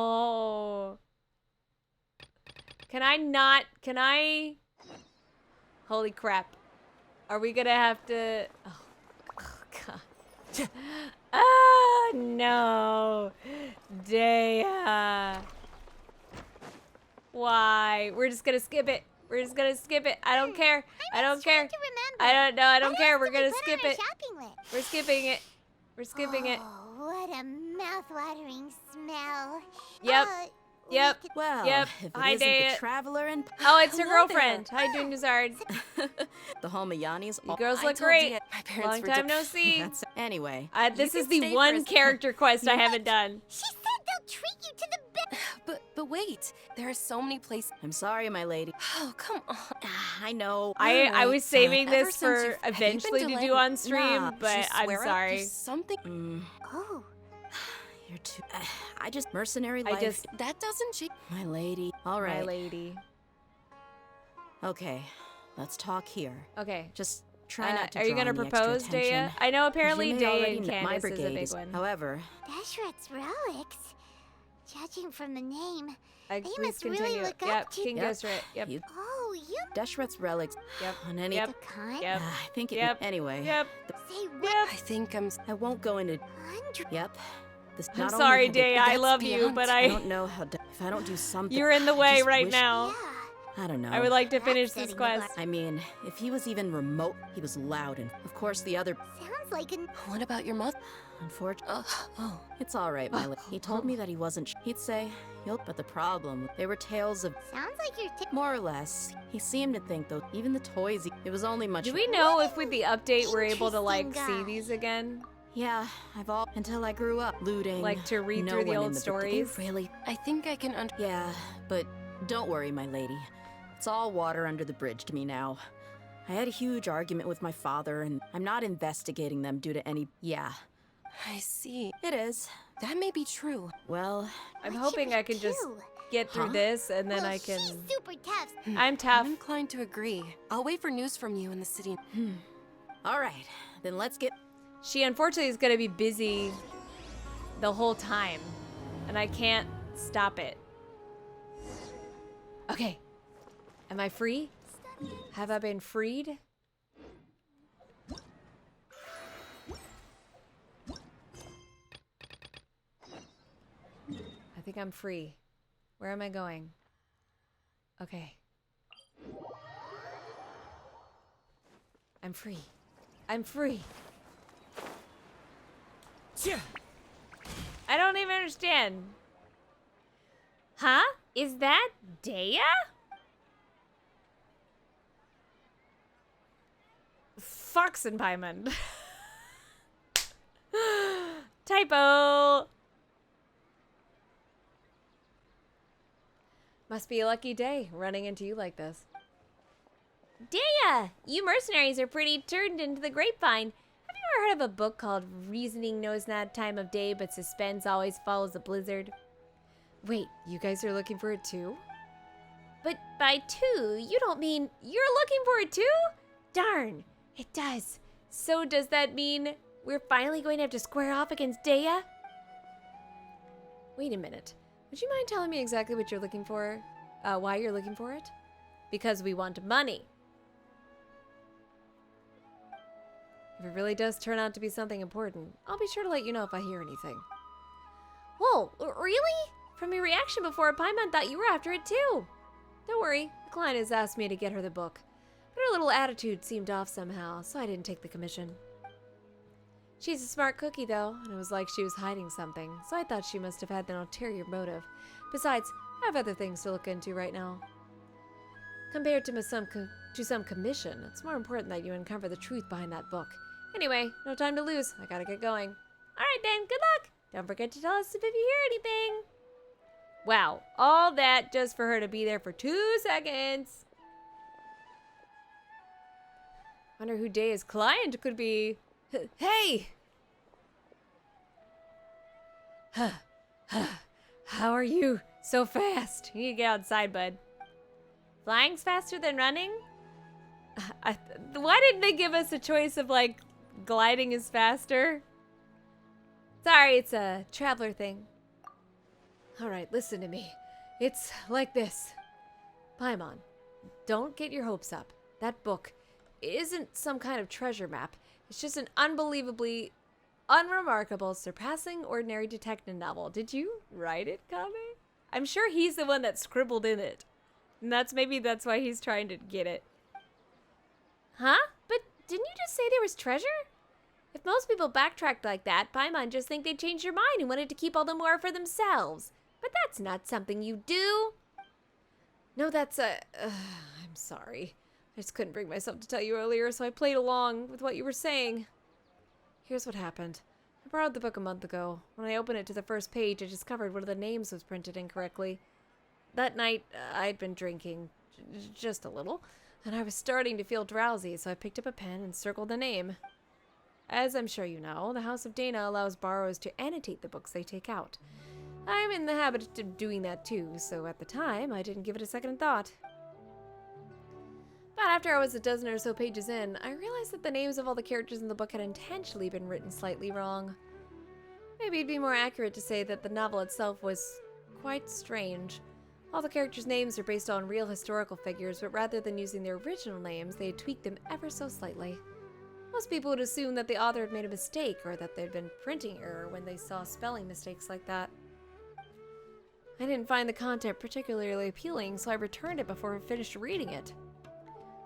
No! Can I not? Can I? Holy crap. Are we gonna have to? Oh God. Ah, no. Dea. Why? We're just gonna skip it. We're just gonna skip it. I don't care. I don't care. I don't know. I don't care. We're gonna skip it. We're skipping it. We're skipping it. Oh, what a mouth-watering smell. Yep. Yep. Well, yep. if it Hi, isn't Dea. the traveler and Oh, it's her Hello girlfriend. there. Hi, Dunazard. The Homayanis. You girls I look told great. Dea my parents Long were time no see. Anyway, This you is can the stay for one a- character quest I haven't done. She said they'll treat you to the best. But wait, there are so many places. I'm sorry, my lady. Oh, come on. I know. I was saving Ever this since for have you been eventually to do delaying- on stream, Nah, but just I'm swear up, sorry. just something. Oh. You're too. I just mercenary I life. just- That doesn't change. My lady. All right. My lady. Okay, let's talk here. Okay. Just try not to Are you draw gonna any extra propose, Dea? attention, I know 'cause apparently you may Dea already and know my Candace is a brigade big one. However, Deshret's relics. Judging from the name, they Please must really continue. look Yep, up to. King Ghostrite. Yep. Oh, you Deshret's relics. Yep. On any. Yep. the kind. Yep. I think it. Yep. Anyway. Yep. Say what? Yep. I think I'm. I won't go into. Yep. This, I'm not only sorry, have they- Dea. I that's love you, beyond- but I I. don't know how. If I don't do something. You're in the I way just right wish- now. I don't know. I would like to That's finish this setting the quest. I mean, if he was even remote, he was loud, and of course the other. Sounds like an. What about your mother? Unfortunately, it's all right, my lady. He told me that he wasn't. He'd say, "You'll." But the problem, they were tales of. Sounds like you're. More or less. He seemed to think, though, even the toys. It was only much. Do we know if with the update we're able to like Interesting see guy. these again? Yeah, I've all until I grew up looting. Like to read no through the one in old but they stories? Really? I think I can. Yeah, but don't worry, my lady. It's all water under the bridge to me now. I had a huge argument with my father, and I'm not investigating them due to any. Yeah, I see. it is. That may be true. Well, I'm What should hoping we I can just do? get through Huh? this and then Well, I can. she's super tough. I'm tough. I'm inclined to agree. I'll wait for news from you in the city. all right. Then let's get. She unfortunately is gonna be busy the whole time, and I can't stop it. Okay. Am I free? Have I been freed? I think I'm free. Where am I going? Okay. I'm free. I'm free. I don't even understand. Huh? Is that Dea? Fox and Paimon. Typo. Must be a lucky day running into you like this. Dea, you mercenaries are pretty turned into the grapevine. Have you ever heard of a book called Reasoning Knows Not Time of Day, but Suspense Always Follows a Blizzard? Wait, you guys are looking for it too? But by two, you don't mean you're looking for it too? Darn, it does. So does that mean we're finally going to have to square off against Dea? Wait a minute. Would you mind telling me exactly what you're looking for? Why you're looking for it? Because we want money. If it really does turn out to be something important, I'll be sure to let you know if I hear anything. Whoa, really? From your reaction before, Paimon thought you were after it too. Don't worry, the client has asked me to get her the book. But her little attitude seemed off somehow, so I didn't take the commission. She's a smart cookie though, and it was like she was hiding something, so I thought she must have had an ulterior motive. Besides, I have other things to look into right now. Compared to some commission, it's more important that you uncover the truth behind that book. Anyway, no time to lose. I gotta get going. Alright then, good luck! Don't forget to tell us if you hear anything. Wow, all that just for her to be there for 2 seconds. Wonder who Daya's client could be. Hey! How are you so fast? You need to get outside, bud. Flying's faster than running? Why didn't they give us a choice of, like, gliding is faster? Sorry, it's a traveler thing. Alright, listen to me. It's like this. Paimon, don't get your hopes up. That book isn't some kind of treasure map. It's just an unbelievably unremarkable, surpassing ordinary detective novel. Did you write it, Kame? I'm sure he's the one that scribbled in it. And maybe that's why he's trying to get it. Huh? But didn't you just say there was treasure? If most people backtracked like that, Paimon just think they'd change their mind and wanted to keep all the more for themselves. But that's not something you do. No, that's I'm sorry. I just couldn't bring myself to tell you earlier, so I played along with what you were saying. Here's what happened. I borrowed the book a month ago. When I opened it to the first page, I discovered one of the names was printed incorrectly. That night, I'd been drinking, just a little, and I was starting to feel drowsy, so I picked up a pen and circled the name. As I'm sure you know, the House of Dana allows borrowers to annotate the books they take out. I'm in the habit of doing that too, so at the time, I didn't give it a second thought. But after I was a dozen or so pages in, I realized that the names of all the characters in the book had intentionally been written slightly wrong. Maybe it'd be more accurate to say that the novel itself was quite strange. All the characters' names are based on real historical figures, but rather than using their original names, they had tweaked them ever so slightly. Most people would assume that the author had made a mistake or that there'd been printing error when they saw spelling mistakes like that. I didn't find the content particularly appealing, so I returned it before I finished reading it.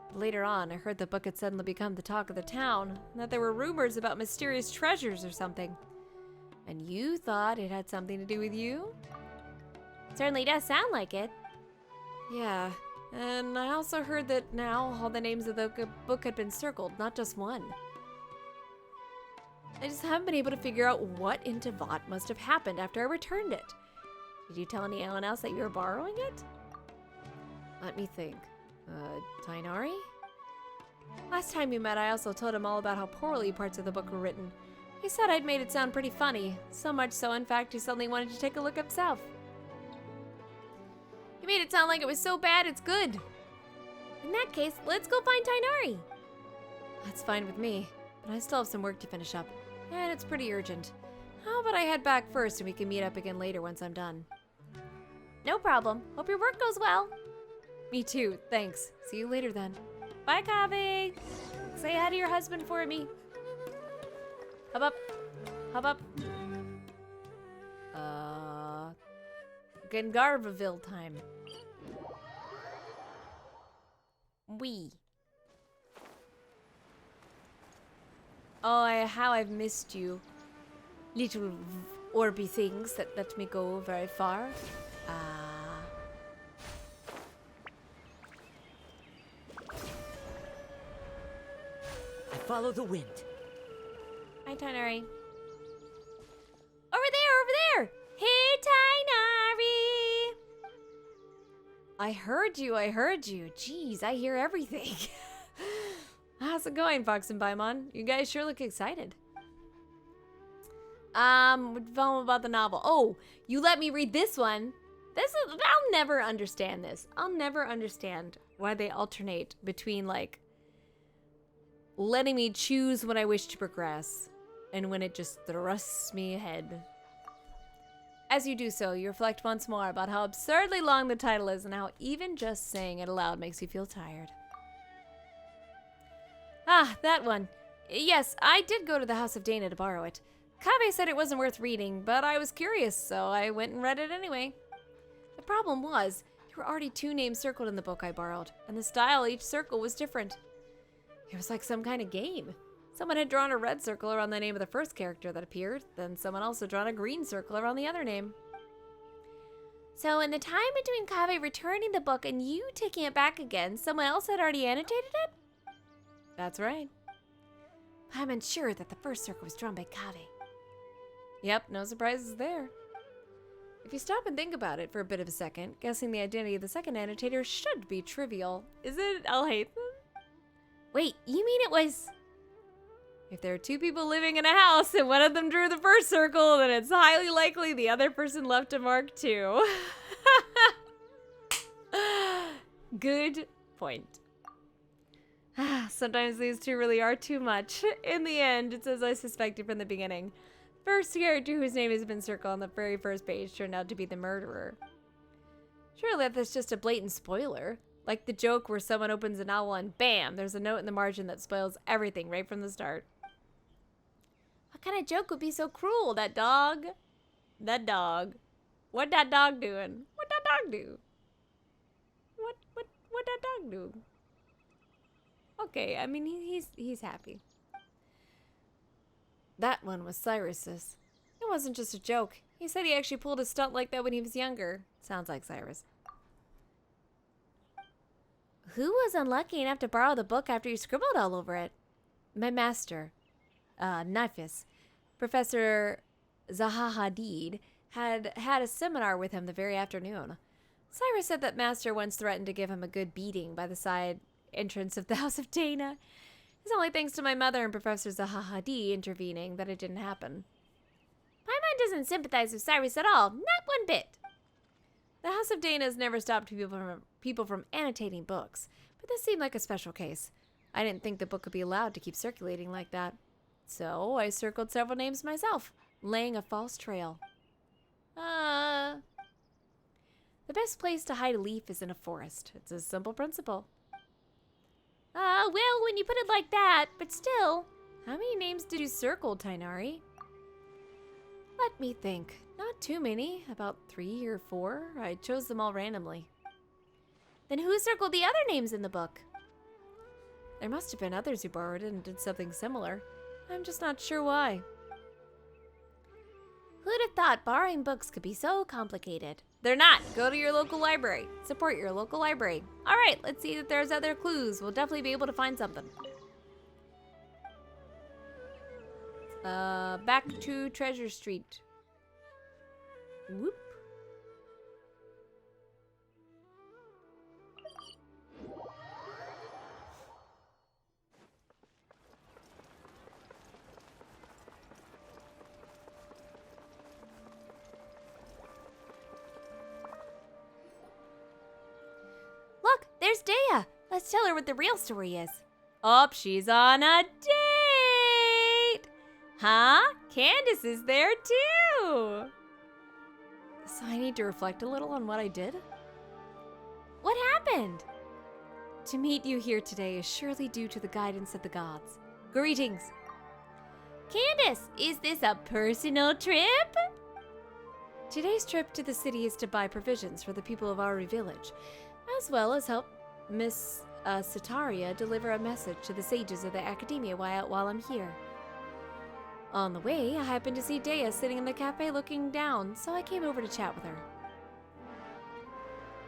But later on, I heard the book had suddenly become the talk of the town, and that there were rumors about mysterious treasures or something. And you thought it had something to do with you? Certainly does sound like it. Yeah, and I also heard that now all the names of the book had been circled, not just one. I just haven't been able to figure out what in Tevat must have happened after I returned it. Did you tell anyone else that you were borrowing it? Let me think. Tainari? Last time we met, I also told him all about how poorly parts of the book were written. He said I'd made it sound pretty funny, so much so, in fact, he suddenly wanted to take a look himself. He made it sound like it was so bad it's good. In that case, let's go find Tainari. That's fine with me, but I still have some work to finish up, and it's pretty urgent. How about I head back first and we can meet up again later once I'm done? No problem. Hope your work goes well. Me too, thanks. See you later then. Bye, Kaveh. Say hi to your husband for me. Hop up. Hop up. Gengarvaville time. Wee. Oh, how I've missed you. Little orby things that let me go very far. I follow the wind. Hi, Tainari. Over there! Hey, Tainari! I heard you. Jeez, I hear everything. How's it going, Fox and Paimon? You guys sure look excited. About the novel. Oh, you let me read this one. I'll never understand this. I'll never understand why they alternate between, like, letting me choose when I wish to progress and when it just thrusts me ahead. As you do so, you reflect once more about how absurdly long the title is and how even just saying it aloud makes you feel tired. Ah, that one. Yes, I did go to the House of Dana to borrow it. Kaveh said it wasn't worth reading, but I was curious, so I went and read it anyway. The problem was, there were already 2 names circled in the book I borrowed, and the style of each circle was different. It was like some kind of game. Someone had drawn a red circle around the name of the first character that appeared, then someone else had drawn a green circle around the other name. So in the time between Kaveh returning the book and you taking it back again, someone else had already annotated it? That's right. I'm sure that the first circle was drawn by Kaveh. Yep, no surprises there. If you stop and think about it for a bit of a second, guessing the identity of the second annotator should be trivial. Is it Alhaitham? Wait, you mean it was... If there are two people living in a house and one of them drew the first circle, then it's highly likely the other person left a mark too. Good point. Sometimes these two really are too much. In the end, it's as I suspected from the beginning. First character whose name has been circled on the very first page turned out to be the murderer. Surely that's just a blatant spoiler. Like the joke where someone opens a novel and bam, there's a note in the margin that spoils everything right from the start. What kind of joke would be so cruel? That dog? That dog. What that dog doing? What that dog do? What that dog do? Okay, I mean, he's happy. That one was Cyrus's. It wasn't just a joke. He said he actually pulled a stunt like that when he was younger. Sounds like Cyrus. Who was unlucky enough to borrow the book after you scribbled all over it? My master, Nifis, Professor Zahahadid, had a seminar with him the very afternoon. Cyrus said that master once threatened to give him a good beating by the side entrance of the House of Dana. It's only thanks to my mother and Professor Zahahadi intervening that it didn't happen. My mind doesn't sympathize with Cyrus at all, not one bit. The House of Dana has never stopped people from annotating books, but this seemed like a special case. I didn't think the book could be allowed to keep circulating like that. So I circled several names myself, laying a false trail. The best place to hide a leaf is in a forest. It's a simple principle. Well, when you put it like that, but still, how many names did you circle, Tainari? Let me think. Not too many, about 3 or 4. I chose them all randomly. Then who circled the other names in the book? There must have been others who borrowed it and did something similar. I'm just not sure why. Who'd have thought borrowing books could be so complicated? They're not. Go to your local library. Support your local library. All right, let's see if there's other clues. We'll definitely be able to find something. Back to Treasure Street. Whoop. Look, there's Dea. Let's tell her what the real story is. Oh, she's on a date. Huh? Candace is there too. So I need to reflect a little on what I did? What happened? To meet you here today is surely due to the guidance of the gods. Greetings. Candace, is this a personal trip? Today's trip to the city is to buy provisions for the people of Ari village, as well as help Miss Sitaria deliver a message to the sages of the academia while I'm here. On the way, I happened to see Dea sitting in the cafe looking down, so I came over to chat with her.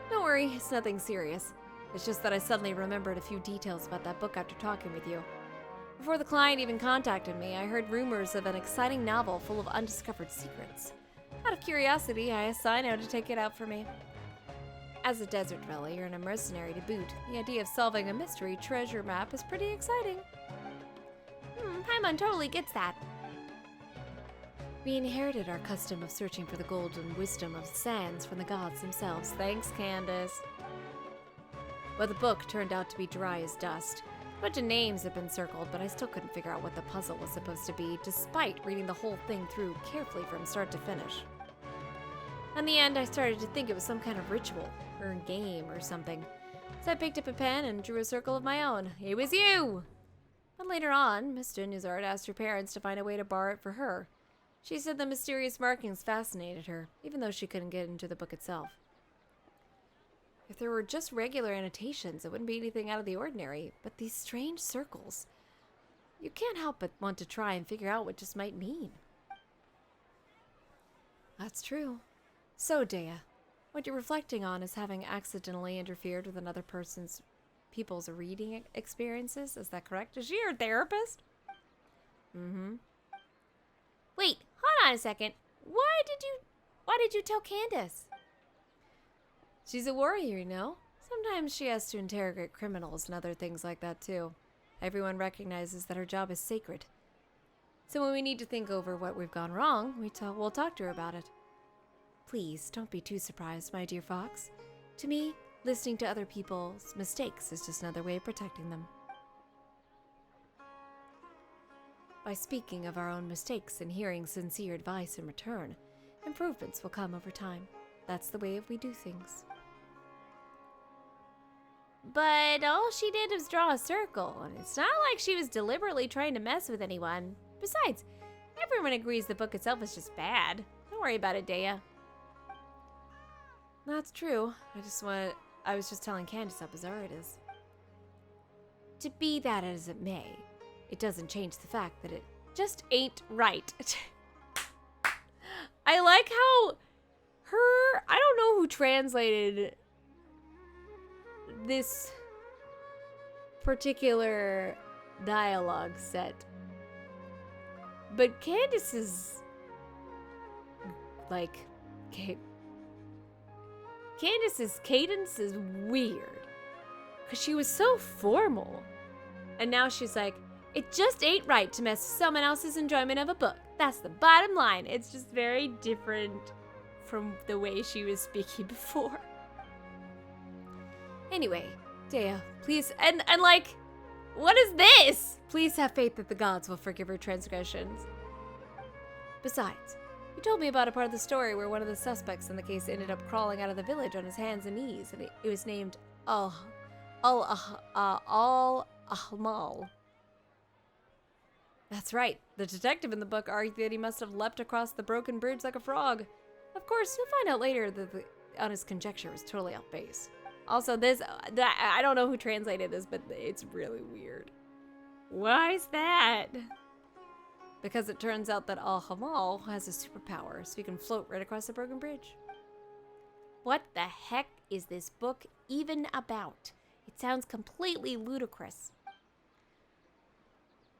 Don't worry, it's nothing serious. It's just that I suddenly remembered a few details about that book after talking with you. Before the client even contacted me, I heard rumors of an exciting novel full of undiscovered secrets. Out of curiosity, I asked Sino to take it out for me. As a desert dweller and a mercenary to boot, the idea of solving a mystery treasure map is pretty exciting. Paimon totally gets that. We inherited our custom of searching for the golden wisdom of sands from the gods themselves. Thanks, Candace. But the book turned out to be dry as dust. A bunch of names had been circled, but I still couldn't figure out what the puzzle was supposed to be, despite reading the whole thing through carefully from start to finish. In the end, I started to think it was some kind of ritual, or game, or something. So I picked up a pen and drew a circle of my own. It was you! But later on, Miss Dunuzard asked her parents to find a way to borrow it for her. She said the mysterious markings fascinated her, even though she couldn't get into the book itself. If there were just regular annotations, it wouldn't be anything out of the ordinary, but these strange circles, you can't help but want to try and figure out what this might mean. That's true. So, Dea, What you're reflecting on is having accidentally interfered with another people's reading experiences. Is that correct? Is she your therapist? Mm-hmm. Wait, hold on a second. Why did you tell Candace? She's a warrior, you know? Sometimes she has to interrogate criminals and other things like that, too. Everyone recognizes that her job is sacred. So when we need to think over what we've gone wrong, we'll talk to her about it. Please, don't be too surprised, my dear Fox. To me, listening to other people's mistakes is just another way of protecting them. By speaking of our own mistakes and hearing sincere advice in return, improvements will come over time. That's the way we do things. But all she did was draw a circle, and it's not like she was deliberately trying to mess with anyone. Besides, everyone agrees the book itself is just bad. Don't worry about it, Dea. That's true. I was just telling Candace how bizarre it is. To be that as it may, it doesn't change the fact that it just ain't right. I like how I don't know who translated this particular dialogue set, but Candace's Candace's cadence is weird, because she was so formal, and now she's like, it just ain't right to mess with someone else's enjoyment of a book. That's the bottom line. It's just very different from the way she was speaking before. Anyway, Dea, please, and like, what is this? Please have faith that the gods will forgive her transgressions. Besides, you told me about a part of the story where one of the suspects in the case ended up crawling out of the village on his hands and knees, and it was named Al-Ahmal. That's right. The detective in the book argued that he must have leapt across the broken bridge like a frog. Of course, you'll find out later that the honest conjecture was totally off base. Also, I don't know who translated this, but it's really weird. Why is that? Because it turns out that Al-Hamal has a superpower, so he can float right across the broken bridge. What the heck is this book even about? It sounds completely ludicrous.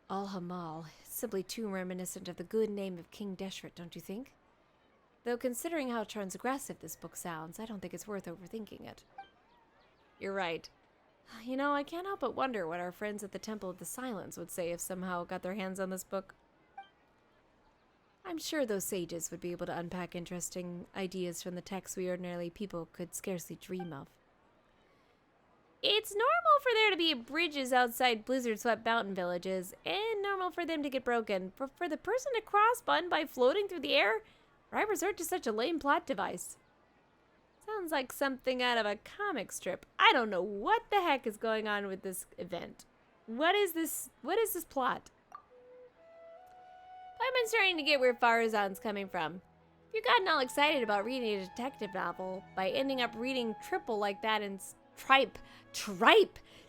Al-Hamal is simply too reminiscent of the good name of King Deshret, don't you think? Though considering how transgressive this book sounds, I don't think it's worth overthinking it. You're right. You know, I can't help but wonder what our friends at the Temple of the Silence would say if somehow got their hands on this book. I'm sure those sages would be able to unpack interesting ideas from the text we ordinarily people could scarcely dream of. It's normal for there to be bridges outside blizzard-swept mountain villages, and normal for them to get broken. But for the person to cross Bun by floating through the air, why resort to such a lame plot device? Sounds like something out of a comic strip. I don't know what the heck is going on with this event. What is this plot? I've been starting to get where Farazan's coming from. If you've gotten all excited about reading a detective novel by ending up reading triple like that in tripe.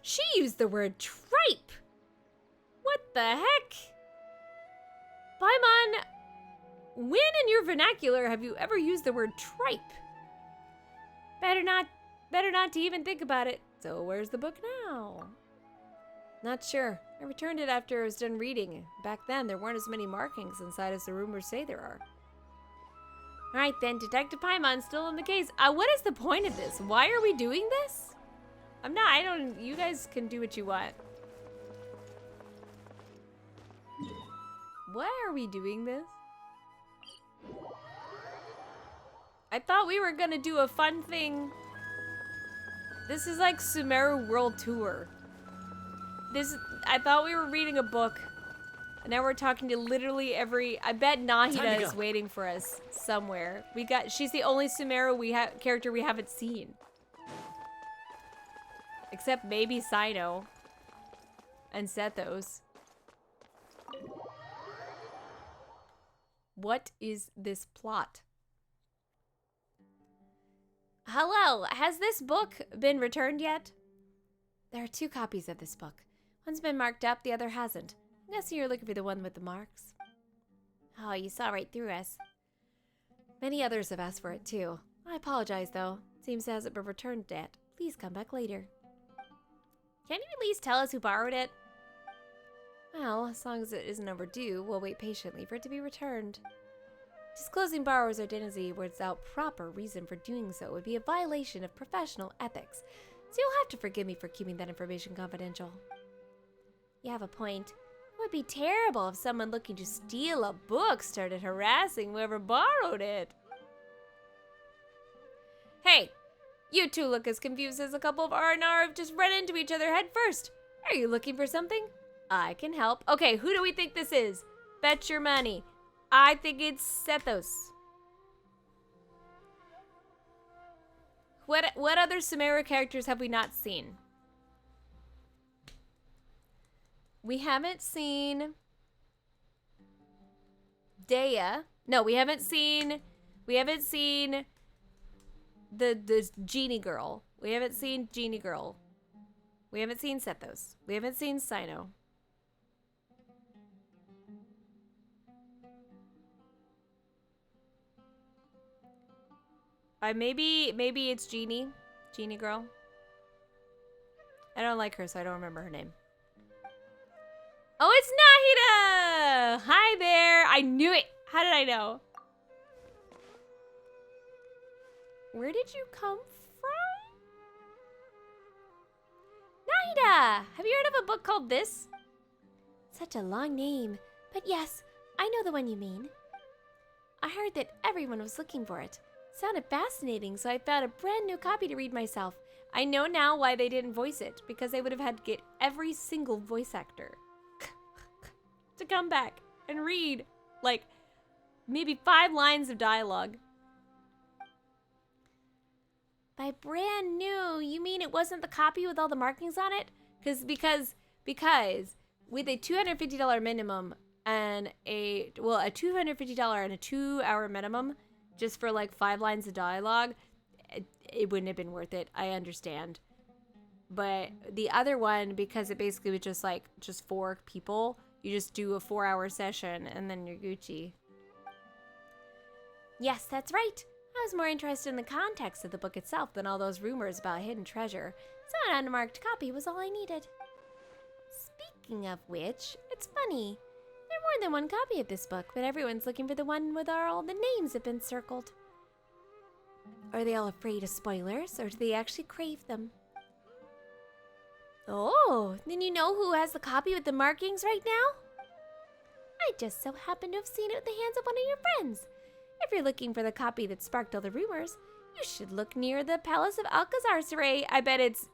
She used the word tripe. What the heck? Paimon, when in your vernacular have you ever used the word tripe? Better not to even think about it. So where's the book now? Not sure. I returned it after I was done reading. Back then, there weren't as many markings inside as the rumors say there are. Alright then, Detective Paimon's still in the case. What is the point of this? Why are we doing this? You guys can do what you want. Why are we doing this? I thought we were gonna do a fun thing. This is like Sumeru World Tour. I thought we were reading a book, and now we're talking to literally I bet Nahida is waiting for us somewhere. She's the only Sumeru character we haven't seen. Except maybe Sino. And Sethos. What is this plot? Hello, has this book been returned yet? There are 2 copies of this book. One's been marked up, the other hasn't. I'm guessing you're looking for the one with the marks. Oh, you saw right through us. Many others have asked for it too. I apologize, though. Seems it hasn't been returned yet. Please come back later. Can't you at least tell us who borrowed it? Well, as long as it isn't overdue, we'll wait patiently for it to be returned. Disclosing borrower's identity without proper reason for doing so would be a violation of professional ethics, so you'll have to forgive me for keeping that information confidential. You have a point. It would be terrible if someone looking to steal a book started harassing whoever borrowed it. Hey, you two look as confused as a couple of R&R have just run into each other head first. Are you looking for something? I can help. Okay, who do we think this is? Bet your money. I think it's Sethos. What other Sumeru characters have we not seen? We haven't seen Dea. No, we haven't seen the genie girl. We haven't seen genie girl. We haven't seen Sethos. We haven't seen Sino. Maybe it's Genie. Genie girl. I don't like her, so I don't remember her name. Oh, it's Nahida! Hi there! I knew it! How did I know? Where did you come from? Nahida! Have you heard of a book called this? Such a long name. But yes, I know the one you mean. I heard that everyone was looking for it. Sounded fascinating, so I found a brand new copy to read myself. I know now why they didn't voice it, because they would have had to get every single voice actor to come back and read, like, maybe 5 lines of dialogue. By brand new, you mean it wasn't the copy with all the markings on it? Because with a $250 minimum and a $250 and a 2-hour minimum, just for like 5 lines of dialogue, it wouldn't have been worth it. I understand. But the other one, because it basically was just 4 people, you just do a 4-hour session and then you're Gucci. Yes, that's right. I was more interested in the context of the book itself than all those rumors about hidden treasure, so an unmarked copy was all I needed. Speaking of which, it's funny. There are more than one copy of this book, but everyone's looking for the one with all the names have been circled. Are they all afraid of spoilers, or do they actually crave them? Oh, then you know who has the copy with the markings right now? I just so happen to have seen it at the hands of one of your friends. If you're looking for the copy that sparked all the rumors, you should look near the Palace of Alcazar Saray. I bet it's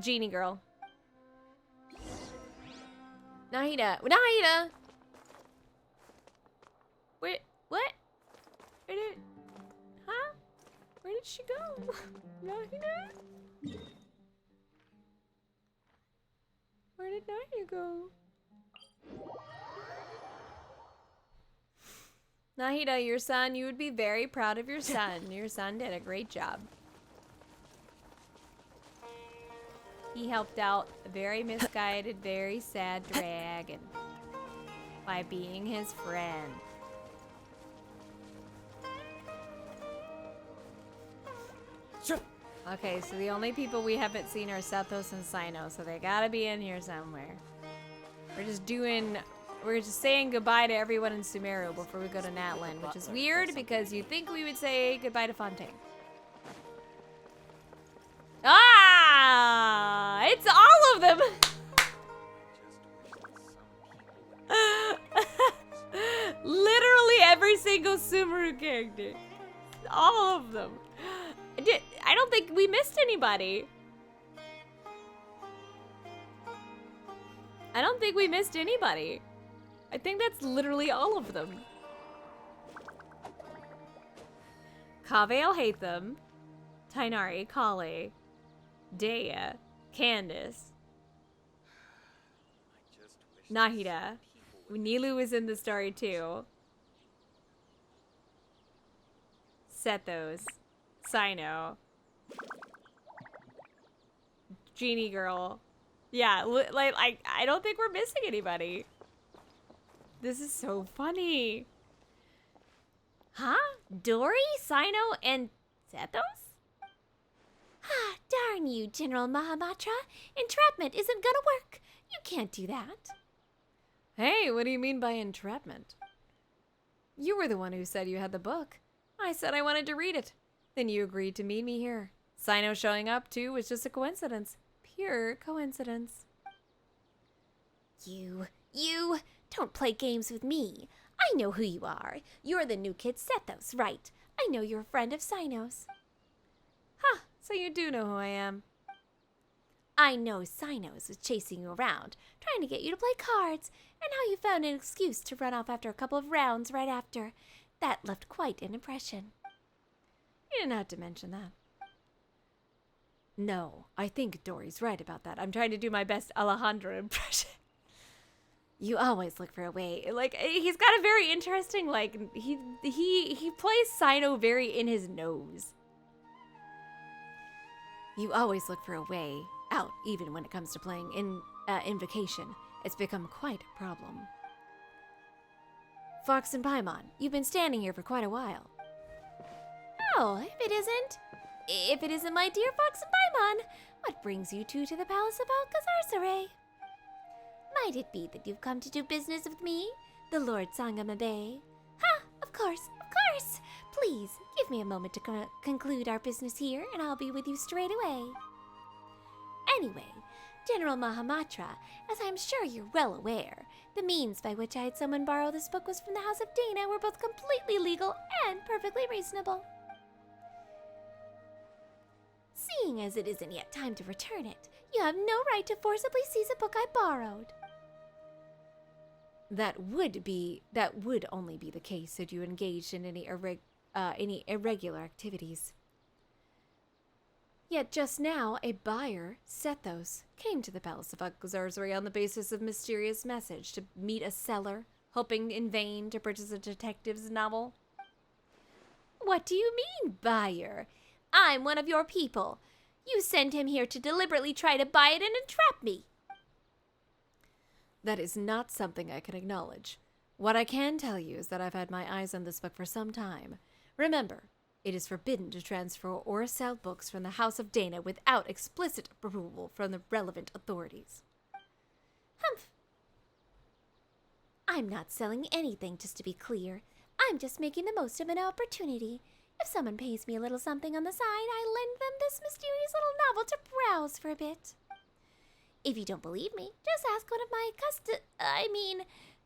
Genie Girl. Nahida. Nahida! Wait, what? Where did... Huh? Where did she go? Nahida? Where did Nahida go? Nahida, your son, you would be very proud of your son. Your son did a great job. He helped out a very misguided, very sad dragon by being his friend. Okay, so the only people we haven't seen are Sethos and Sino, so they gotta be in here somewhere. We're just saying goodbye to everyone in Sumeru before we go to Natlan, which is weird because you'd think we would say goodbye to Fontaine. Ah! It's all of them! Literally every single Sumeru character. All of them. I don't think we missed anybody. I don't think we missed anybody. I think that's literally all of them. Kaveh Al-Haytham, Tainari, Kale, Dea, Candace, Nahida. Nilu is in the story too. Sethos, Sino, Genie Girl. Yeah, I don't think we're missing anybody. This is so funny. Huh? Dory, Sino, and Zethos? Ah, darn you, General Mahamatra. Entrapment isn't gonna work. You can't do that. Hey, what do you mean by entrapment? You were the one who said you had the book. I said I wanted to read it. Then you agreed to meet me here. Sino showing up, too, was just a coincidence. Pure coincidence. You, don't play games with me. I know who you are. You're the new kid Zethos, right? I know you're a friend of Sino's. Huh, so you do know who I am. I know Sino's was chasing you around, trying to get you to play cards, and how you found an excuse to run off after a couple of rounds right after. That left quite an impression. You didn't have to mention that. No, I think Dory's right about that. I'm trying to do my best Alejandro impression. You always look for a way. Like, he's got a very interesting, like, he plays Sino very in his nose. You always look for a way out, even when it comes to playing Invocation. It's become quite a problem. Fox and Paimon, you've been standing here for quite a while. Oh, if it isn't my dear Fox and Paimon, what brings you two to the Palace of Alcazarsaray? Might it be that you've come to do business with me, the Lord Sangamabe? Ha! Of course, of course! Please, give me a moment to conclude our business here, and I'll be with you straight away. Anyway, General Mahamatra, as I'm sure you're well aware, the means by which I had someone borrow this book was from the House of Dana were both completely legal and perfectly reasonable. Seeing as it isn't yet time to return it, you have no right to forcibly seize a book I borrowed. That would only be the case if you engaged in any irregular activities. Yet just now, a buyer, Zethos, came to the Palace of Alcazarsaray on the basis of mysterious message to meet a seller, hoping in vain to purchase a detective's novel. What do you mean, buyer? I'm one of your people. You sent him here to deliberately try to buy it and entrap me. That is not something I can acknowledge. What I can tell you is that I've had my eyes on this book for some time. Remember, it is forbidden to transfer or sell books from the House of Dana without explicit approval from the relevant authorities. Humph. I'm not selling anything, just to be clear. I'm just making the most of an opportunity. If someone pays me a little something on the side, I lend them this mysterious little novel to browse for a bit. If you don't believe me, just ask one of my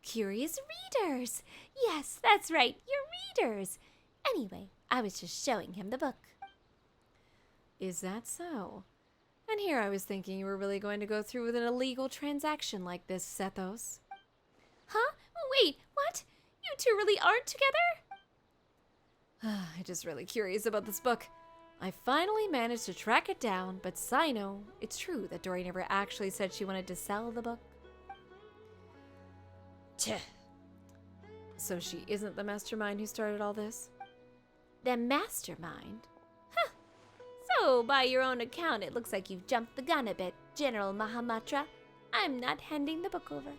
curious readers. Yes, that's right, your readers. Anyway, I was just showing him the book. Is that so? And here I was thinking you were really going to go through with an illegal transaction like this, Zethos. Huh? Wait, what? You two really aren't together? I'm just really curious about this book. I finally managed to track it down, but Sino, it's true that Dory never actually said she wanted to sell the book. Tch. So she isn't the mastermind who started all this? The mastermind? Huh. So, by your own account, it looks like you've jumped the gun a bit, General Mahamatra. I'm not handing the book over.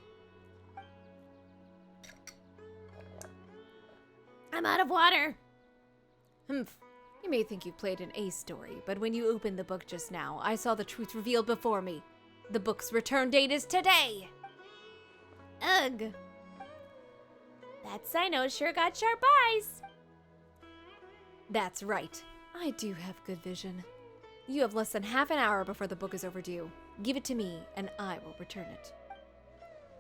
I'm out of water. Humph. You may think you played an ace story, but when you opened the book just now, I saw the truth revealed before me. The book's return date is today! Ugh. That Sino sure got sharp eyes. That's right. I do have good vision. You have less than half an hour before the book is overdue. Give it to me, and I will return it.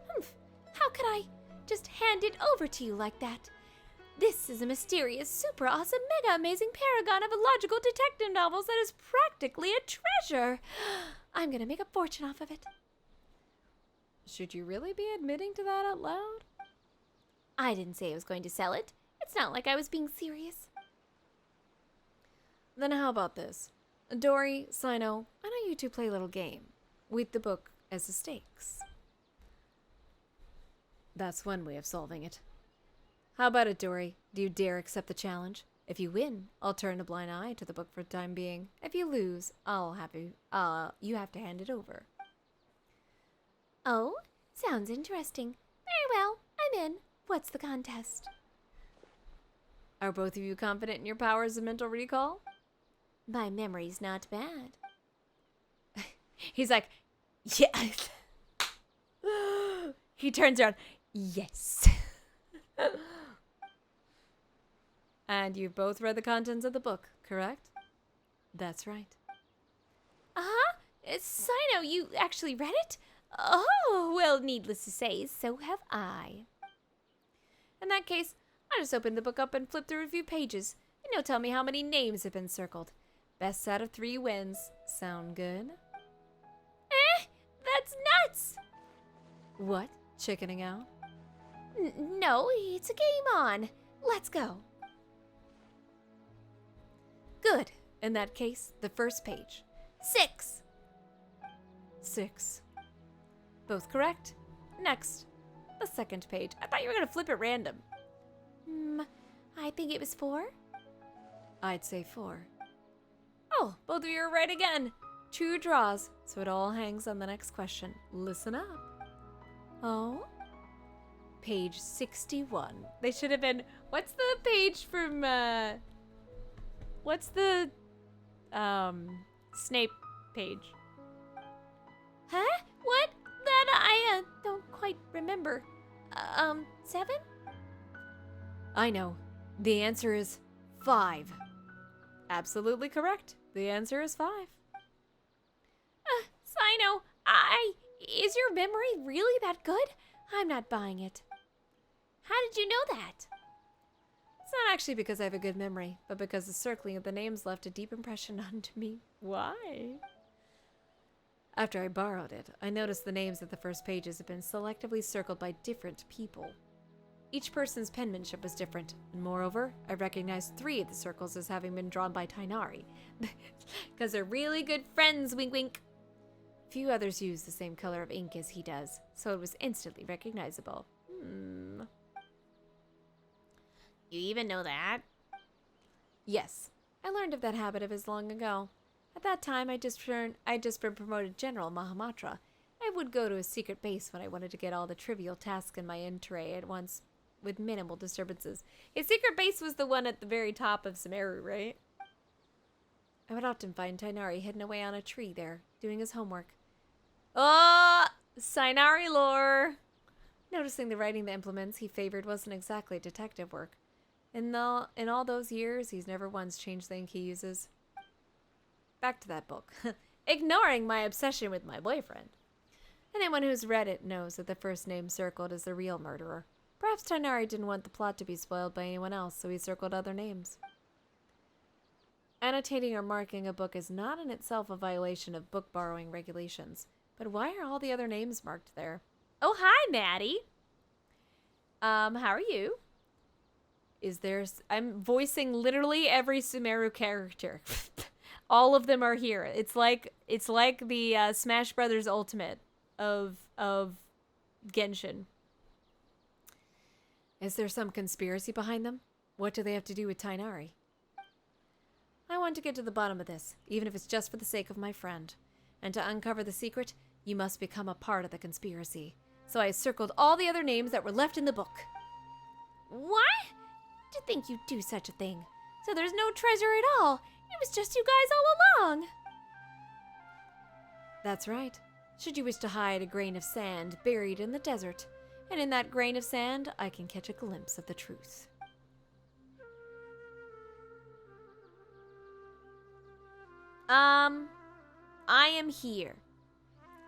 Humph. How could I just hand it over to you like that? This is a mysterious, super awesome, mega amazing paragon of illogical detective novels that is practically a treasure. I'm gonna make a fortune off of it. Should you really be admitting to that out loud? I didn't say I was going to sell it. It's not like I was being serious. Then how about this? Dory, Sino, why don't you two play a little game? With the book as the stakes. That's one way of solving it. How about it, Dory? Do you dare accept the challenge? If you win, I'll turn a blind eye to the book for the time being. If you lose, you have to hand it over. Oh, sounds interesting. Very well, I'm in. What's the contest? Are both of you confident in your powers of mental recall? My memory's not bad. He's like, yes. He turns around, yes. And you've both read the contents of the book, correct? That's right. Uh-huh. Sino, you actually read it? Oh, well, needless to say, so have I. In that case, I'll just open the book up and flip through a few pages, and you'll tell me how many names have been circled. Best out of 3 wins. Sound good? That's nuts! What? Chickening out? No, it's a game on. Let's go. Good. In that case, the first page. 6. 6. Both correct. Next, the second page. I thought you were going to flip it random. I think it was 4. I'd say 4. Oh, both of you are right again. 2 draws, so it all hangs on the next question. Listen up. Oh? Page 61. They should have been... What's the page from, What's the, Snape page? Huh? What? That I, don't quite remember. 7? I know. The answer is 5. Absolutely correct. The answer is 5. Sino, is your memory really that good? I'm not buying it. How did you know that? It's not actually because I have a good memory, but because the circling of the names left a deep impression onto me. Why? After I borrowed it, I noticed the names of the first pages had been selectively circled by different people. Each person's penmanship was different, and moreover, I recognized 3 of the circles as having been drawn by Tighnari. Because they're really good friends, wink wink. Few others use the same color of ink as he does, so it was instantly recognizable. You even know that? Yes, I learned of that habit of his long ago. At that time, I'd just been promoted General Mahamatra. I would go to a secret base when I wanted to get all the trivial tasks in my in-tray at once, with minimal disturbances. His secret base was the one at the very top of Sumeru, right? I would often find Tighnari hidden away on a tree there, doing his homework. Oh, Tighnari lore! Noticing the writing the implements he favored wasn't exactly detective work. In all those years, he's never once changed the ink he uses. Back to that book. Ignoring my obsession with my boyfriend. Anyone who's read it knows that the first name circled is the real murderer. Perhaps Tighnari didn't want the plot to be spoiled by anyone else, so he circled other names. Annotating or marking a book is not in itself a violation of book borrowing regulations. But why are all the other names marked there? Oh, hi, Maddie. How are you? I'm voicing literally every Sumeru character. All of them are here. It's like the Smash Brothers Ultimate of Genshin. Is there some conspiracy behind them? What do they have to do with Tighnari? I want to get to the bottom of this, even if it's just for the sake of my friend. And to uncover the secret, you must become a part of the conspiracy. So I circled all the other names that were left in the book. What? To think you'd do such a thing. So there's no treasure at all. It was just you guys all along. That's right. Should you wish to hide a grain of sand buried in the desert, and in that grain of sand, I can catch a glimpse of the truth. I am here.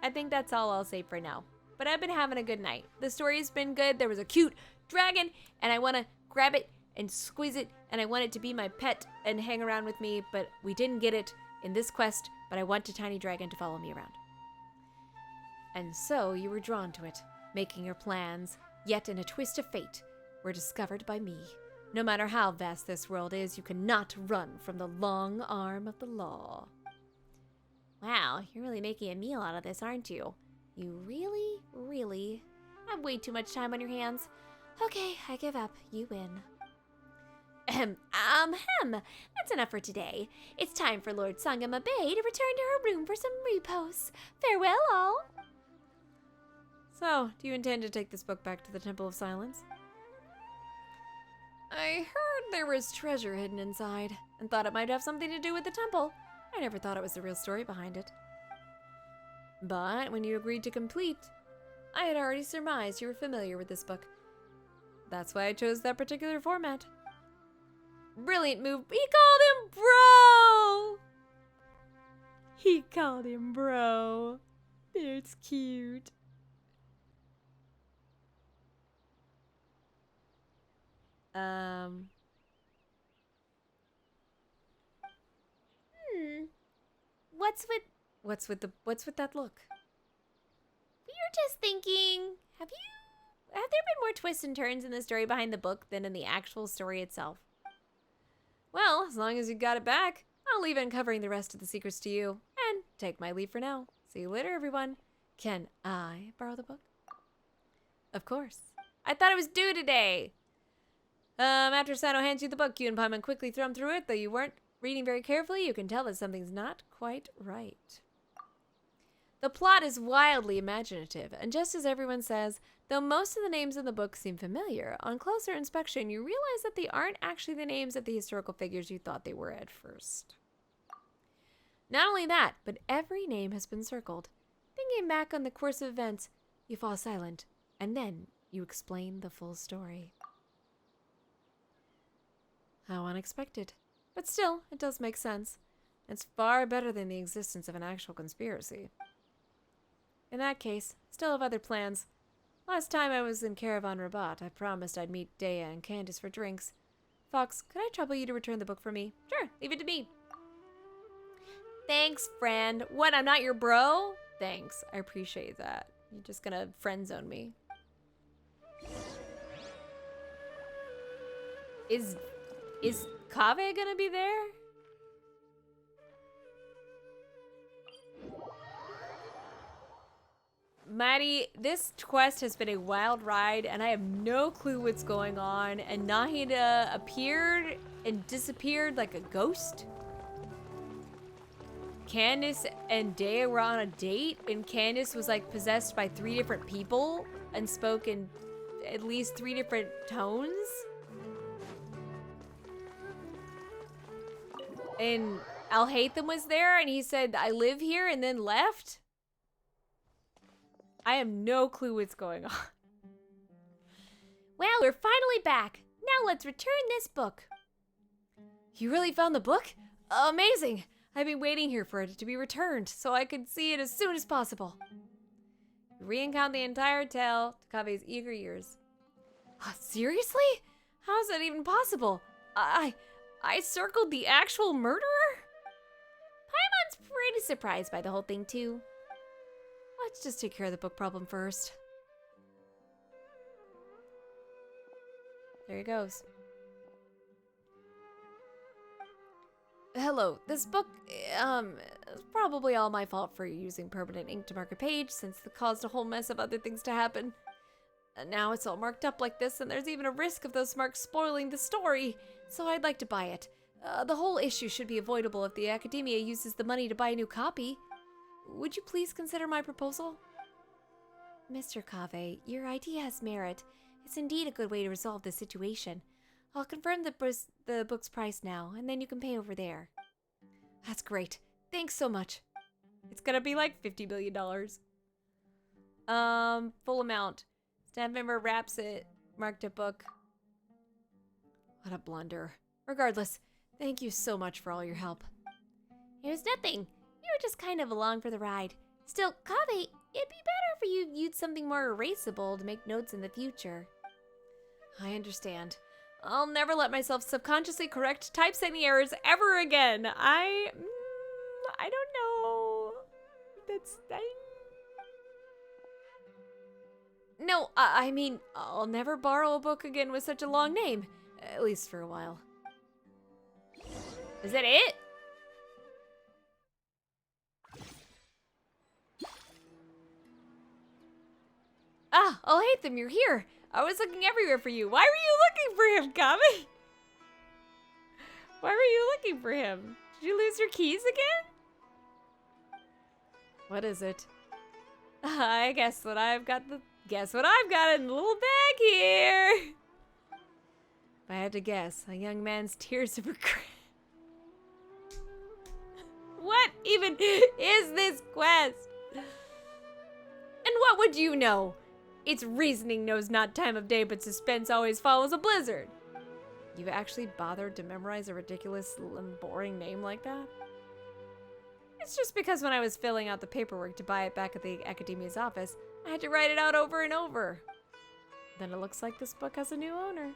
I think that's all I'll say for now. But I've been having a good night. The story's been good. There was a cute dragon, and I want to grab it and squeeze it, and I want it to be my pet and hang around with me, but we didn't get it in this quest, but I want a tiny dragon to follow me around. And so you were drawn to it, making your plans, yet in a twist of fate, were discovered by me. No matter how vast this world is, you cannot run from the long arm of the law. Wow, you're really making a meal out of this, aren't you? You really, really have way too much time on your hands. Okay, I give up. You win. That's enough for today. It's time for Lord Sangama Bay to return to her room for some repose. Farewell, all. So, do you intend to take this book back to the Temple of Silence? I heard there was treasure hidden inside, and thought it might have something to do with the temple. I never thought it was the real story behind it. But when you agreed to complete, I had already surmised you were familiar with this book. That's why I chose that particular format. Brilliant move. He called him bro! He called him bro. It's cute. What's with that look? We were just thinking, have there been more twists and turns in the story behind the book than in the actual story itself? Well, as long as you got it back, I'll leave uncovering the rest of the secrets to you, and take my leave for now. See you later, everyone. Can I borrow the book? Of course. I thought it was due today. After Sano hands you the book, you and Paimon quickly thumb through it. Though you weren't reading very carefully, you can tell that something's not quite right. The plot is wildly imaginative, and just as everyone says, though most of the names in the book seem familiar, on closer inspection you realize that they aren't actually the names of the historical figures you thought they were at first. Not only that, but every name has been circled. Thinking back on the course of events, you fall silent, and then you explain the full story. How unexpected. But still, it does make sense. It's far better than the existence of an actual conspiracy. In that case, still have other plans. Last time I was in Caravan Rabat, I promised I'd meet Dea and Candace for drinks. Fox, could I trouble you to return the book for me? Sure, leave it to me. Thanks, friend. What, I'm not your bro? Thanks, I appreciate that. You're just gonna friend zone me. Is Kaveh gonna be there? Maddie, this quest has been a wild ride, and I have no clue what's going on. And Nahida appeared and disappeared like a ghost. Candace and Dea were on a date, and Candace was like possessed by 3 different people and spoke in at least 3 different tones. And Al-Haytham was there, and he said, I live here, and then left. I have no clue what's going on. Well, we're finally back. Now let's return this book. You really found the book? Amazing! I've been waiting here for it to be returned so I could see it as soon as possible. You re-encount the entire tale to Kaveh's eager ears. Seriously? How is that even possible? I circled the actual murderer? Paimon's pretty surprised by the whole thing, too. Let's just take care of the book problem first. There he goes. Hello, this book, is probably all my fault for using permanent ink to mark a page, since it caused a whole mess of other things to happen. And now it's all marked up like this, and there's even a risk of those marks spoiling the story, so I'd like to buy it. The whole issue should be avoidable if the Academia uses the money to buy a new copy. Would you please consider my proposal? Mr. Kaveh, your idea has merit. It's indeed a good way to resolve the situation. I'll confirm the book's price now, and then you can pay over there. That's great. Thanks so much. It's gonna be like $50 billion. Full amount. Staff member wraps it. Marked a book. What a blunder. Regardless, thank you so much for all your help. It was nothing. We were just kind of along for the ride. Still, Kaveh, it'd be better if you used something more erasable to make notes in the future. I understand. I'll never let myself subconsciously correct typesetting errors ever again. I don't know. No, I mean, I'll never borrow a book again with such a long name. At least for a while. Is that it? Ah, Al-Haytham, you're here. I was looking everywhere for you. Why were you looking for him, Kaveh? Why were you looking for him? Did you lose your keys again? What is it? I guess what I've got in the little bag here. If I had had to guess, a young man's tears of regret. What even is this quest? And what would you know? Its reasoning knows not time of day, but suspense always follows a blizzard. You've actually bothered to memorize a ridiculous and boring name like that? It's just because when I was filling out the paperwork to buy it back at the Academia's office, I had to write it out over and over. Then it looks like this book has a new owner.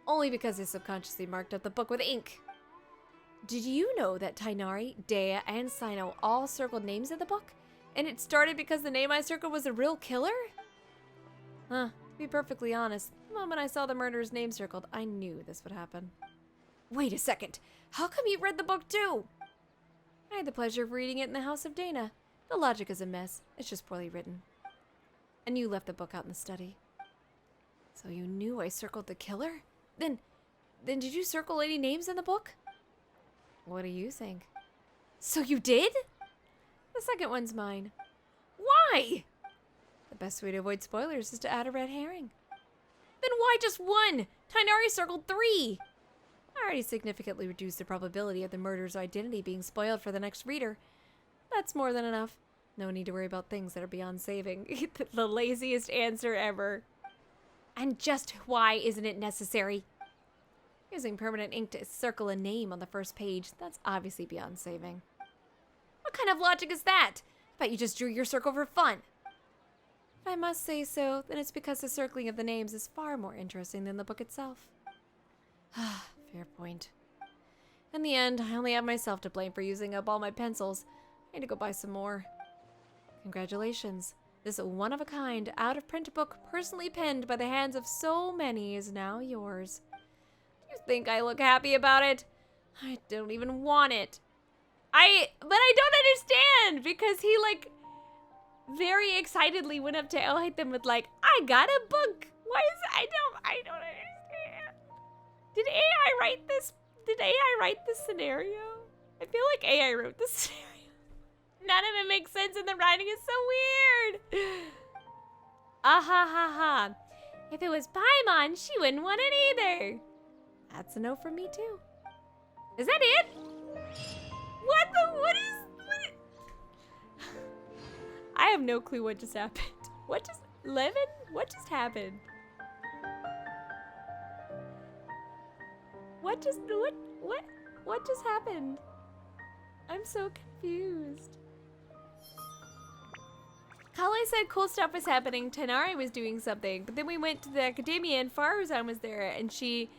Only because I subconsciously marked up the book with ink. Did you know that Tighnari, Dea, and Sino all circled names in the book? And it started because the name I circled was a real killer? To be perfectly honest, the moment I saw the murderer's name circled, I knew this would happen. Wait a second. How come you read the book too? I had the pleasure of reading it in the house of Dana. The logic is a mess. It's just poorly written. And you left the book out in the study. So you knew I circled the killer? Then did you circle any names in the book? What do you think? So you did? The second one's mine. Why? The best way to avoid spoilers is to add a red herring. Then why just one? Tighnari circled 3. I already significantly reduced the probability of the murderer's identity being spoiled for the next reader. That's more than enough. No need to worry about things that are beyond saving. The laziest answer ever. And just why isn't it necessary? Using permanent ink to circle a name on the first page, that's obviously beyond saving. What kind of logic is that? I bet you just drew your circle for fun. If I must say so, then it's because the circling of the names is far more interesting than the book itself. Fair point. In the end, I only have myself to blame for using up all my pencils. I need to go buy some more. Congratulations. This one-of-a-kind, out-of-print book personally penned by the hands of so many is now yours. Do you think I look happy about it? I don't even want it. But I don't understand, because he, like, very excitedly went up to Elhaitham with, like, I got a book. Why is I don't understand. Did AI write this? Did AI write this scenario? I feel like AI wrote this scenario. None of it makes sense and the writing is so weird. Ah ha ha ha. If it was Paimon, she wouldn't want it either. That's a no from me too. Is that it? What is... I have no clue what just happened. Levin? What just happened? What just happened? I'm so confused. Kale said cool stuff was happening, Tighnari was doing something, but then we went to the Academia and Faruzan was there and she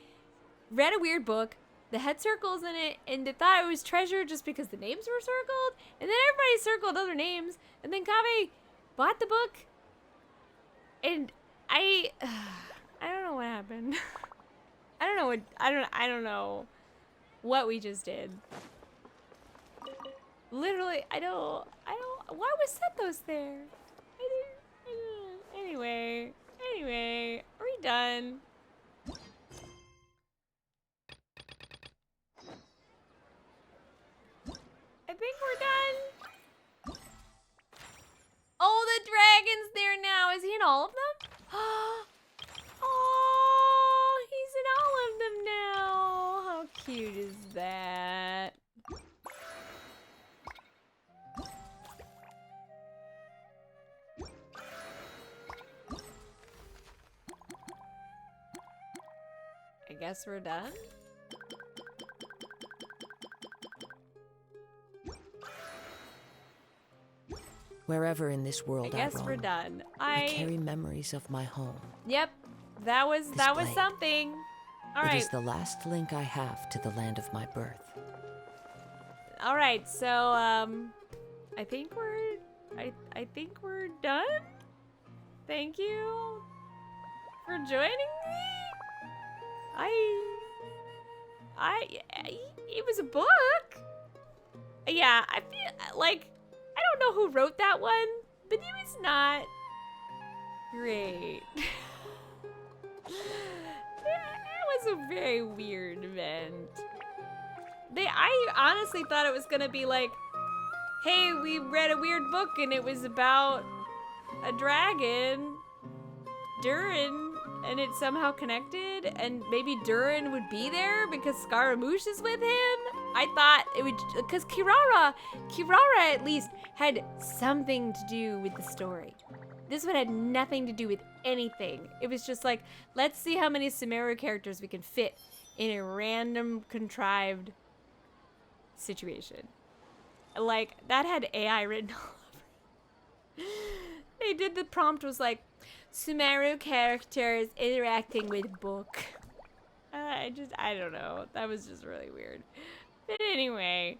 read a weird book. The had circles in it and they thought it was treasure just because the names were circled, and then everybody circled other names, and then Kaveh bought the book and I don't know what happened. I don't know what we just did. Literally, I don't, why was Sethos there? Anyway, are we done? I think we're done. Oh, the dragon's there now. Is he in all of them? Oh, he's in all of them now. How cute is that? I guess we're done. Wherever in this world I guess roam, we're done. I carry memories of my home. Yep, that was blade. something. All It right. is the last link I have to the land of my birth. All right. So I think we're done. Thank you for joining me. It was a book. Yeah, I feel like I don't know who wrote that one, but it was not great. It was a very weird event. I honestly thought it was gonna be like, hey, we read a weird book and it was about a dragon, Durin, and it's somehow connected, and maybe Durin would be there because Scaramouche is with him. I thought it would, because Kirara at least had something to do with the story. This one had nothing to do with anything. It was just like, let's see how many Sumeru characters we can fit in a random contrived situation. Like, that had AI written all over. They did, the prompt was like, Sumeru characters interacting with book. I don't know. That was just really weird. But anyway,